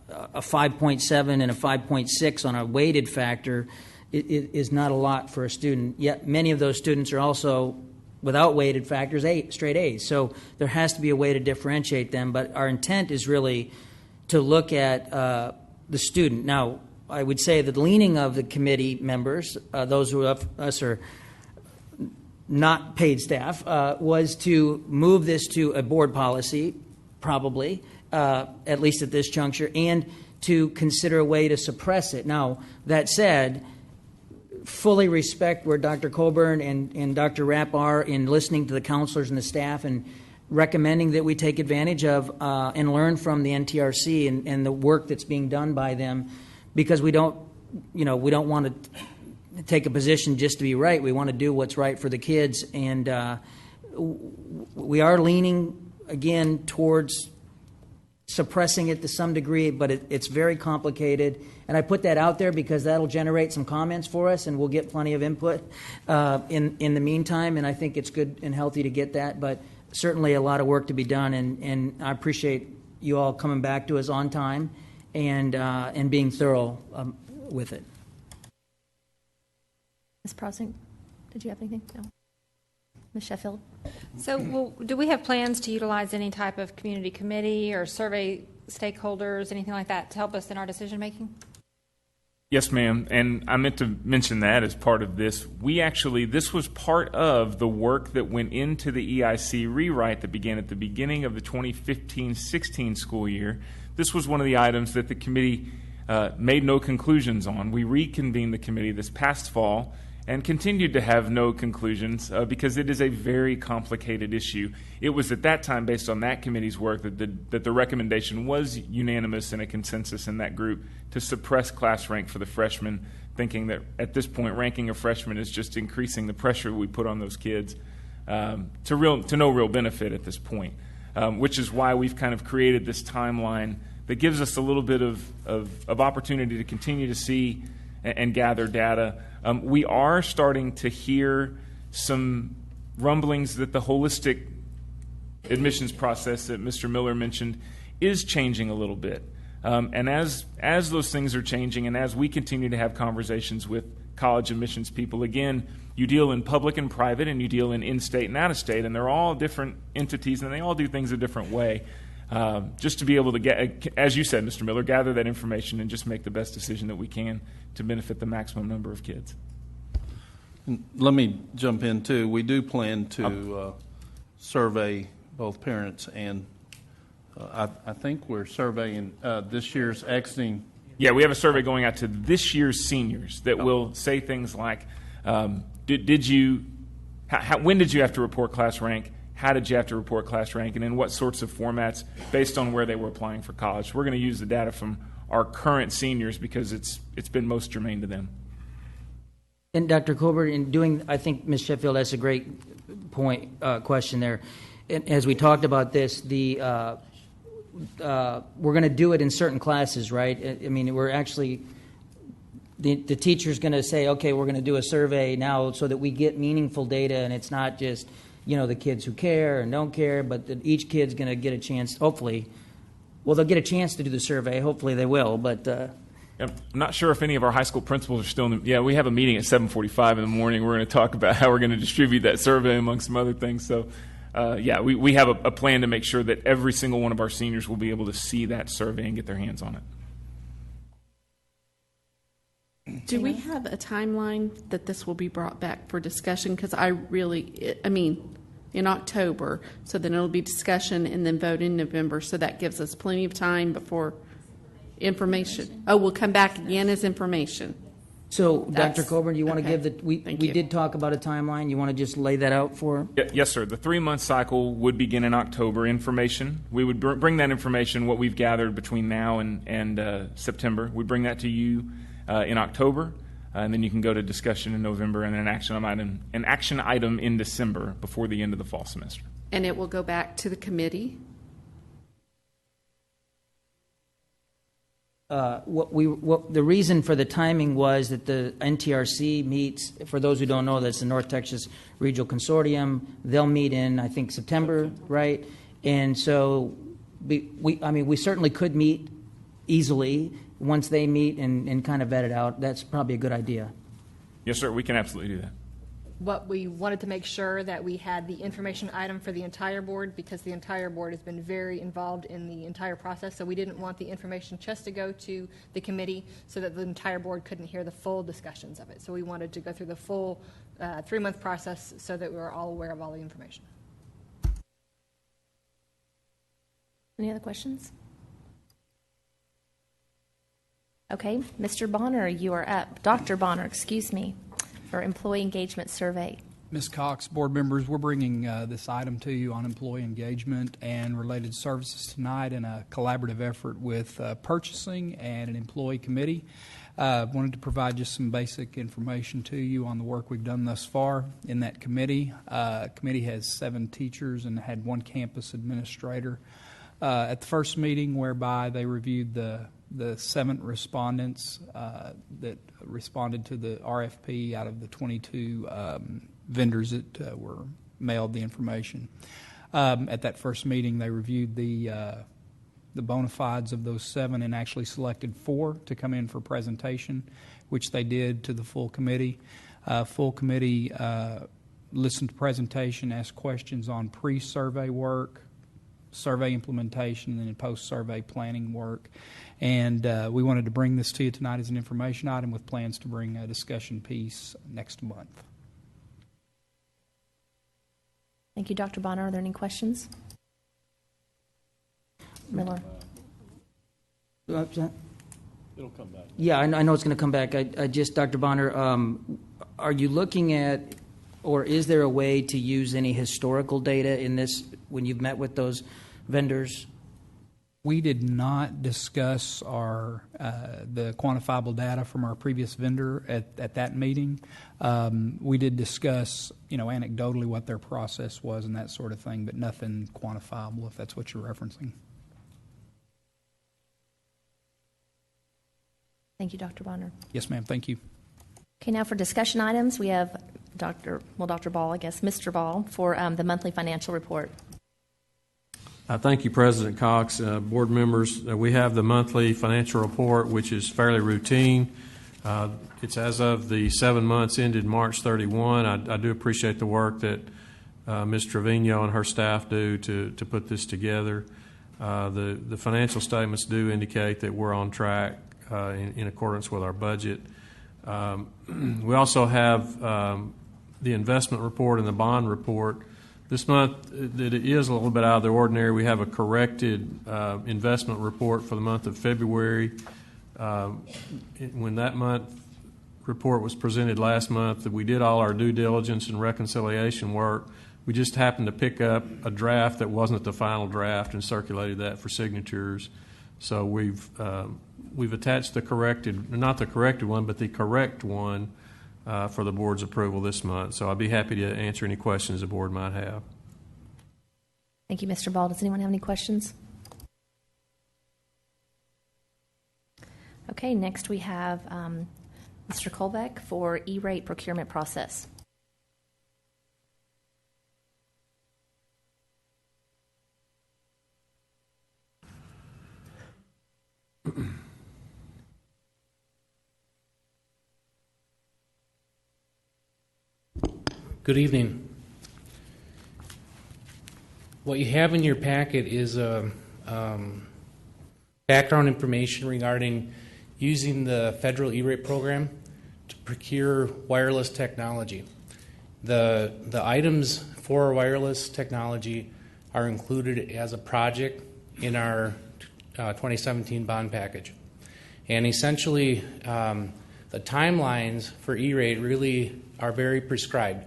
a 5.7 and a 5.6 on a weighted factor is not a lot for a student. Yet many of those students are also, without weighted factors, straight A's. So there has to be a way to differentiate them. But our intent is really to look at the student. Now, I would say that the leaning of the committee members, those who of us are not paid staff, was to move this to a board policy, probably, at least at this juncture, and to consider a way to suppress it. Now, that said, fully respect where Dr. Coburn and Dr. Rapp are in listening to the counselors and the staff and recommending that we take advantage of and learn from the NTRC and the work that's being done by them, because we don't want to take a position just to be right. We want to do what's right for the kids, and we are leaning again towards suppressing it to some degree, but it's very complicated. And I put that out there because that'll generate some comments for us, and we'll get plenty of input in the meantime. And I think it's good and healthy to get that, but certainly a lot of work to be done, and I appreciate you all coming back to us on time and being thorough with it. Ms. Prosing, did you have anything? No. Ms. Sheffield? So do we have plans to utilize any type of community committee or survey stakeholders, anything like that, to help us in our decision making? Yes, ma'am. And I meant to mention that as part of this. This was part of the work that went into the EIC rewrite that began at the beginning of the 2015-16 school year. This was one of the items that the committee made no conclusions on. We reconvened the committee this past fall and continued to have no conclusions because it is a very complicated issue. It was at that time, based on that committee's work, that the recommendation was unanimous and a consensus in that group to suppress class rank for the freshmen, thinking that at this point ranking a freshman is just increasing the pressure we put on those kids to no real benefit at this point, which is why we've kind of created this timeline that gives us a little bit of opportunity to continue to see and gather data. We are starting to hear some rumblings that the holistic admissions process that Mr. Miller mentioned is changing a little bit. And as those things are changing and as we continue to have conversations with college admissions people, again, you deal in public and private and you deal in in-state and out-of-state, and they're all different entities and they all do things a different way. Just to be able to get, as you said, Mr. Miller, gather that information and just make the best decision that we can to benefit the maximum number of kids. Let me jump in, too. We do plan to survey both parents and I think we're surveying this year's exiting. Yeah, we have a survey going out to this year's seniors that will say things like, when did you have to report class rank? How did you have to report class rank, and in what sorts of formats based on where they were applying for college? We're going to use the data from our current seniors because it's been most germane to them. And Dr. Colbert, in doing, I think Ms. Sheffield has a great question there. And as we talked about this, we're going to do it in certain classes, right? I mean, we're actually, the teacher's going to say, okay, we're going to do a survey now so that we get meaningful data, and it's not just the kids who care and don't care, but that each kid's going to get a chance, hopefully. Well, they'll get a chance to do the survey. Hopefully they will, but... I'm not sure if any of our high school principals are still in the... Yeah, we have a meeting at 7:45 in the morning. We're going to talk about how we're going to distribute that survey among some other things. So, we have a plan to make sure that every single one of our seniors will be able to see that survey and get their hands on it. Do we have a timeline that this will be brought back for discussion? Because in October, so then it'll be discussion and then vote in November. So that gives us plenty of time before Information. Oh, we'll come back again as information. So, Dr. That's- Coburn, you want to okay. give we Thank you. did talk about a timeline. You want to just lay that out for? Yes, sir. The 3-month cycle would begin in October. Information. We would bring that information, what we've gathered between now and September. We bring that to you in October, and then you can go to discussion in November and an action item in December before the end of the fall semester. And it will go back to the committee. The reason for the timing was that the NTRC meets, for those who don't know, that's the North Texas Regional Consortium. They'll meet in, I think, September, right? And so we certainly could meet easily once they meet and kind of vet it out. That's probably a good idea. Yes, sir. We can absolutely do that. What we wanted to make sure that we had the information item for the entire board, because the entire board has been very involved in the entire process. So we didn't want the information just to go to the committee so that the entire board couldn't hear the full discussions of it. So we wanted to go through the full 3-month process so that we were all aware of all the information. Any other questions? Okay, Mr. Bonner, you are up. Dr. Bonner, excuse me, for employee engagement survey. Ms. Cox, board members, we're bringing this item to you on employee engagement and related services tonight in a collaborative effort with purchasing and an employee committee. Wanted to provide just some basic information to you on the work we've done thus far in that committee. Committee has 7 teachers and had 1 campus administrator. At the first meeting, whereby they reviewed the 7 respondents that responded to the RFP out of the 22 vendors that were mailed the information. At that first meeting, they reviewed the bona fides of those 7 and actually selected 4 to come in for presentation, which they did to the full committee. Full committee listened to presentation, asked questions on pre-survey work, survey implementation, and then post-survey planning work. And we wanted to bring this to you tonight as an information item with plans to bring a discussion piece next month. Thank you, Dr. Bonner. Are there any questions? Miller. It'll come back. Yeah, I know it's going to come back. I just, Dr. Bonner, are you looking at, or is there a way to use any historical data in this when you've met with those vendors? We did not discuss the quantifiable data from our previous vendor at that meeting. We did discuss, anecdotally what their process was and that sort of thing, but nothing quantifiable, if that's what you're referencing. Thank you, Dr. Bonner. Yes, ma'am. Thank you. Okay, now for discussion items, we have Dr. Ball, I guess, Mr. Ball, for the monthly financial report. Thank you, President Cox. Board members, we have the monthly financial report, which is fairly routine. It's as of the 7 months ended March 31. I do appreciate the work that Ms. Trevino and her staff do to put this together. The financial statements do indicate that we're on track in accordance with our budget. We also have the investment report and the bond report. This month, it is a little bit out of the ordinary. We have a corrected investment report for the month of February. When that month report was presented last month, we did all our due diligence and reconciliation work. We just happened to pick up a draft that wasn't the final draft and circulated that for signatures. So we've attached the corrected, not the corrected one, but the correct one for the board's approval this month. So I'd be happy to answer any questions the board might have. Thank you, Mr. Ball. Does anyone have any questions? Okay, next we have Mr. Kolbeck for E-rate procurement process. Good evening. What you have in your packet is background information regarding using the federal E-rate program to procure wireless technology. The items for wireless technology are included as a project in our 2017 bond package. And essentially, the timelines for E-rate really are very prescribed,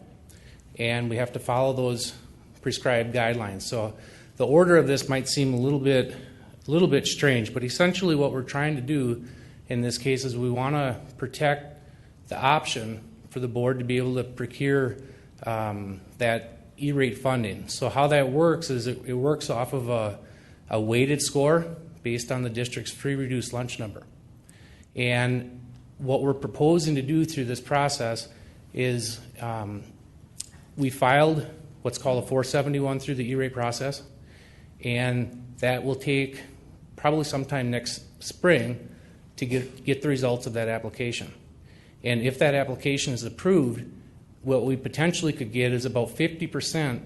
and we have to follow those prescribed guidelines. So the order of this might seem a little bit strange, but essentially what we're trying to do in this case is we want to protect the option for the board to be able to procure that E-rate funding. So how that works is it works off of a weighted score based on the district's free reduced lunch number. And what we're proposing to do through this process is we filed what's called a 471 through the E-rate process, and that will take probably sometime next spring to get the results of that application. And if that application is approved, what we potentially could get is about 50%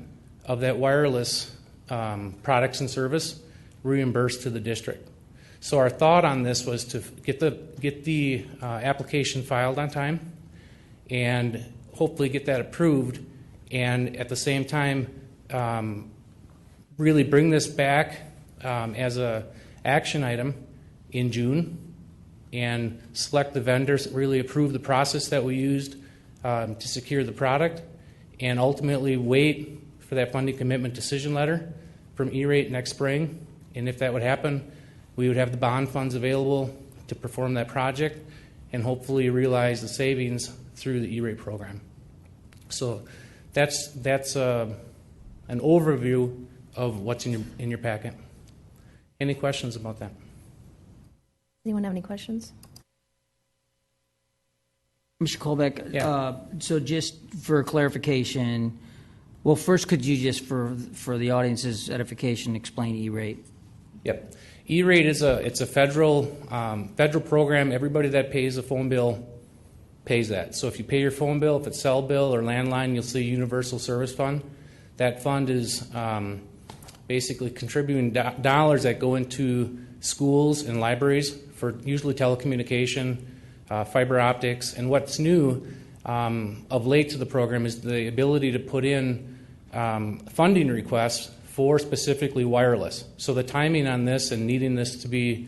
of that wireless products and service reimbursed to the district. So our thought on this was to get the application filed on time and hopefully get that approved, and at the same time really bring this back as a action item in June and select the vendors that really approve the process that we used to secure the product, and ultimately wait for that funding commitment decision letter from E-rate next spring. And if that would happen, we would have the bond funds available to perform that project and hopefully realize the savings through the E-rate program. So that's an overview of what's in your packet. Any questions about that? Anyone have any questions? Mr. Colbeck, Yeah. so just for clarification, well, first, could you just, for the audience's edification, explain E-rate? Yep. E-rate is a federal program. Everybody that pays a phone bill pays that. So if you pay your phone bill, if it's cell bill or landline, you'll see Universal Service Fund. That fund is basically contributing dollars that go into schools and libraries for usually telecommunication, fiber optics, and what's new of late to the program is the ability to put in funding requests for specifically wireless. So the timing on this and needing this to be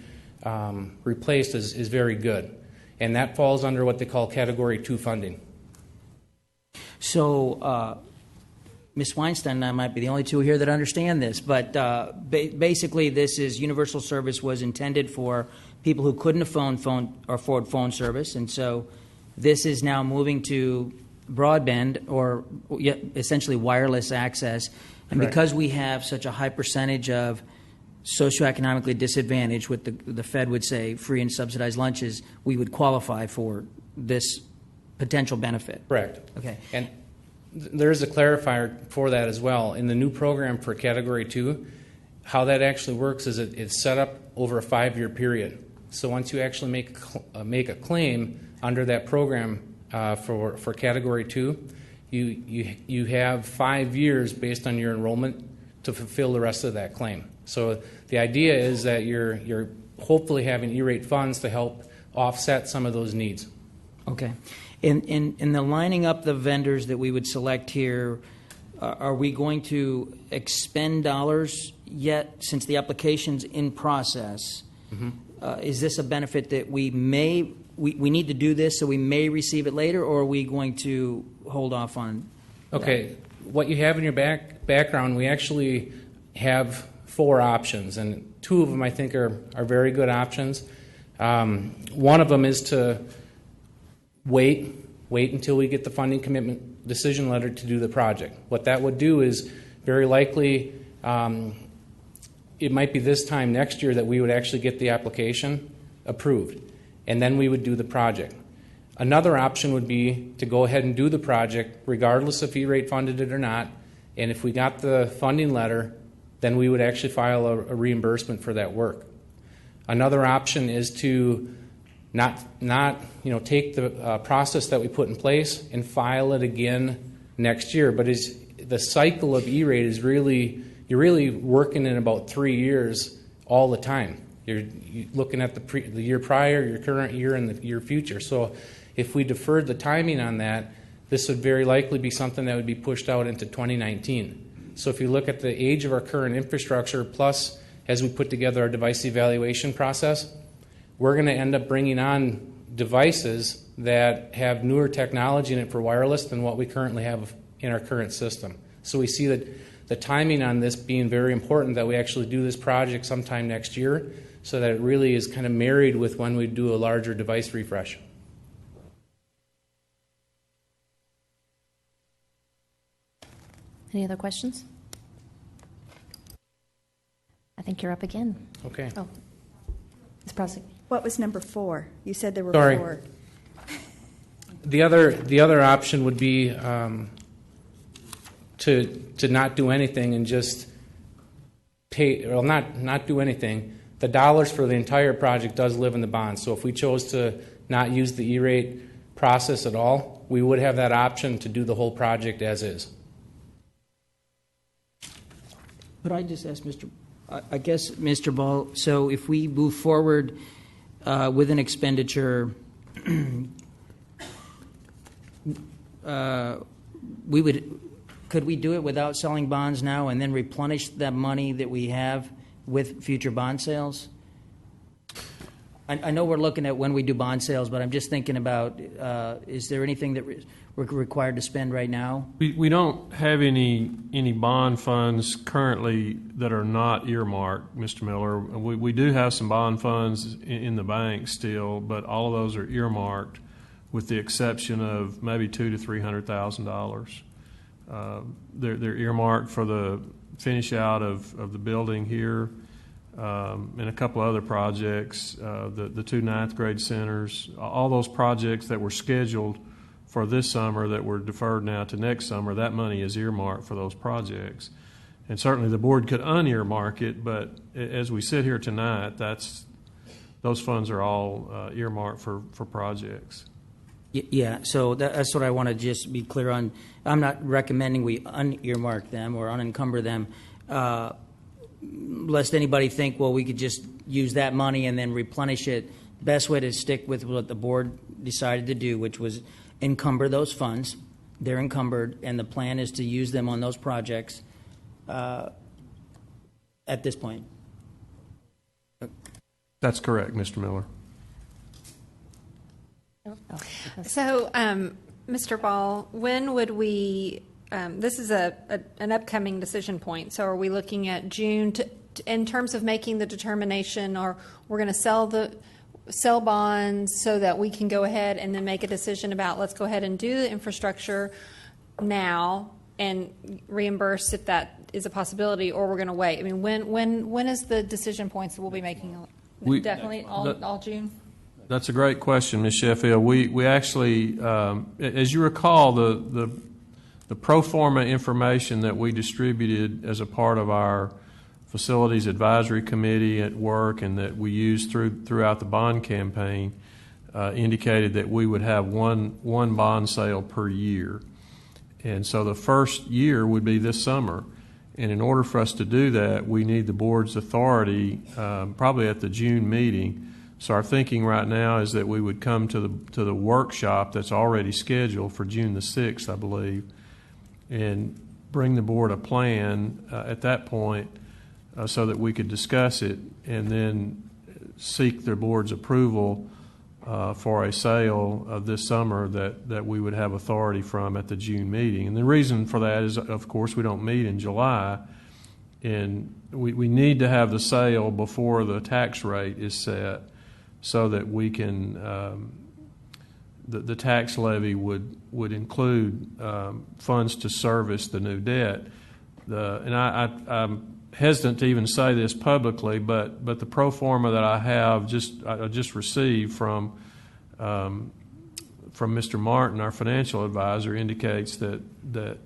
replaced is very good. And that falls under what they call Category 2 funding. So Ms. Weinstein and I might be the only two here that understand this, but basically this is universal service was intended for people who couldn't afford phone service, and so this is now moving to broadband or essentially wireless access. And Correct. Because we have such a high percentage of socioeconomically disadvantaged, what the Fed would say free and subsidized lunches, we would qualify for this potential benefit. Correct. Okay. And there is a clarifier for that as well. In the new program for Category 2, how that actually works is it's set up over a 5-year period. So once you actually make a claim under that program for Category 2, you have 5 years based on your enrollment to fulfill the rest of that claim. So the idea is that you're hopefully having E-rate funds to help offset some of those needs. Okay. In the lining up the vendors that we would select here, are we going to expend dollars yet since the application's in process? Mm-hmm. Is this a benefit that we need to do this so we may receive it later, or are we going to hold off on Okay. What you have in your background, we actually have 4 options, and 2 of them I think are very good options. One of them is to wait until we get the funding commitment decision letter to do the project. What that would do is very likely it might be this time next year that we would actually get the application approved, and then we would do the project. Another option would be to go ahead and do the project regardless if E-rate funded it or not, and if we got the funding letter, then we would actually file a reimbursement for that work. Another option is to not take the process that we put in place and file it again next year. But the cycle of E-rate is you're really working in about 3 years all the time. You're looking at the year prior, your current year, and the year future. So if we deferred the timing on that, this would very likely be something that would be pushed out into 2019. So if you look at the age of our current infrastructure, plus as we put together our device evaluation process, we're going to end up bringing on devices that have newer technology in it for wireless than what we currently have in our current system. So we see that the timing on this being very important, that we actually do this project sometime next year so that it really is kind of married with when we do a larger device refresh. Any other questions? I think you're up again. Okay. Oh, Ms. Prosek. What was number 4? You said there were Sorry. 4. The other option would be to not do anything and just pay, well, not do anything. The dollars for the entire project does live in the bond. So if we chose to not use the E-rate process at all, we would have that option to do the whole project as is. Could I just ask I guess, Mr. Ball, so if we move forward with an expenditure, could we do it without selling bonds now and then replenish that money that we have with future bond sales? I know we're looking at when we do bond sales, but I'm just thinking about, is there anything that we're required to spend right now? We don't have any bond funds currently that are not earmarked, Mr. Miller. We do have some bond funds in the bank still, but all of those are earmarked with the exception of maybe $200,000 to $300,000. They're earmarked for the finish out of the building here. And a couple other projects, the 2 ninth grade centers, all those projects that were scheduled for this summer that were deferred now to next summer, that money is earmarked for those projects. And certainly the board could unearmark it, but as we sit here tonight, those funds are all earmarked for projects. Yeah, so that's what I want to just be clear on. I'm not recommending we unearmark them or unencumber them. Lest anybody think, well, we could just use that money and then replenish it. The best way to stick with what the board decided to do, which was encumber those funds. They're encumbered, and the plan is to use them on those projects at this point. That's correct, Mr. Miller. So, Mr. Ball, when would we, this is an upcoming decision point, so are we looking at June in terms of making the determination, or we're going to sell bonds so that we can go ahead and then make a decision about let's go ahead and do the infrastructure now and reimburse if that is a possibility, or we're going to wait? I mean, when is the decision points that we'll be making? Definitely all June? That's a great question, Ms. Sheffield. We actually, as you recall, the pro forma information that we distributed as a part of our facilities advisory committee at work and that we used throughout the bond campaign indicated that we would have one bond sale per year. And so the first year would be this summer. And in order for us to do that, we need the board's authority probably at the June meeting. So our thinking right now is that we would come to the workshop that's already scheduled for June the 6th, I believe, and bring the board a plan at that point so that we could discuss it and then seek their board's approval for a sale this summer that we would have authority from at the June meeting. And the reason for that is, of course, we don't meet in July, and we need to have the sale before the tax rate is set, so that we can, the tax levy would include funds to service the new debt. And I'm hesitant to even say this publicly, but the pro forma that I have I just received from Mr. Martin, our financial advisor, indicates that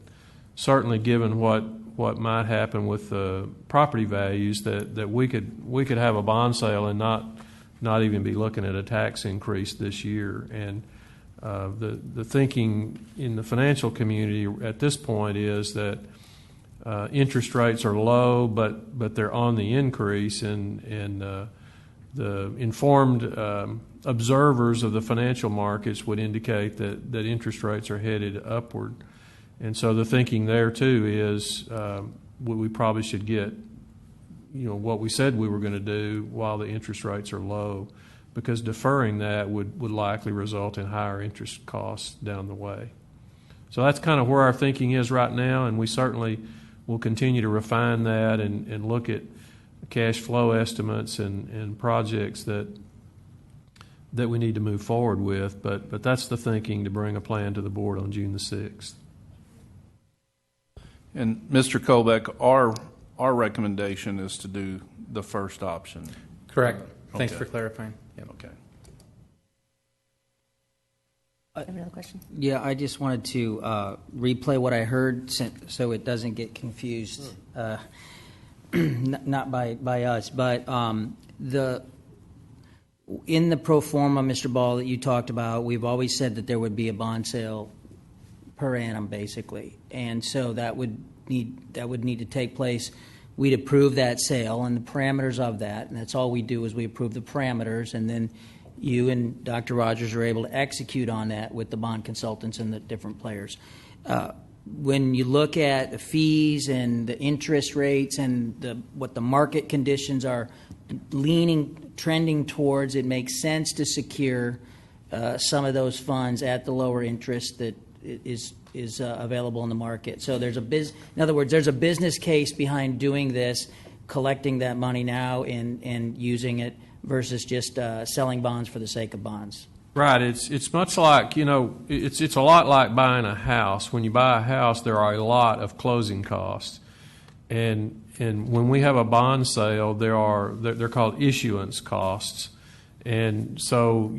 certainly given what might happen with the property values, that we could have a bond sale and not even be looking at a tax increase this year. And the thinking in the financial community at this point is that interest rates are low, but they're on the increase, and the informed observers of the financial markets would indicate that interest rates are headed upward. And so the thinking there too is we probably should get what we said we were going to do while the interest rates are low. because deferring that would likely result in higher interest costs down the way. So that's kind of where our thinking is right now, and we certainly will continue to refine that and look at cash flow estimates and projects that we need to move forward with. But that's the thinking, to bring a plan to the board on June the 6th. And Mr. Kobeck, our recommendation is to do the first option. Correct. Thanks Okay. for clarifying. Yep. Okay. Another question? Yeah, I just wanted to replay what I heard so it doesn't get confused, not by us, but in the pro forma, Mr. Ball, that you talked about, we've always said that there would be a bond sale per annum, basically, and so that would need to take place. We'd approve that sale and the parameters of that, and that's all we do is we approve the parameters, and then you and Dr. Rogers are able to execute on that with the bond consultants and the different players. When you look at the fees and the interest rates and what the market conditions are trending towards, it makes sense to secure some of those funds at the lower interest that is available in the market. So in other words, there's a business case behind doing this, collecting that money now and using it versus just selling bonds for the sake of bonds. Right. It's much like, it's a lot like buying a house. When you buy a house, there are a lot of closing costs. And when we have a bond sale, they're called issuance costs. And so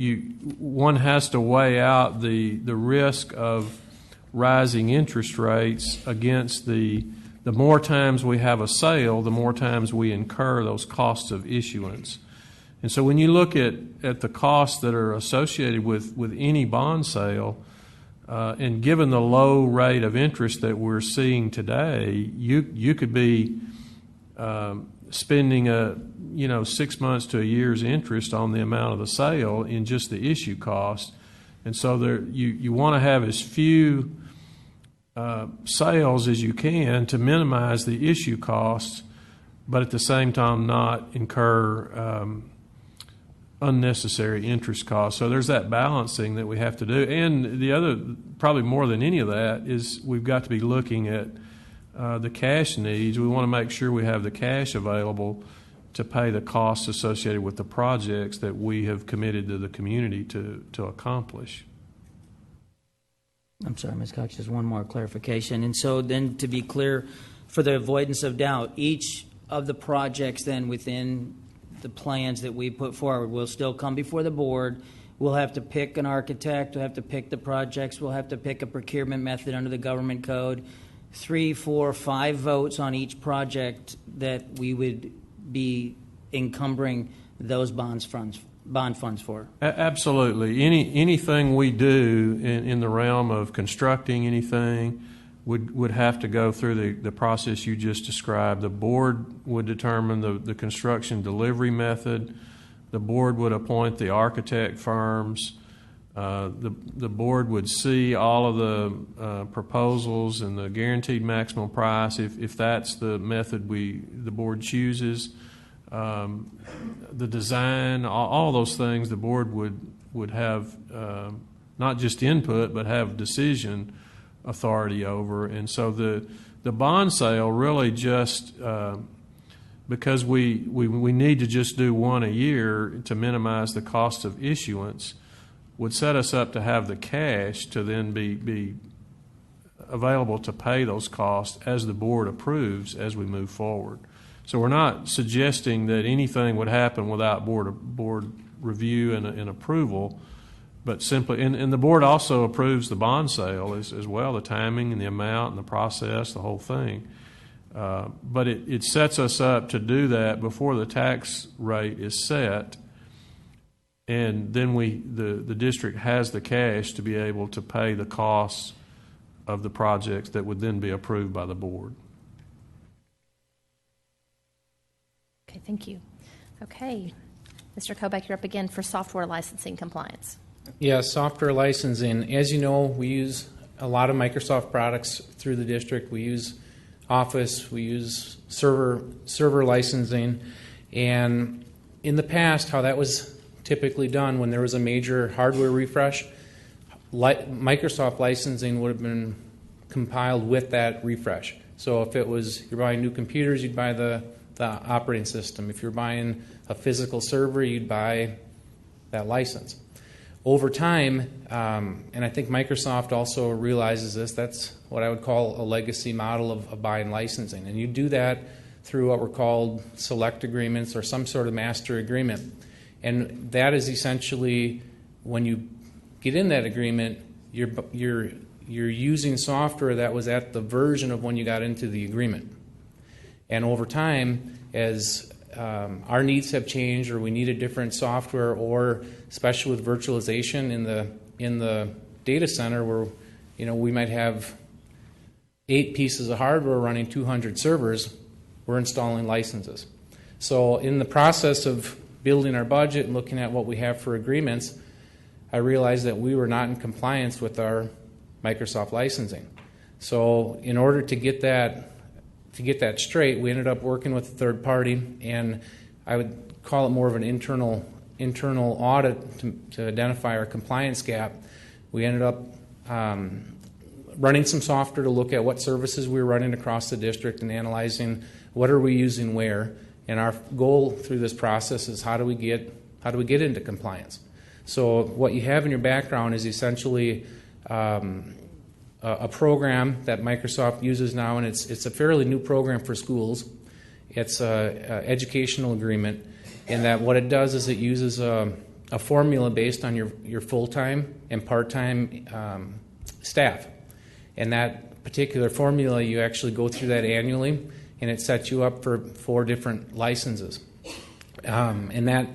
one has to weigh out the risk of rising interest rates against the more times we have a sale, the more times we incur those costs of issuance. And so when you look at the costs that are associated with any bond sale, and given the low rate of interest that we're seeing today, you could be spending 6 months to a year's interest on the amount of the sale in just the issue cost. And so you want to have as few sales as you can to minimize the issue costs, but at the same time not incur unnecessary interest costs. So there's that balancing that we have to do. And the other, probably more than any of that, is we've got to be looking at the cash needs. We want to make sure we have the cash available to pay the costs associated with the projects that we have committed to the community to accomplish. I'm sorry, Ms. Cox, just one more clarification. And so then, to be clear, for the avoidance of doubt, each of the projects then within the plans that we put forward will still come before the board. We'll have to pick an architect, we'll have to pick the projects, we'll have to pick a procurement method under the government code, 3, 4, 5 votes on each project that we would be encumbering those bond funds for. Absolutely. Anything we do in the realm of constructing anything would have to go through the process you just described. The board would determine the construction delivery method. The board would appoint the architect firms. The board would see all of the proposals and the guaranteed maximum price if that's the method the board chooses. The design, all those things, the board would have not just input but have decision authority over. And so the bond sale really just because we need to just do one a year to minimize the cost of issuance, would set us up to have the cash to then be available to pay those costs as the board approves as we move forward. So we're not suggesting that anything would happen without board review and approval, but simply, and the board also approves the bond sale as well, the timing and the amount and the process, the whole thing. But it sets us up to do that before the tax rate is set, and then the district has the cash to be able to pay the costs of the projects that would then be approved by the board. Okay, thank you. Okay, Mr. Kobeck, you're up again for software licensing compliance. Yeah, software licensing. As you know, we use a lot of Microsoft products through the district. We use Office, we use server licensing, and in the past, how that was typically done when there was a major hardware refresh. Microsoft licensing would have been compiled with that refresh. So if it was you're buying new computers, you'd buy the operating system. If you're buying a physical server, you'd buy that license. Over time, and I think Microsoft also realizes this, that's what I would call a legacy model of buying licensing. And you do that through what were called select agreements or some sort of master agreement. And that is essentially when you get in that agreement, you're using software that was at the version of when you got into the agreement. And over time, as our needs have changed, or we needed different software, or especially with virtualization in the data center, where we might have 8 pieces of hardware running 200 servers, we're installing licenses. So in the process of building our budget and looking at what we have for agreements, I realized that we were not in compliance with our Microsoft licensing. So in order to get that straight, we ended up working with a third party, and I would call it more of an internal audit to identify our compliance gap. We ended up running some software to look at what services we were running across the district and analyzing what are we using where. And our goal through this process is how do we get into compliance. So what you have in your background is essentially a program that Microsoft uses now, and it's a fairly new program for schools. It's an educational agreement, and that what it does is it uses a formula based on your full-time and part-time staff. And that particular formula, you actually go through that annually, and it sets you up for 4 different licenses. And that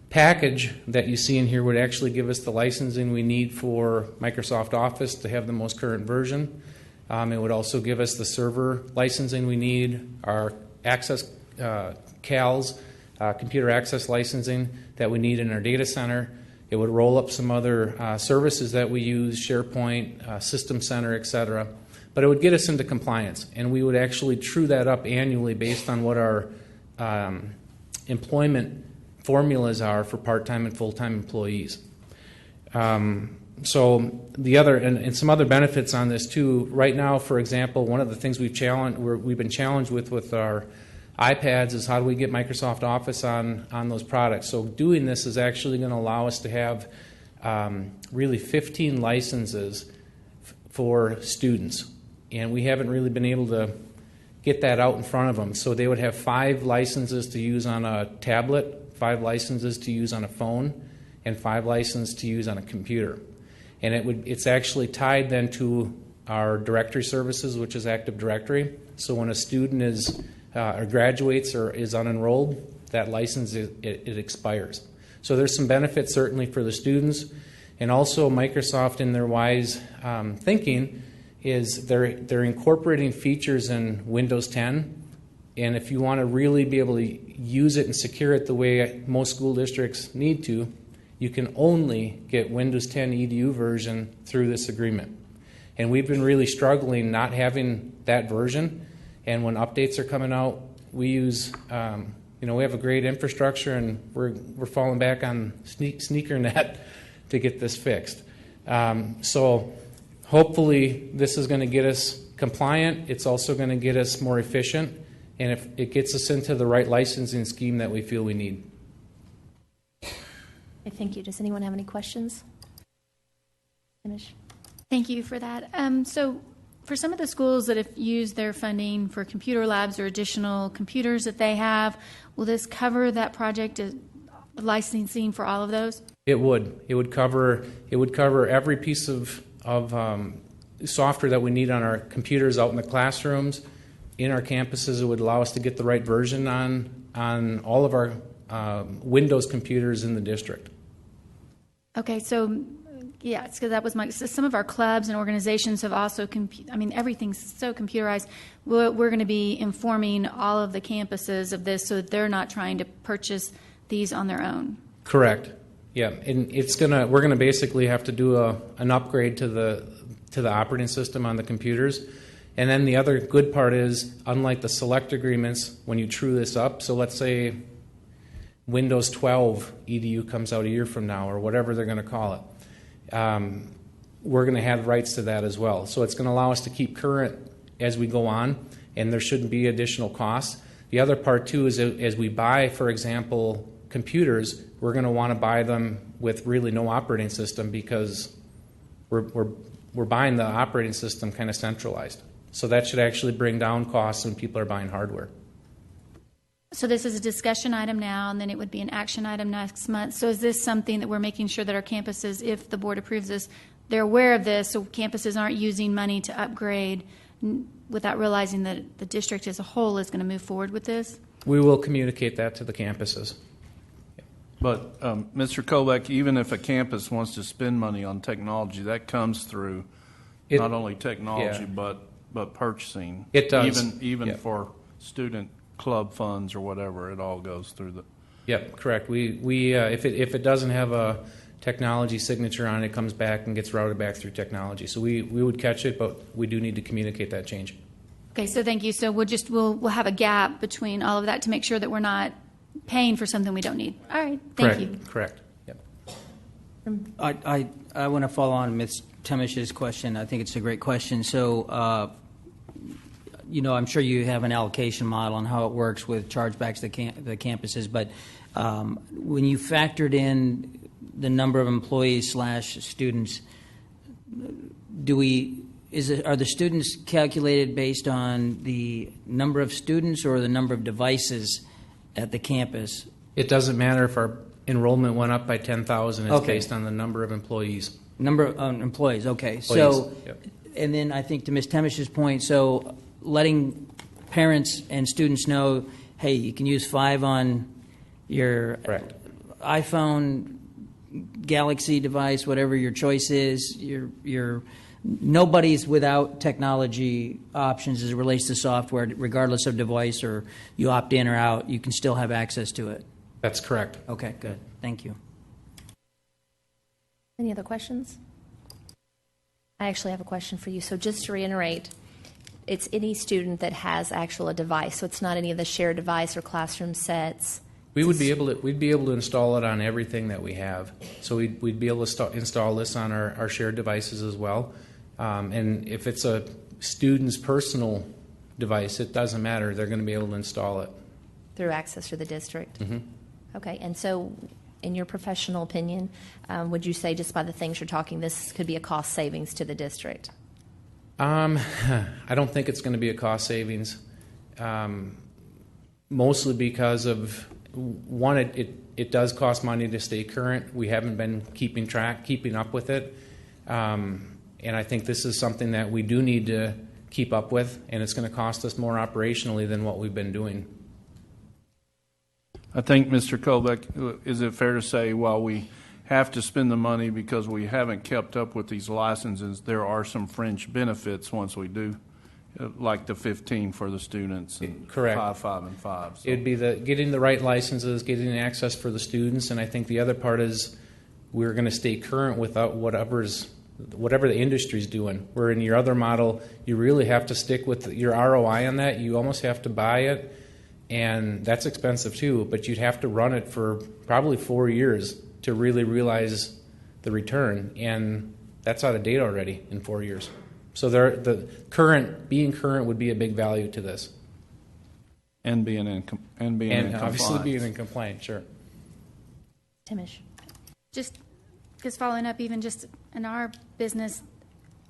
package that you see in here would actually give us the licensing we need for Microsoft Office to have the most current version. It would also give us the server licensing we need, our access CALs, computer access licensing that we need in our data center. It would roll up some other services that we use, SharePoint, System Center, etc. But it would get us into compliance, and we would actually true that up annually based on what our employment formulas are for part-time and full-time employees. So the other and some other benefits on this too. Right now, for example, one of the things we've been challenged with our iPads is how do we get Microsoft Office on those products. So doing this is actually going to allow us to have really 15 licenses for students, and we haven't really been able to get that out in front of them. So they would have 5 licenses to use on a tablet, 5 licenses to use on a phone, and 5 licenses to use on a computer. And it's actually tied then to our directory services, which is Active Directory. So when a student or graduates or is unenrolled, that license it expires. So there's some benefits certainly for the students, and also Microsoft in their wise thinking is they're incorporating features in Windows 10. And if you want to really be able to use it and secure it the way most school districts need to, you can only get Windows 10 EDU version through this agreement. And we've been really struggling not having that version. And when updates are coming out, we use, we have a great infrastructure, and we're falling back on SneakerNet to get this fixed. So hopefully this is going to get us compliant. It's also going to get us more efficient. And if it gets us into the right licensing scheme that we feel we need. Okay, thank you. Does anyone have any questions? Finish. Thank you for that. So for some of the schools that have used their funding for computer labs or additional computers that they have, will this cover that project licensing for all of those? It would. It would cover every piece of software that we need on our computers out in the classrooms. In our campuses, it would allow us to get the right version on all of our Windows computers in the district. Okay, so yeah, because that was some of our clubs and organizations have also, everything's so computerized. We're going to be informing all of the campuses of this so that they're not trying to purchase these on their own. Correct. Yeah, and we're gonna basically have to do an upgrade to the operating system on the computers. And then the other good part is, unlike the select agreements, when you true this up, so let's say Windows 12 EDU comes out a year from now, or whatever they're going to call it, we're going to have rights to that as well. So it's going to allow us to keep current as we go on, and there shouldn't be additional costs. The other part, too, is as we buy, for example, computers, we're going to want to buy them with really no operating system because we're buying the operating system kind of centralized. So that should actually bring down costs when people are buying hardware. So this is a discussion item now, and then it would be an action item next month. So is this something that we're making sure that our campuses, if the board approves this, they're aware of this, so campuses aren't using money to upgrade without realizing that the district as a whole is going to move forward with this? We will communicate that to the campuses. But, Mr. Kobeck, even if a campus wants to spend money on technology, that comes through not only technology, but purchasing. It does. Even for student club funds or whatever, it all goes through the... Yep, correct. We if it doesn't have a technology signature on it, it comes back and gets routed back through technology. So we would catch it, but we do need to communicate that change. Okay, so thank you. So we'll have a gap between all of that to make sure that we're not paying for something we don't need. All right, thank you. Correct. Yep. I want to follow on Ms. Temish's question. I think it's a great question. So, I'm sure you have an allocation model on how it works with chargebacks to the campuses, but when you factored in the number of employees / students, are the students calculated based on the number of students or the number of devices at the campus? It doesn't matter if our enrollment went up by 10,000. It's Okay. based on the number of employees. Number of employees, okay. So, and then I think to Ms. Temish's point, so letting parents and students know, hey, you can use 5 on your iPhone, Galaxy device, whatever your choice is. Nobody's without technology options as it relates to software, regardless of device, or you opt in or out, you can still have access to it. That's correct. Okay, good. Thank you. Any other questions? I actually have a question for you. So just to reiterate, it's any student that has a device. So it's not any of the shared device or classroom sets. We'd be able to install it on everything that we have. So we'd be able to install this on our shared devices as well. And if it's a student's personal device, it doesn't matter. They're going to be able to install it. Through access to the district? Mm-hmm. Okay, and so in your professional opinion, would you say just by the things you're talking, this could be a cost savings to the district? I don't think it's going to be a cost savings, mostly because of, one, it does cost money to stay current. We haven't been keeping up with it. And I think this is something that we do need to keep up with, and it's going to cost us more operationally than what we've been doing. I think, Mr. Kobeck, is it fair to say while we have to spend the money because we haven't kept up with these licenses, there are some fringe benefits once we do, like the 15 for the students and Correct. 5, and 5. So. It'd be getting the right licenses, getting the access for the students, and I think the other part is we're going to stay current without whatever the industry's doing. Where in your other model, you really have to stick with your ROI on that. You almost have to buy it, and that's expensive too, but you'd have to run it for probably 4 years to really realize the return, and that's out of date already in 4 years. So being current would be a big value to this. And being in obviously being in compliance, sure. Timish. Just because following up, even just in our business,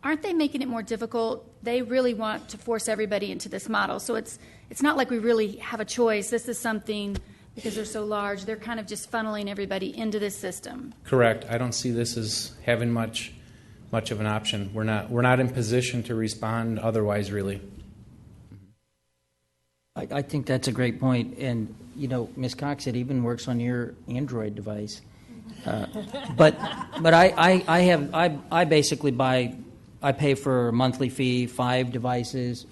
aren't they making it more difficult? They really want to force everybody into this model. So it's not like we really have a choice. This is something, because they're so large, they're kind of just funneling everybody into this system. Correct. I don't see this as having much of an option. We're not in position to respond otherwise, really. I think that's a great point. And, Ms. Cox, it even works on your Android device. But I basically I pay for a monthly fee, 5 devices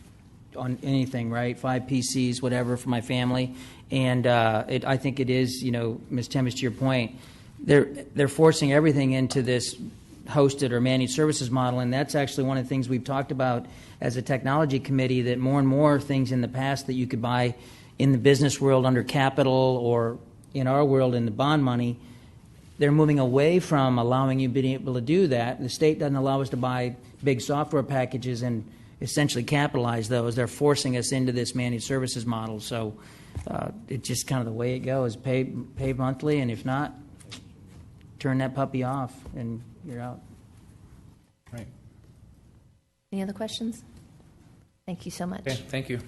on anything, right? 5 PCs, whatever, for my family. And I think it is, Ms. Temish, to your point, they're forcing everything into this hosted or managed services model, and that's actually one of the things we've talked about as a technology committee, that more and more things in the past that you could buy in the business world under capital or in our world in the bond money, they're moving away from allowing you being able to do that. The state doesn't allow us to buy big software packages and essentially capitalize those. They're forcing us into this managed services model. So it's just kind of the way it goes. Pay monthly, and if not, turn that puppy off, and you're out. Right. Any other questions? Thank you so much. Okay, thank you.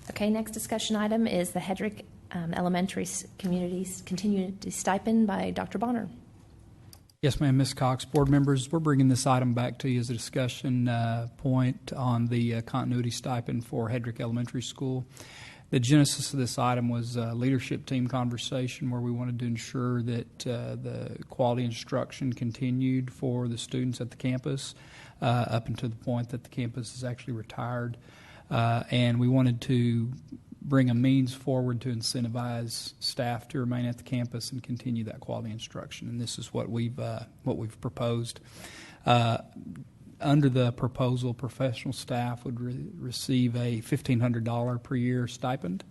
Okay, next discussion item is the Hedrick Elementary Communities Continuity Stipend by Dr. Bonner. Yes, ma'am, Ms. Cox. Board members, we're bringing this item back to you as a discussion point on the continuity stipend for Hedrick Elementary School. The genesis of this item was a leadership team conversation where we wanted to ensure that the quality instruction continued for the students at the campus up until the point that the campus is actually retired. And we wanted to bring a means forward to incentivize staff to remain at the campus and continue that quality instruction. And this is what we've proposed. Under the proposal, professional staff would receive a $1,500 per year stipend,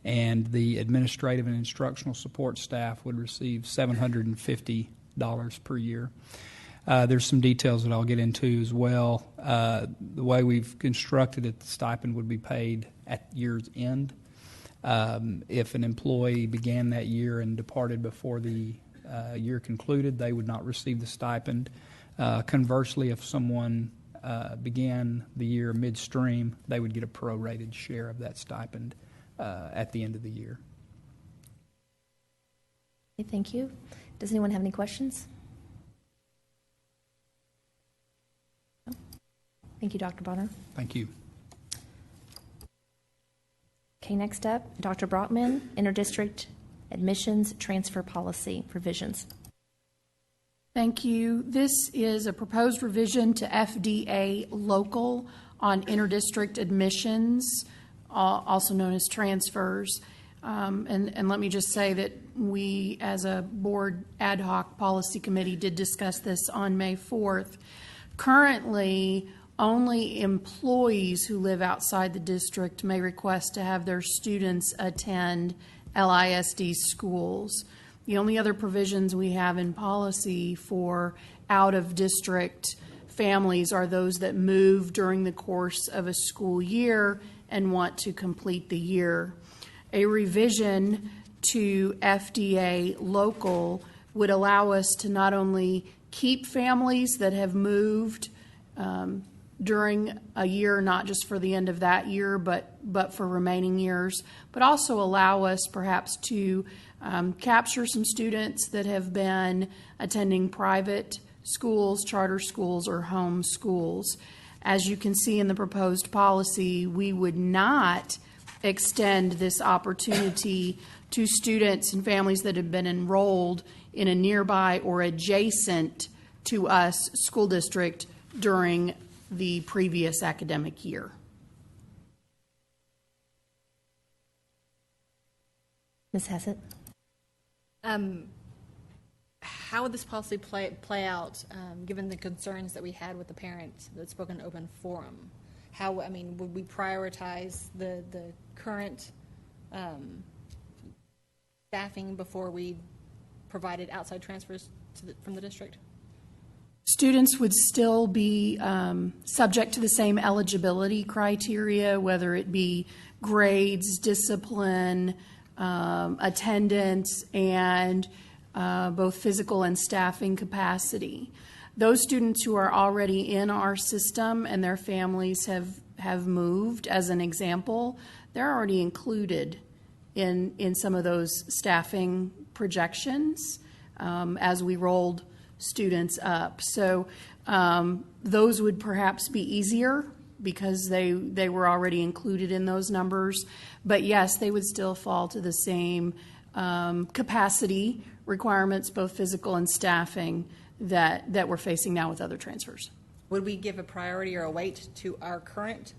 and the administrative and instructional support staff would receive $750 per year. There's some details that I'll get into as well. The way we've constructed it, the stipend would be paid at year's end. If an employee began that year and departed before the year concluded, they would not receive the stipend. Conversely, if someone began the year midstream, they would get a prorated share of that stipend at the end of the year. Okay, thank you. Does anyone have any questions? No? Thank you, Dr. Bonner. Thank you. Okay, next up, Dr. Brockman, Interdistrict Admissions Transfer Policy Provisions. Thank you. This is a proposed revision to FDA local on interdistrict admissions, also known as transfers. And let me just say that we, as a board ad hoc policy committee, did discuss this on May 4th. Currently, only employees who live outside the district may request to have their students attend LISD schools. The only other provisions we have in policy for out-of-district families are those that move during the course of a school year and want to complete the year. A revision to FDA local would allow us to not only keep families that have moved during a year, not just for the end of that year, but for remaining years, but also allow us perhaps to capture some students that have been attending private schools, charter schools, or home schools. As you can see in the proposed policy, we would not extend this opportunity to students and families that have been enrolled in a nearby or adjacent to us school district during the previous academic year. Ms. Hassett? How would this policy play out, given the concerns that we had with the parents that spoke in open forum? Would we prioritize the current staffing before we provided outside transfers from the district? Students would still be subject to the same eligibility criteria, whether it be grades, discipline, attendance, and both physical and staffing capacity. Those students who are already in our system and their families have moved, as an example, they're already included in some of those staffing projections as we rolled students up. So those would perhaps be easier because they were already included in those numbers. But yes, they would still fall to the same capacity requirements, both physical and staffing, that we're facing now with other transfers. Would we give a priority or a weight to our current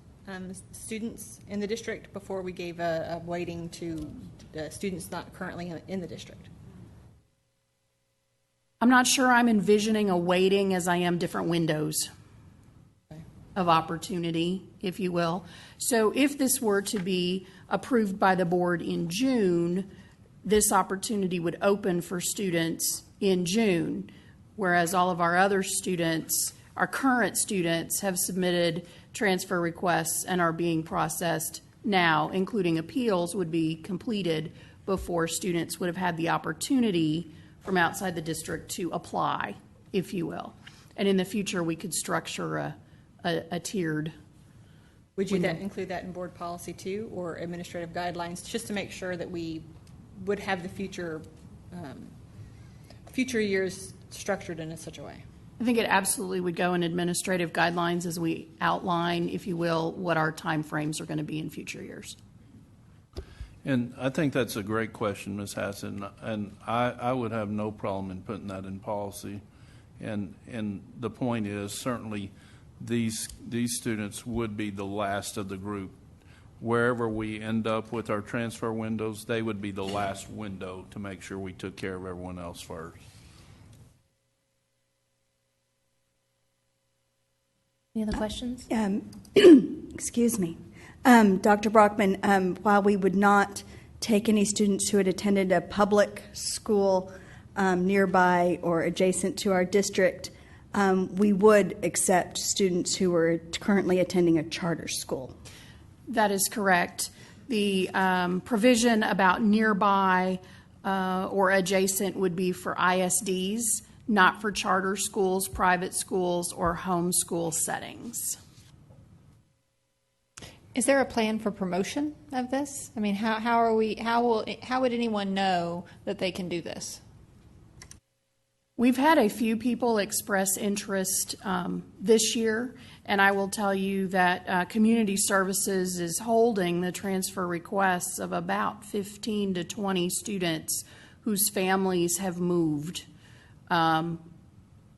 students in the district before we gave a weighting to students not currently in the district? I'm not sure I'm envisioning a weighting as I am different windows of opportunity, if you will. So if this were to be approved by the board in June, this opportunity would open for students in June, whereas all of our other students, our current students, have submitted transfer requests and are being processed now, including appeals would be completed before students would have had the opportunity from outside the district to apply, if you will. And in the future, we could structure a tiered. Would you include that in board policy too, or administrative guidelines, just to make sure that we would have the future years structured in such a way? I think it absolutely would go in administrative guidelines as we outline, if you will, what our timeframes are going to be in future years. And I think that's a great question, Ms. Hassan, and I would have no problem in putting that in policy. And the point is, certainly these students would be the last of the group. Wherever we end up with our transfer windows, they would be the last window to make sure we took care of everyone else first. Any other questions? Excuse me. Dr. Brockman, while we would not take any students who had attended a public school nearby or adjacent to our district, we would accept students who were currently attending a charter school. That is correct. The provision about nearby or adjacent would be for ISDs, not for charter schools, private schools, or homeschool settings. Is there a plan for promotion of this? I mean, how would anyone know that they can do this? We've had a few people express interest this year, and I will tell you that Community Services is holding the transfer requests of about 15 to 20 students whose families have moved and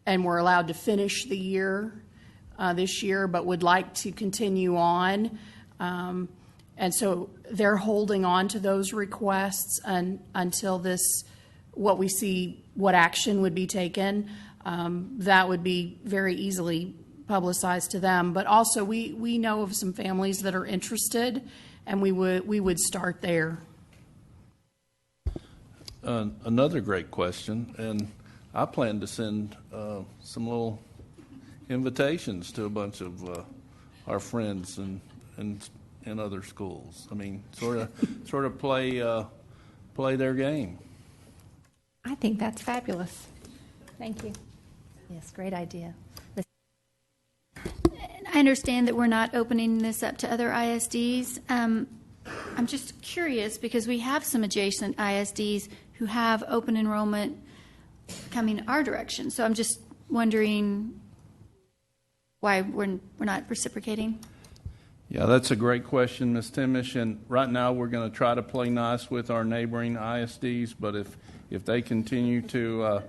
were allowed to finish the year this year, but would like to continue on. And so they're holding on to those requests until what action would be taken. That would be very easily publicized to them. But also we know of some families that are interested, and we would start there. Another great question, and I plan to send some little invitations to a bunch of our friends and other schools. I mean, sort of play their game. I think that's fabulous. Thank you. Yes, great idea. I understand that we're not opening this up to other ISDs. I'm just curious because we have some adjacent ISDs who have open enrollment coming our direction. So I'm just wondering why we're not reciprocating. Yeah, that's a great question, Ms. Timish. And right now we're going to try to play nice with our neighboring ISDs, but if they continue to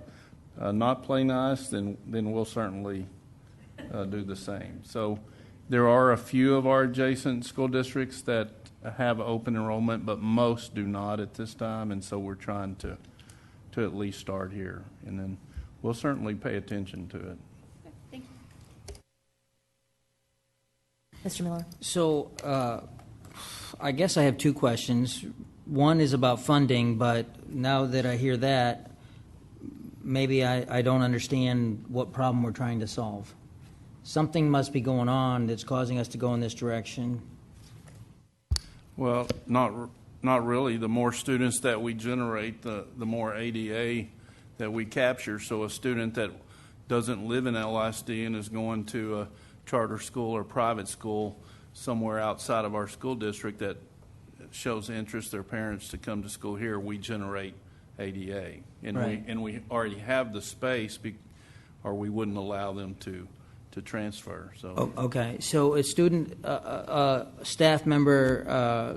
not play nice, then we'll certainly do the same. So there are a few of our adjacent school districts that have open enrollment, but most do not at this time, and so we're trying to at least start here, and then we'll certainly pay attention to it. Thank you. Mr. Miller. So I guess I have two questions. One is about funding, but now that I hear that, maybe I don't understand what problem we're trying to solve. Something must be going on that's causing us to go in this direction. Well, not really. The more students that we generate, the more ADA that we capture. So a student that doesn't live in LISD and is going to a charter school or private school somewhere outside of our school district that shows interest their parents to come to school here, we generate ADA. And right. we already have the space, or we wouldn't allow them to transfer. So okay. So a student, staff member,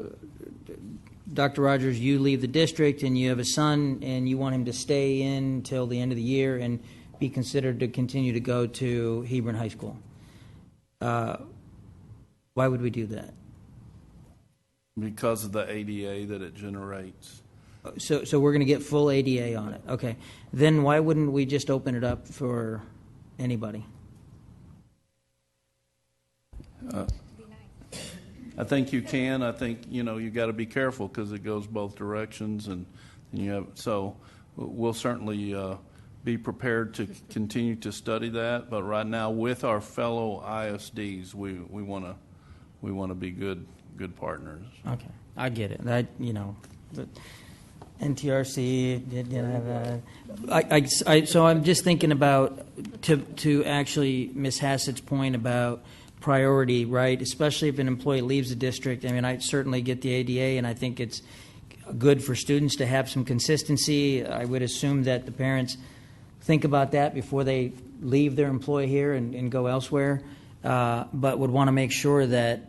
Dr. Rogers, you leave the district and you have a son and you want him to stay in till the end of the year and be considered to continue to go to Hebron High School. Why would we do that? Because of the ADA that it generates. So we're going to get full ADA on it. Okay. Then why wouldn't we just open it up for anybody? I think you can. I think, you got to be careful because it goes both directions, and you have, so we'll certainly be prepared to continue to study that. But right now, with our fellow ISDs, we want to be good partners. Okay, I get it. The NTRC didn't have so I'm just thinking about to actually Ms. Hassett's point about priority, right? Especially if an employee leaves the district. I mean, I certainly get the ADA, and I think it's good for students to have some consistency. I would assume that the parents think about that before they leave their employee here and go elsewhere, but would want to make sure that,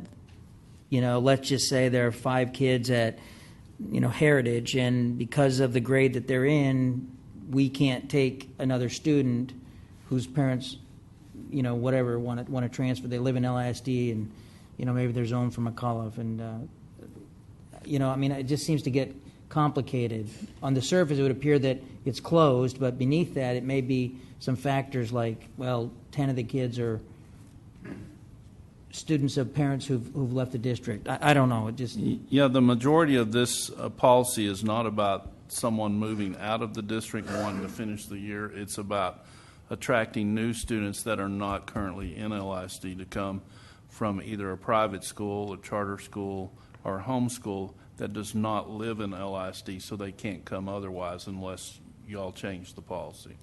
let's just say there are 5 kids at, Heritage, and because of the grade that they're in, we can't take another student whose parents, whatever, want to transfer. They live in LISD, and, maybe they're zoned from McAuliffe, and, it just seems to get complicated. On the surface, it would appear that it's closed, but beneath that, it may be some factors like, 10 of the kids are students of parents who've left the district. I don't know. It just the majority of this policy is not about someone moving out of the district and wanting to finish the year. It's about attracting new students that are not currently in LISD to come from either a private school, a charter school, or homeschool that does not live in LISD, so they can't come otherwise unless y'all change the policy.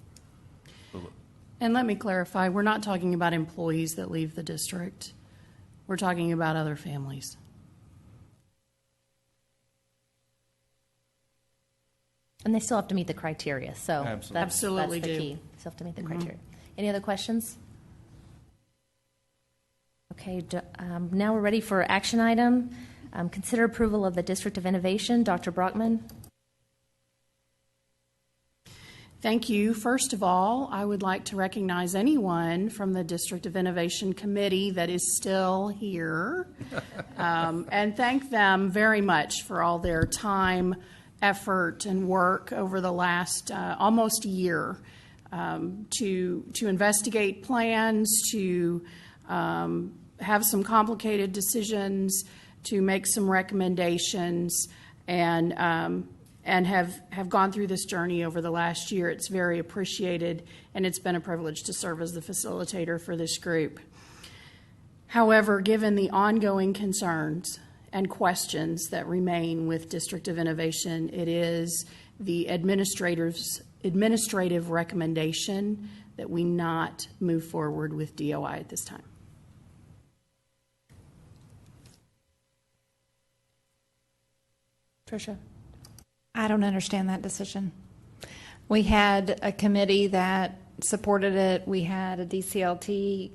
And let me clarify, we're not talking about employees that leave the district. We're talking about other families. And they still have to meet the criteria, so Absolutely that's the do. key. Still have to meet the criteria. Any other questions? Okay, now we're ready for action item. Consider approval of the District of Innovation. Dr. Brockman. Thank you. First of all, I would like to recognize anyone from the District of Innovation Committee that is still here and thank them very much for all their time, effort, and work over the last almost year to investigate plans, to have some complicated decisions, to make some recommendations, and have gone through this journey over the last year. It's very appreciated, and it's been a privilege to serve as the facilitator for this group. However, given the ongoing concerns and questions that remain with District of Innovation, it is the administrative recommendation that we not move forward with DOI at this time. Tricia. I don't understand that decision. We had a committee that supported it. We had a DCLT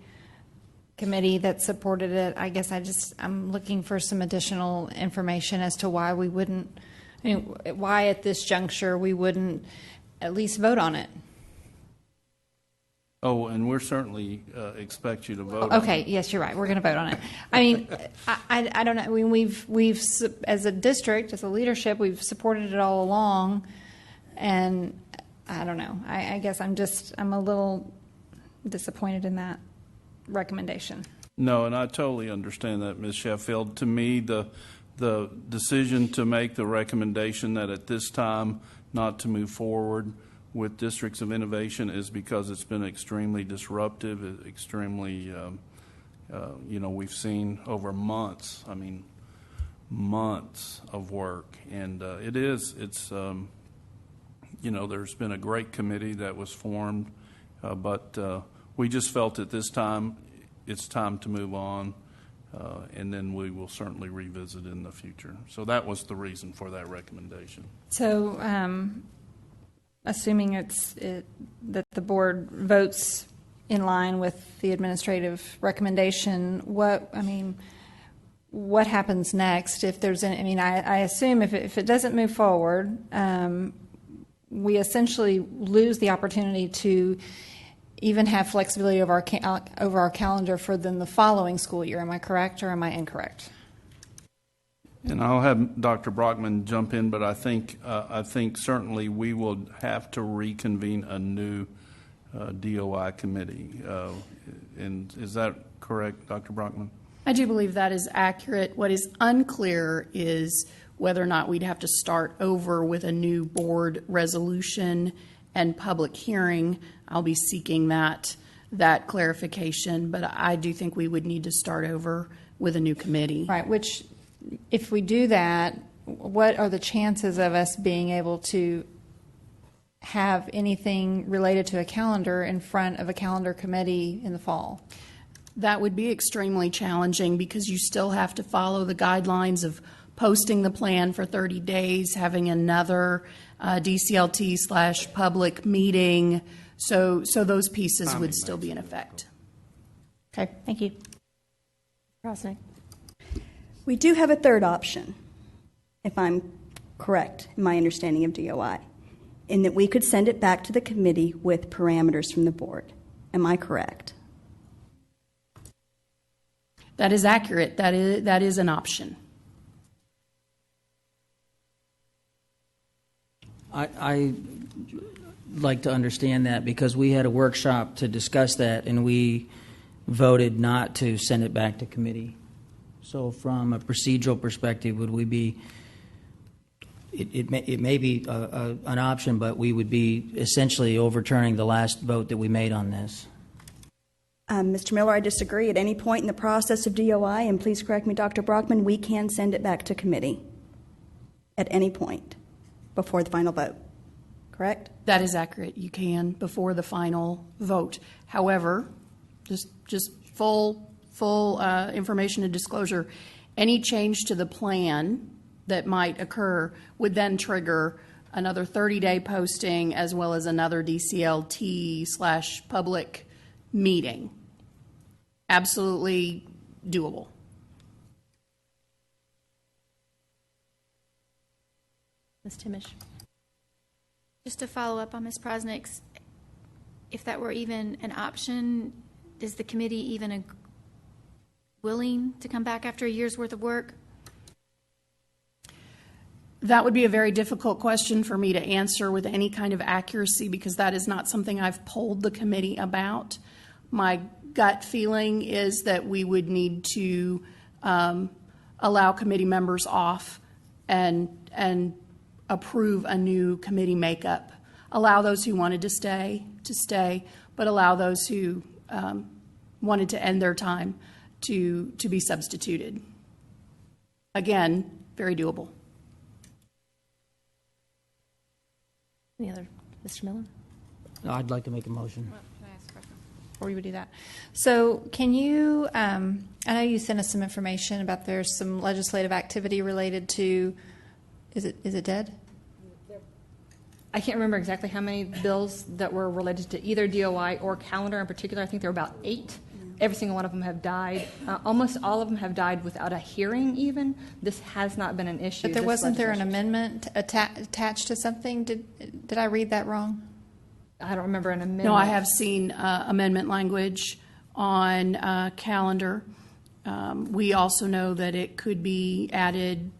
committee that supported it. I guess I'm looking for some additional information as to why we wouldn't, why at this juncture we wouldn't at least vote on it. Oh, and we're certainly expect you to vote. Okay, on it. yes, you're right. We're going to vote on it. I mean, I don't know. I mean, we've as a district, as a leadership, we've supported it all along, and I don't know. I guess I'm a little disappointed in that recommendation. No, and I totally understand that, Ms. Sheffield. To me, the decision to make the recommendation that at this time not to move forward with Districts of Innovation is because it's been extremely disruptive, extremely, we've seen over months of work. And there's been a great committee that was formed, but we just felt at this time it's time to move on, and then we will certainly revisit in the future. So that was the reason for that recommendation. So, assuming that the board votes in line with the administrative recommendation, what happens next if there's any? I assume if it doesn't move forward, we essentially lose the opportunity to even have flexibility over our calendar for then the following school year. Am I correct or am I incorrect? And I'll have Dr. Brockman jump in, but I think certainly we will have to reconvene a new DOI committee. And is that correct, Dr. Brockman? I do believe that is accurate. What is unclear is whether or not we'd have to start over with a new board resolution and public hearing. I'll be seeking that clarification, but I do think we would need to start over with a new committee. Right, which, if we do that, what are the chances of us being able to have anything related to a calendar in front of a calendar committee in the fall? That would be extremely challenging because you still have to follow the guidelines of posting the plan for 30 days, having another DCLT/public meeting. So those pieces would still be in effect. Okay, thank you. Rosnick. We do have a third option, if I'm correct in my understanding of DOI, in that we could send it back to the committee with parameters from the board. Am I correct? That is accurate. That is an option. I like to understand that because we had a workshop to discuss that and we voted not to send it back to committee. So from a procedural perspective, would we be, it may be an option, but we would be essentially overturning the last vote that we made on this. Mr. Miller, I disagree. At any point in the process of DOI, and please correct me, Dr. Brockman, we can send it back to committee at any point before the final vote, correct? That is accurate. You can before the final vote. However, just full information and disclosure, any change to the plan that might occur would then trigger another 30-day posting as well as another DCLT/public meeting. Absolutely doable. Ms. Timish. Just to follow up on Ms. Prosnick's, if that were even an option, is the committee even willing to come back after a year's worth of work? That would be a very difficult question for me to answer with any kind of accuracy because that is not something I've polled the committee about. My gut feeling is that we would need to allow committee members off and approve a new committee makeup. Allow those who wanted to stay, but allow those who wanted to end their time to be substituted. Again, very doable. Any other? Mr. Miller? I'd like to make a motion. Before we would do that. So can you, I know you sent us some information about there's some legislative activity related to, is it dead? I can't remember exactly how many bills that were related to either DOI or calendar in particular. I think there were about 8. Every single one of them have died. Almost all of them have died without a hearing even. This has not been an issue. But wasn't there an amendment attached to something? Did I read that wrong? I don't remember an amendment. No, I have seen amendment language on calendar. We also know that it could be added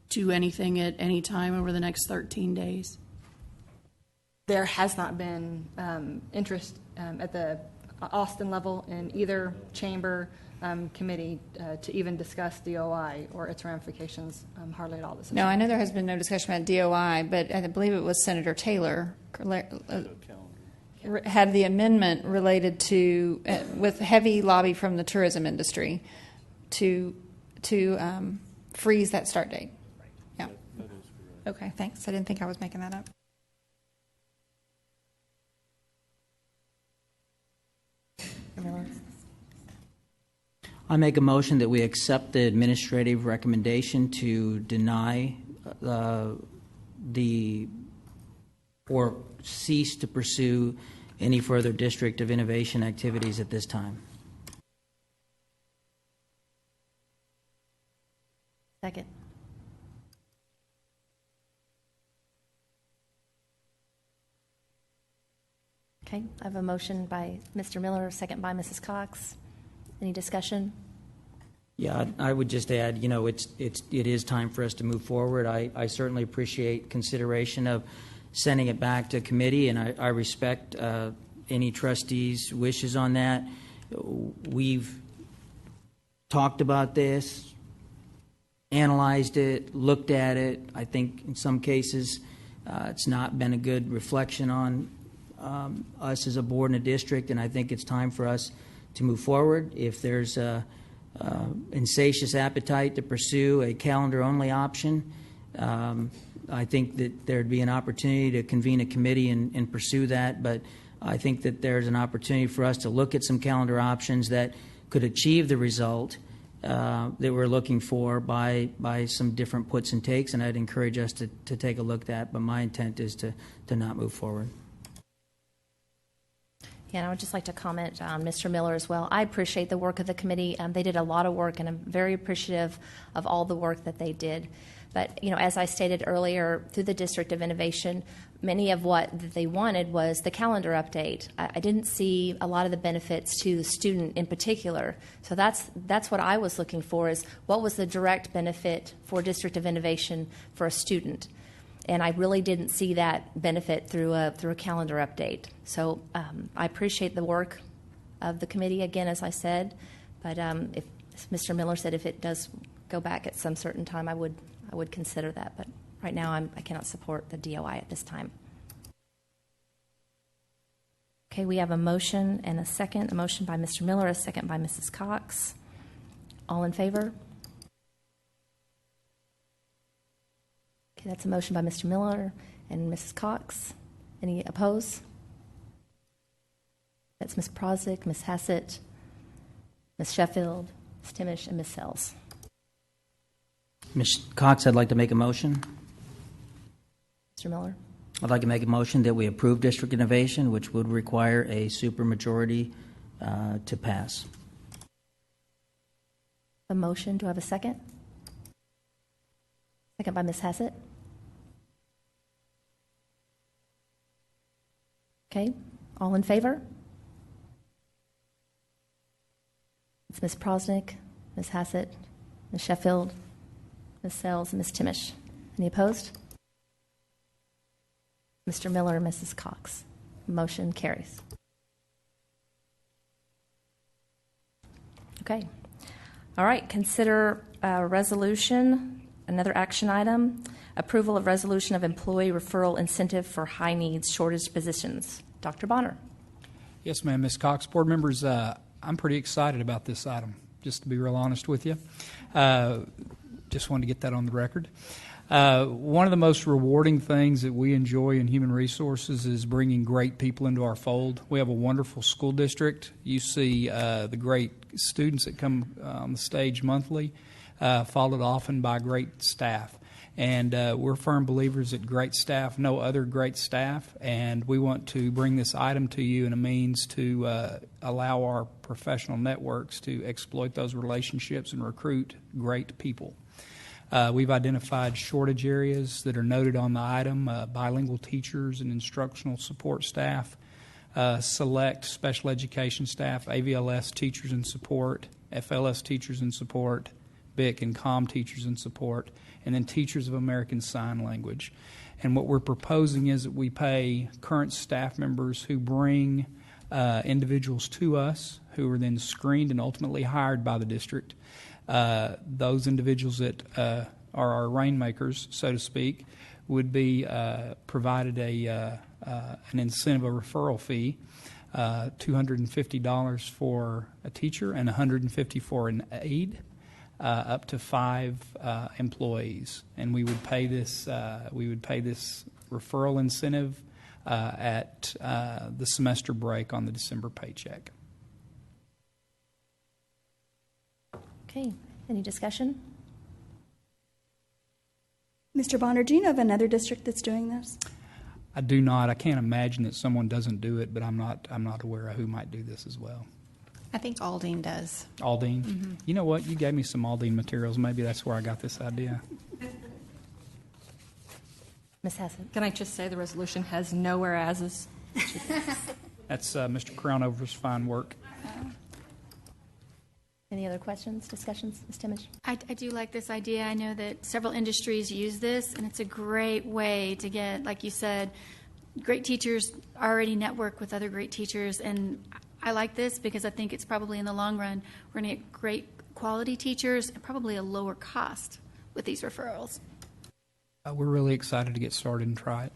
to anything at any time over the next 13 days. There has not been interest at the Austin level in either chamber committee to even discuss DOI or its ramifications hardly at all. This No, I know there has been no discussion about DOI, but I believe it was Senator Taylor had the amendment related to, with heavy lobby from the tourism industry, to freeze that start date. Yeah. Okay, thanks. I didn't think I was making that up. I make a motion that we accept the administrative recommendation to deny or cease to pursue any further District of Innovation activities at this time. Second. Okay, I have a motion by Mr. Miller, second by Mrs. Cox. Any discussion? Yeah, I would just add, it is time for us to move forward. I certainly appreciate consideration of sending it back to committee, and I respect any trustees' wishes on that. We've talked about this, analyzed it, looked at it. I think in some cases it's not been a good reflection on us as a board and a district, and I think it's time for us to move forward. If there's a insatious appetite to pursue a calendar-only option, I think that there'd be an opportunity to convene a committee and pursue that, but I think that there's an opportunity for us to look at some calendar options that could achieve the result that we're looking for by some different puts and takes, and I'd encourage us to take a look at that, but my intent is to not move forward. Yeah, and I would just like to comment on Mr. Miller as well. I appreciate the work of the committee. They did a lot of work, and I'm very appreciative of all the work that they did. But, as I stated earlier, through the District of Innovation, many of what they wanted was the calendar update. I didn't see a lot of the benefits to the student in particular. So that's what I was looking for, is what was the direct benefit for District of Innovation for a student. And I really didn't see that benefit through a calendar update. So I appreciate the work of the committee, again, as I said. But if Mr. Miller said if it does go back at some certain time, I would consider that. But right now, I cannot support the DOI at this time. Okay, we have a motion and a second. A motion by Mr. Miller, a second by Mrs. Cox. All in favor? Okay, that's a motion by Mr. Miller and Mrs. Cox. Any opposed? That's Ms. Prosek, Ms. Hassett, Ms. Sheffield, Ms. Timish, and Ms. Sells. Ms. Cox, I'd like to make a motion. Mr. Miller? I'd like to make a motion that we approve district innovation, which would require a supermajority to pass. A motion. Do I have a second? Second by Ms. Hassett. Okay. All in favor? It's Ms. Prosnick, Ms. Hassett, Ms. Sheffield, Ms. Sells, and Ms. Timish. Any opposed? Mr. Miller and Mrs. Cox. Motion carries. Okay. All right. Consider a resolution, another action item, approval of resolution of employee referral incentive for high needs shortage positions. Dr. Bonner. Yes, ma'am, Ms. Cox. Board members, I'm pretty excited about this item, just to be real honest with you. Just wanted to get that on the record. One of the most rewarding things that we enjoy in human resources is bringing great people into our fold. We have a wonderful school district. You see the great students that come on the stage monthly, followed often by great staff. And we're firm believers that great staff know other great staff, and we want to bring this item to you in a means to allow our professional networks to exploit those relationships and recruit great people. We've identified shortage areas that are noted on the item, bilingual teachers and instructional support staff, select special education staff, AVLS teachers and support, FLS teachers and support, BIC and COM teachers and support, and then teachers of American Sign Language. And what we're proposing is that we pay current staff members who bring individuals to us who are then screened and ultimately hired by the district. Those individuals that are our rainmakers, so to speak, would be provided an incentive, a referral fee, $250 for a teacher and $150 for an aide, up to 5 employees, and we would pay this referral incentive at the semester break on the December paycheck. Okay. Any discussion? Mr. Bonner, do you know of another district that's doing this? I do not. I can't imagine that someone doesn't do it, but I'm not aware of who might do this as well. I think Aldine does. Aldine? Mm-hmm. You know what? You gave me some Aldine materials. Maybe that's where I got this idea. Ms. Hassett. Can I just say the resolution has no whereases? That's Mr. Crownover's fine work. Any other questions, discussions? Ms. Timish? I do like this idea. I know that several industries use this, and it's a great way to get, like you said, great teachers already network with other great teachers, and I like this because I think it's probably in the long run we're going to get great quality teachers and probably a lower cost with these referrals. We're really excited to get started and try it.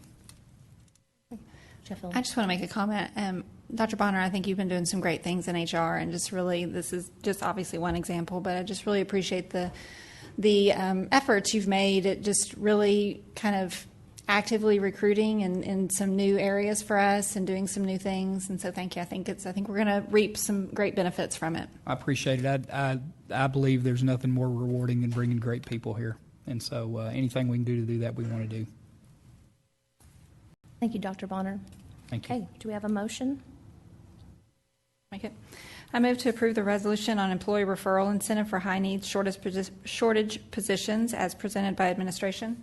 I just want to make a comment. Dr. Bonner, I think you've been doing some great things in HR, and just really, this is just obviously one example, but I just really appreciate the efforts you've made at just really kind of actively recruiting in some new areas for us and doing some new things. And so thank you. I think we're going to reap some great benefits from it. I appreciate it. I believe there's nothing more rewarding than bringing great people here. And so anything we can do to do that, we want to do. Thank you, Dr. Bonner. Thank you. Okay, do we have a motion? Make it. I move to approve the resolution on employee referral incentive for high needs shortage positions as presented by administration.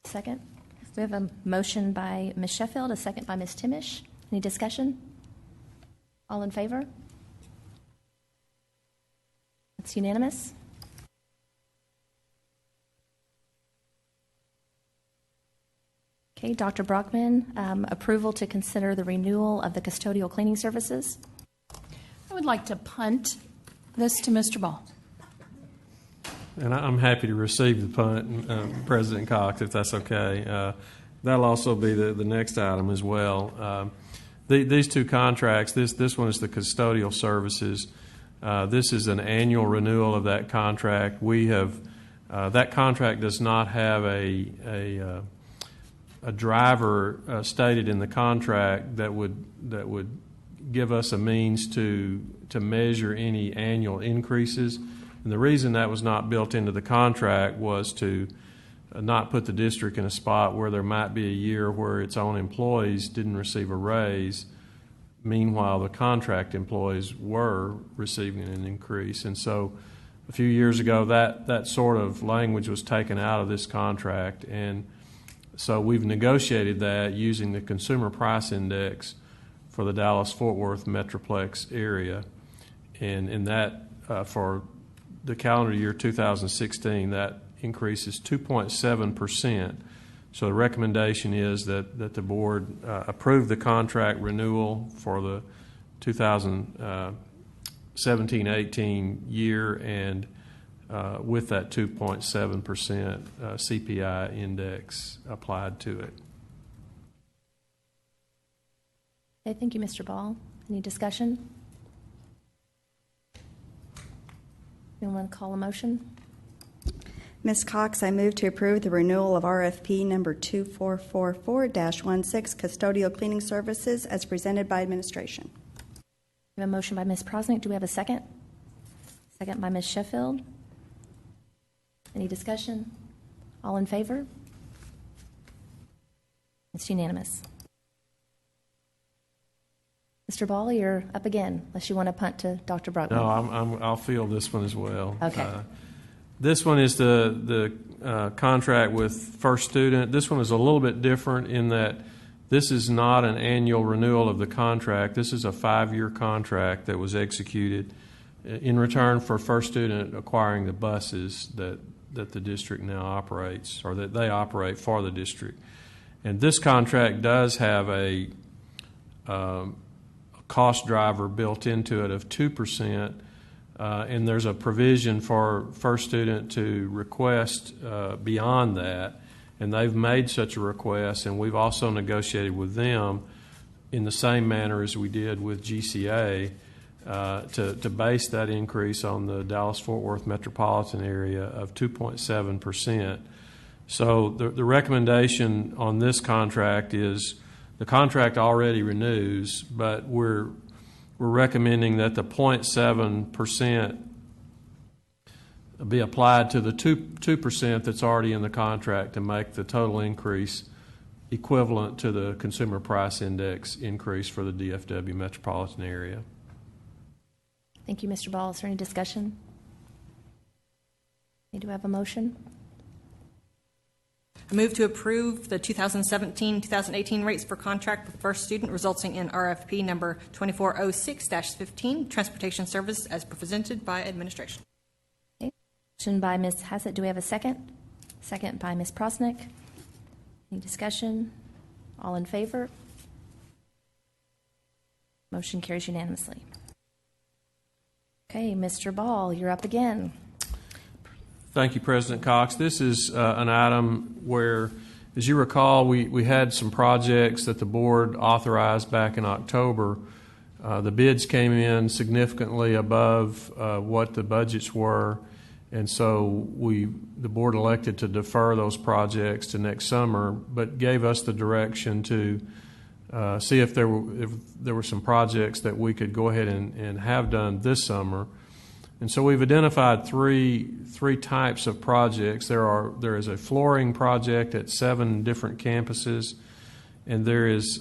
Second. We have a motion by Ms. Sheffield, a second by Ms. Timish. Any discussion? All in favor? It's unanimous. Okay, Dr. Brockman, approval to consider the renewal of the custodial cleaning services. I would like to punt this to Mr. Ball. And I'm happy to receive the punt, President Cox, if that's okay. That'll also be the next item as well. These two contracts, this one is the custodial services. This is an annual renewal of that contract. We have that contract does not have a driver stated in the contract that would give us a means to measure any annual increases. And the reason that was not built into the contract was to not put the district in a spot where there might be a year where its own employees didn't receive a raise. Meanwhile, the contract employees were receiving an increase. And so a few years ago, that sort of language was taken out of this contract. And so we've negotiated that using the Consumer Price Index for the Dallas-Fort Worth Metroplex area. And in that, for the calendar year 2016, that increase is 2.7%. So the recommendation is that the board approve the contract renewal for the 2017-18 year, and with that 2.7% CPI index applied to it. Okay, thank you, Mr. Ball. Any discussion? Anyone want to call a motion? Ms. Cox, I move to approve the renewal of RFP number 2444-16 custodial cleaning services as presented by administration. We have a motion by Ms. Prosnick. Do we have a second? Second by Ms. Sheffield. Any discussion? All in favor? It's unanimous. Mr. Ball, you're up again, unless you want to punt to Dr. Brockman. No, I'll field this one as well. Okay. This one is the contract with First Student. This one is a little bit different in that this is not an annual renewal of the contract. This is a 5-year contract that was executed in return for First Student acquiring the buses that the district now operates, or that they operate for the district. And this contract does have a cost driver built into it of 2%. And there's a provision for First Student to request beyond that, and they've made such a request, and we've also negotiated with them in the same manner as we did with GCA to base that increase on the Dallas-Fort Worth metropolitan area of 2.7%. So the recommendation on this contract is the contract already renews, but we're recommending that the 0.7% be applied to the 2% that's already in the contract to make the total increase equivalent to the Consumer Price Index increase for the DFW metropolitan area. Thank you, Mr. Ball. Is there any discussion? Do we have a motion? I move to approve the 2017-2018 rates for contract with First Student, resulting in RFP number 2406-15, transportation service as presented by administration. Okay. Motion by Ms. Hassett. Do we have a second? Second by Ms. Prosnick. Any discussion? All in favor? Motion carries unanimously. Okay, Mr. Ball, you're up again. Thank you, President Cox. This is an item where, as you recall, we had some projects that the board authorized back in October. The bids came in significantly above what the budgets were, and so the board elected to defer those projects to next summer, but gave us the direction to see if there were some projects that we could go ahead and have done this summer. And so we've identified three types of projects. There is a flooring project at 7 different campuses, and there is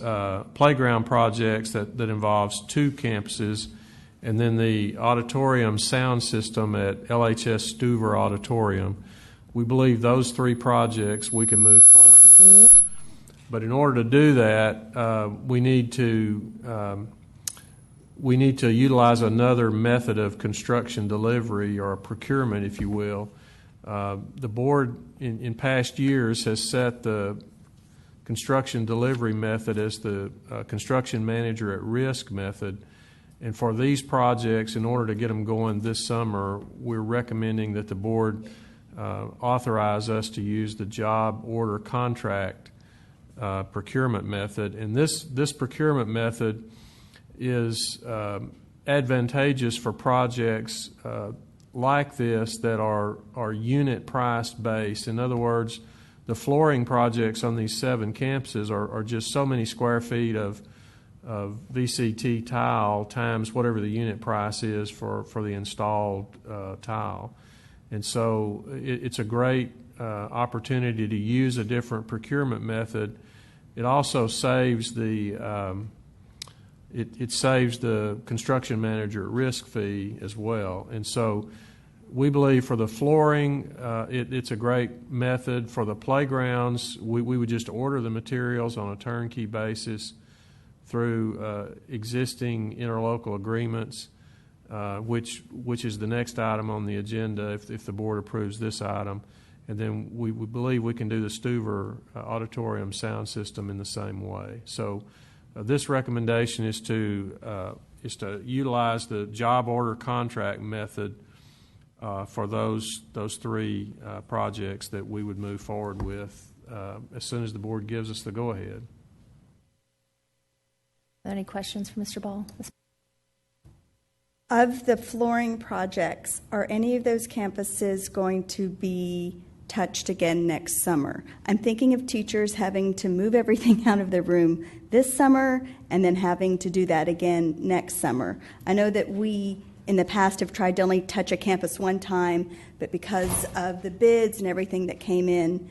playground projects that involves 2 campuses, and then the auditorium sound system at LHS Stuver Auditorium. We believe those 3 projects we can move forward. But in order to do that, we need to utilize another method of construction delivery, or procurement, if you will. The board in past years has set the construction delivery method as the construction manager at risk method. And for these projects, in order to get them going this summer, we're recommending that the board authorize us to use the job order contract procurement method. And this procurement method is advantageous for projects like this that are unit price based. In other words, the flooring projects on these 7 campuses are just so many square feet of VCT tile times whatever the unit price is for the installed tile. And so it's a great opportunity to use a different procurement method. It also saves it saves the construction manager at risk fee as well. And so we believe for the flooring, it's a great method. For the playgrounds, we would just order the materials on a turnkey basis through existing interlocal agreements, which is the next item on the agenda if the board approves this item. And then we believe we can do the Stuver auditorium sound system in the same way. So this recommendation is to utilize the job order contract method for those 3 projects that we would move forward with as soon as the board gives us the go-ahead. Are there any questions for Mr. Ball? Of the flooring projects, are any of those campuses going to be touched again next summer? I'm thinking of teachers having to move everything out of their room this summer and then having to do that again next summer. I know that we in the past have tried to only touch a campus one time, but because of the bids and everything that came in,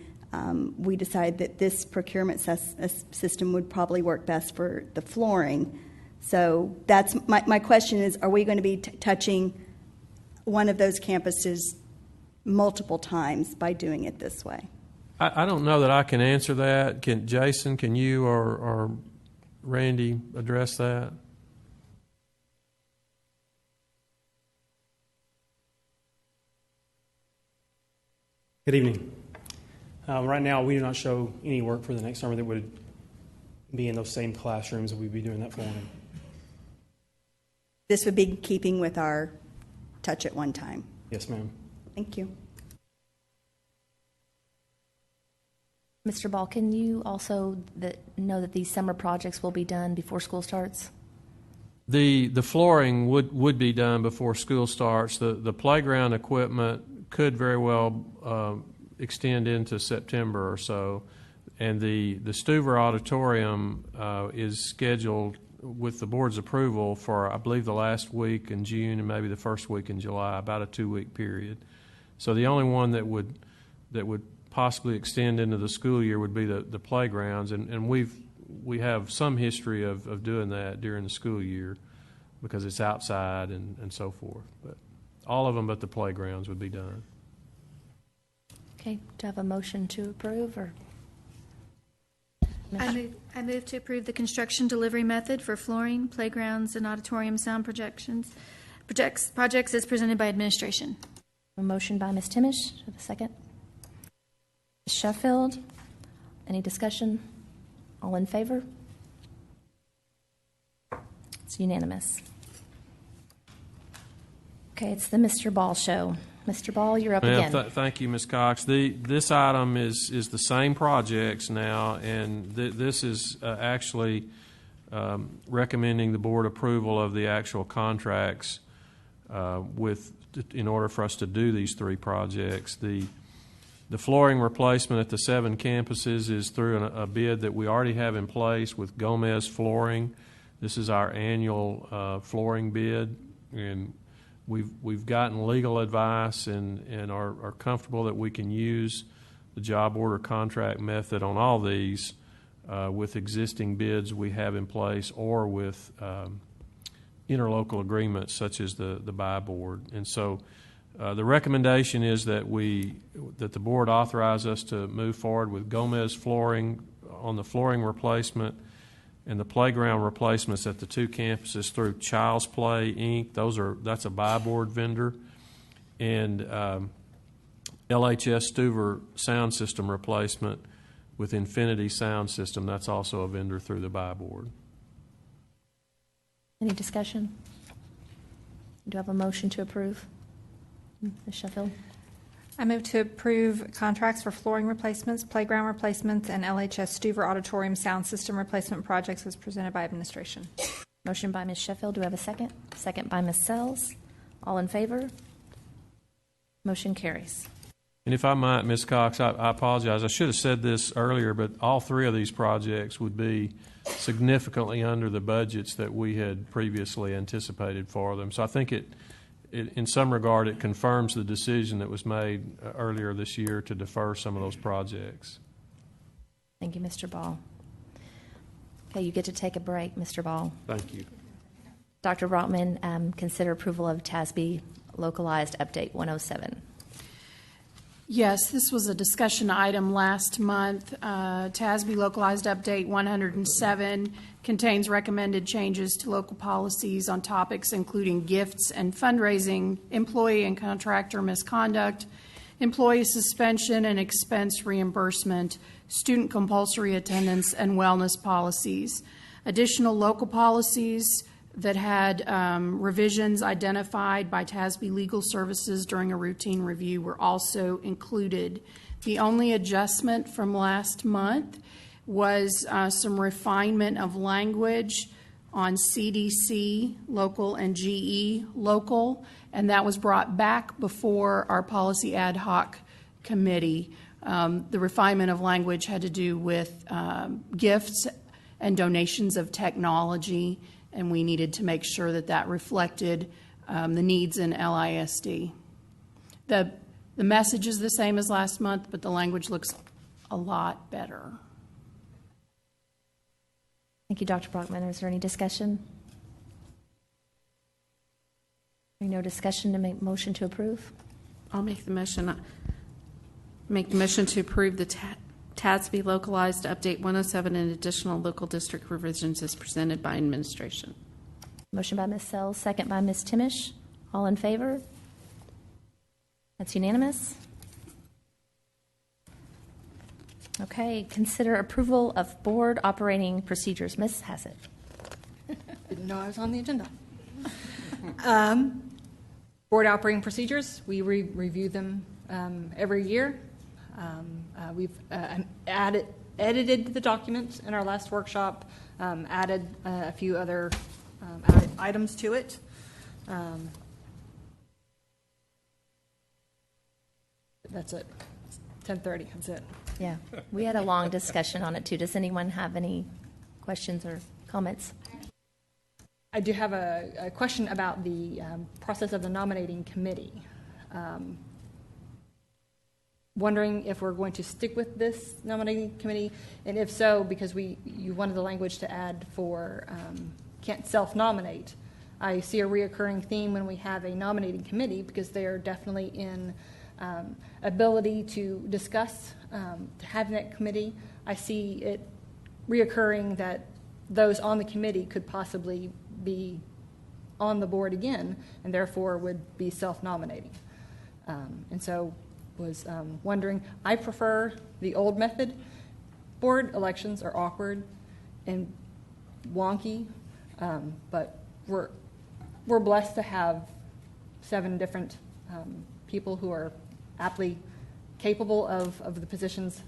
we decided that this procurement system would probably work best for the flooring. So that's my question is, are we going to be touching one of those campuses multiple times by doing it this way? I don't know that I can answer that. Jason, can you or Randy address that? Good evening. Right now, we do not show any work for the next summer that would be in those same classrooms that we'd be doing that flooring. This would be in keeping with our touch at one time. Yes, ma'am. Thank you. Mr. Ball, can you also know that these summer projects will be done before school starts? The flooring would be done before school starts. The playground equipment could very well extend into September or so, and the Stuver Auditorium is scheduled with the board's approval for, I believe, the last week in June and maybe the first week in July, about a 2-week period. So the only one that would possibly extend into the school year would be the playgrounds, and we have some history of doing that during the school year because it's outside and so forth. But all of them but the playgrounds would be done. Okay, do I have a motion to approve or? I move to approve the construction delivery method for flooring, playgrounds, and auditorium sound projects as presented by administration. A motion by Ms. Timish. A second. Ms. Sheffield. Any discussion? All in favor? It's unanimous. Okay, it's the Mr. Ball show. Mr. Ball, you're up again. Thank you, Ms. Cox. This item is the same projects now, and this is actually recommending the board approval of the actual contracts in order for us to do these three projects. The flooring replacement at the 7 campuses is through a bid that we already have in place with Gomez Flooring. This is our annual flooring bid, and we've gotten legal advice and are comfortable that we can use the job order contract method on all these with existing bids we have in place or with interlocal agreements such as the buy board. And so the recommendation is that the board authorize us to move forward with Gomez Flooring on the flooring replacement and the playground replacements at the 2 campuses through Child's Play, Inc. That's a buy board vendor. And LHS Stuver sound system replacement with Infinity Sound System. That's also a vendor through the buy board. Any discussion? Do I have a motion to approve? Ms. Sheffield? I move to approve contracts for flooring replacements, playground replacements, and LHS Stuver Auditorium sound system replacement projects as presented by administration. Motion by Ms. Sheffield. Do we have a second? Second by Ms. Sells. All in favor? Motion carries. And if I might, Ms. Cox, I apologize. I should have said this earlier, but all 3 of these projects would be significantly under the budgets that we had previously anticipated for them. So I think in some regard, it confirms the decision that was made earlier this year to defer some of those projects. Thank you, Mr. Ball. Okay, you get to take a break, Mr. Ball. Thank you. Dr. Brockman, consider approval of TASB Localized Update 107. Yes, this was a discussion item last month. TASB Localized Update 107 contains recommended changes to local policies on topics including gifts and fundraising, employee and contractor misconduct, employee suspension and expense reimbursement, student compulsory attendance, and wellness policies. Additional local policies that had revisions identified by TASB Legal Services during a routine review were also included. The only adjustment from last month was some refinement of language on CDC local and GE local, and that was brought back before our policy ad hoc committee. The refinement of language had to do with gifts and donations of technology, and we needed to make sure that that reflected the needs in LISD. The message is the same as last month, but the language looks a lot better. Thank you, Dr. Brockman. Is there any discussion? No discussion to make motion to approve? I'll make the motion. Make the motion to approve the TASB Localized Update 107 and additional local district revisions as presented by administration. Motion by Ms. Sells, second by Ms. Timish. All in favor? That's unanimous. Okay, consider approval of board operating procedures. Ms. Hassett. Didn't know I was on the agenda. Board operating procedures, we review them every year. We've edited the documents in our last workshop, added a few other items to it. That's it. It's 10:30. That's it. Yeah, we had a long discussion on it too. Does anyone have any questions or comments? I do have a question about the process of the nominating committee. Wondering if we're going to stick with this nominating committee, and if so, because you wanted the language to add for can't self-nominate. I see a reoccurring theme when we have a nominating committee because they are definitely in ability to discuss, to have that committee. I see it reoccurring that those on the committee could possibly be on the board again and therefore would be self-nominating. And so was wondering, I prefer the old method. Board elections are awkward and wonky, but we're blessed to have 7 different people who are aptly capable of the positions,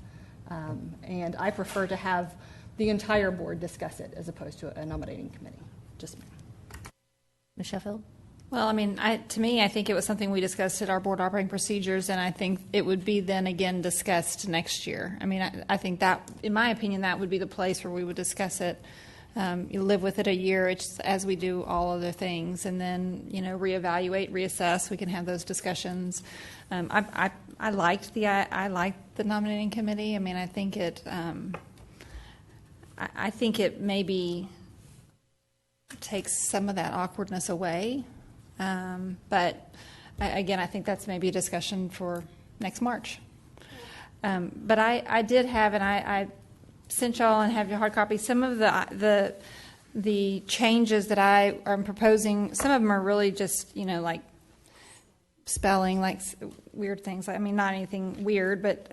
and I prefer to have the entire board discuss it as opposed to a nominating committee. Just me. Ms. Sheffield? Well, I mean, to me, I think it was something we discussed at our board operating procedures, and I think it would be then again discussed next year. I mean, I think that, in my opinion, that would be the place where we would discuss it. You live with it a year, it's as we do all other things, and then reevaluate, reassess. We can have those discussions. I liked the nominating committee. I mean, I think it maybe takes some of that awkwardness away. But again, I think that's maybe a discussion for next March. But I did have, and I sent y'all and have your hard copy, some of the changes that I am proposing. Some of them are really just, like spelling, like weird things. I mean, not anything weird, but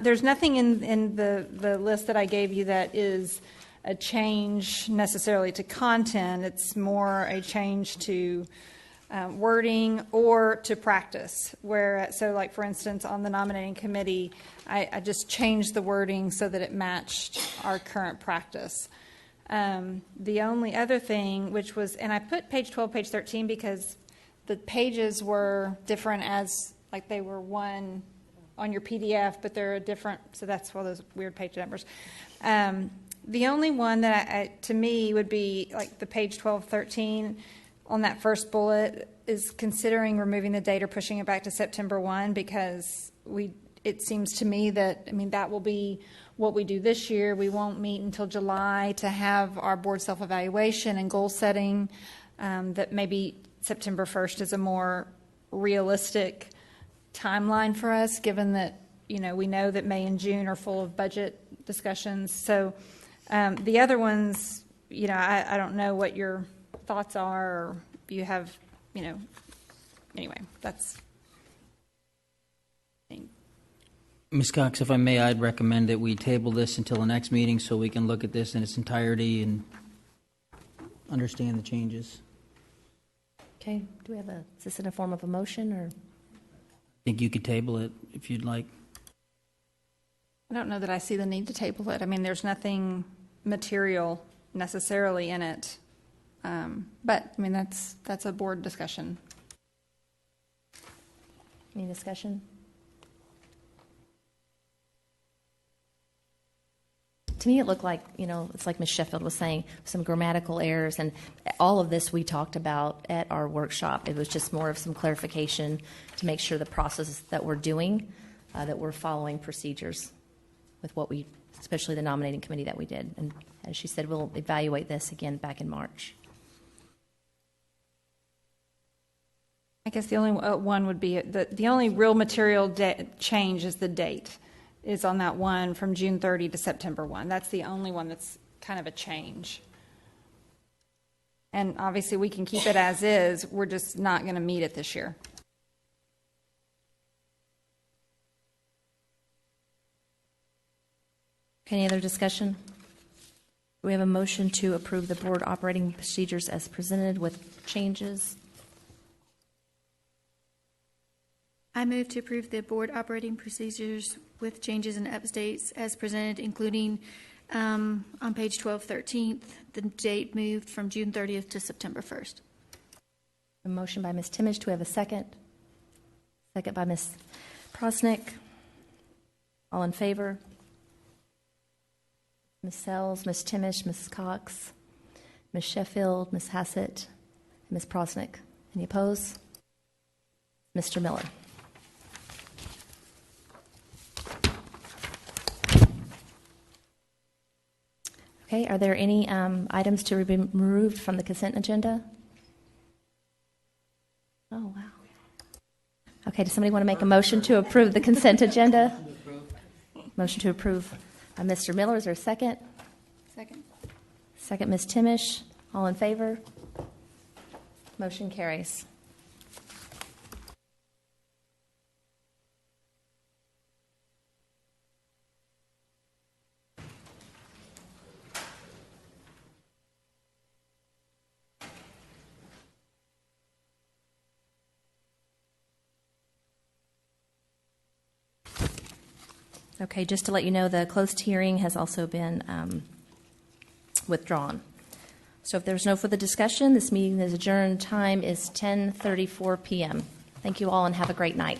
there's nothing in the list that I gave you that is a change necessarily to content. It's more a change to wording or to practice. So like for instance, on the nominating committee, I just changed the wording so that it matched our current practice. The only other thing, which was, and I put page 12, page 13 because the pages were different, as like they were one on your PDF, but they're different, so that's all those weird page numbers. The only one that to me would be like the page 12, 13 on that first bullet is considering removing the date or pushing it back to September 1, because it seems to me that, that will be what we do this year. We won't meet until July to have our board self-evaluation and goal setting, that maybe September 1st is a more realistic timeline for us, given that, we know that May and June are full of budget discussions. So the other ones, I don't know what your thoughts are, or you have, anyway, that's. Ms. Cox, if I may, I'd recommend that we table this until the next meeting so we can look at this in its entirety and understand the changes. Okay, do we have is this in a form of a motion, or? I think you could table it if you'd like. I don't know that I see the need to table it. I mean, there's nothing material necessarily in it. But that's a board discussion. Any discussion? To me, it looked like, it's like Ms. Sheffield was saying, some grammatical errors, and all of this we talked about at our workshop. It was just more of some clarification to make sure the process that we're doing, that we're following procedures with especially the nominating committee that we did. And as she said, we'll evaluate this again back in March. I guess the only one would be the only real material change is the date. Is on that one from June 30 to September 1. That's the only one that's kind of a change. And obviously we can keep it as is. We're just not going to meet it this year. Any other discussion? We have a motion to approve the board operating procedures as presented with changes. I move to approve the board operating procedures with changes and updates as presented, including on page 12, 13th, the date moved from June 30th to September 1st. A motion by Ms. Timish. Do we have a second? Second by Ms. Prosnick. All in favor? Ms. Sells, Ms. Timish, Ms. Cox, Ms. Sheffield, Ms. Hassett, and Ms. Prosnick. Any opposed? Mr. Miller. Okay, are there any items to be removed from the consent agenda? Oh, wow. Okay, does somebody want to make a motion to approve the consent agenda? Motion to approve by Mr. Miller. Is there a second? Second. Second, Ms. Timish. All in favor? Motion carries. Okay, just to let you know, the closed hearing has also been withdrawn. So if there's no further discussion, this meeting is adjourned. Time is 10:34 p.m. Thank you all and have a great night.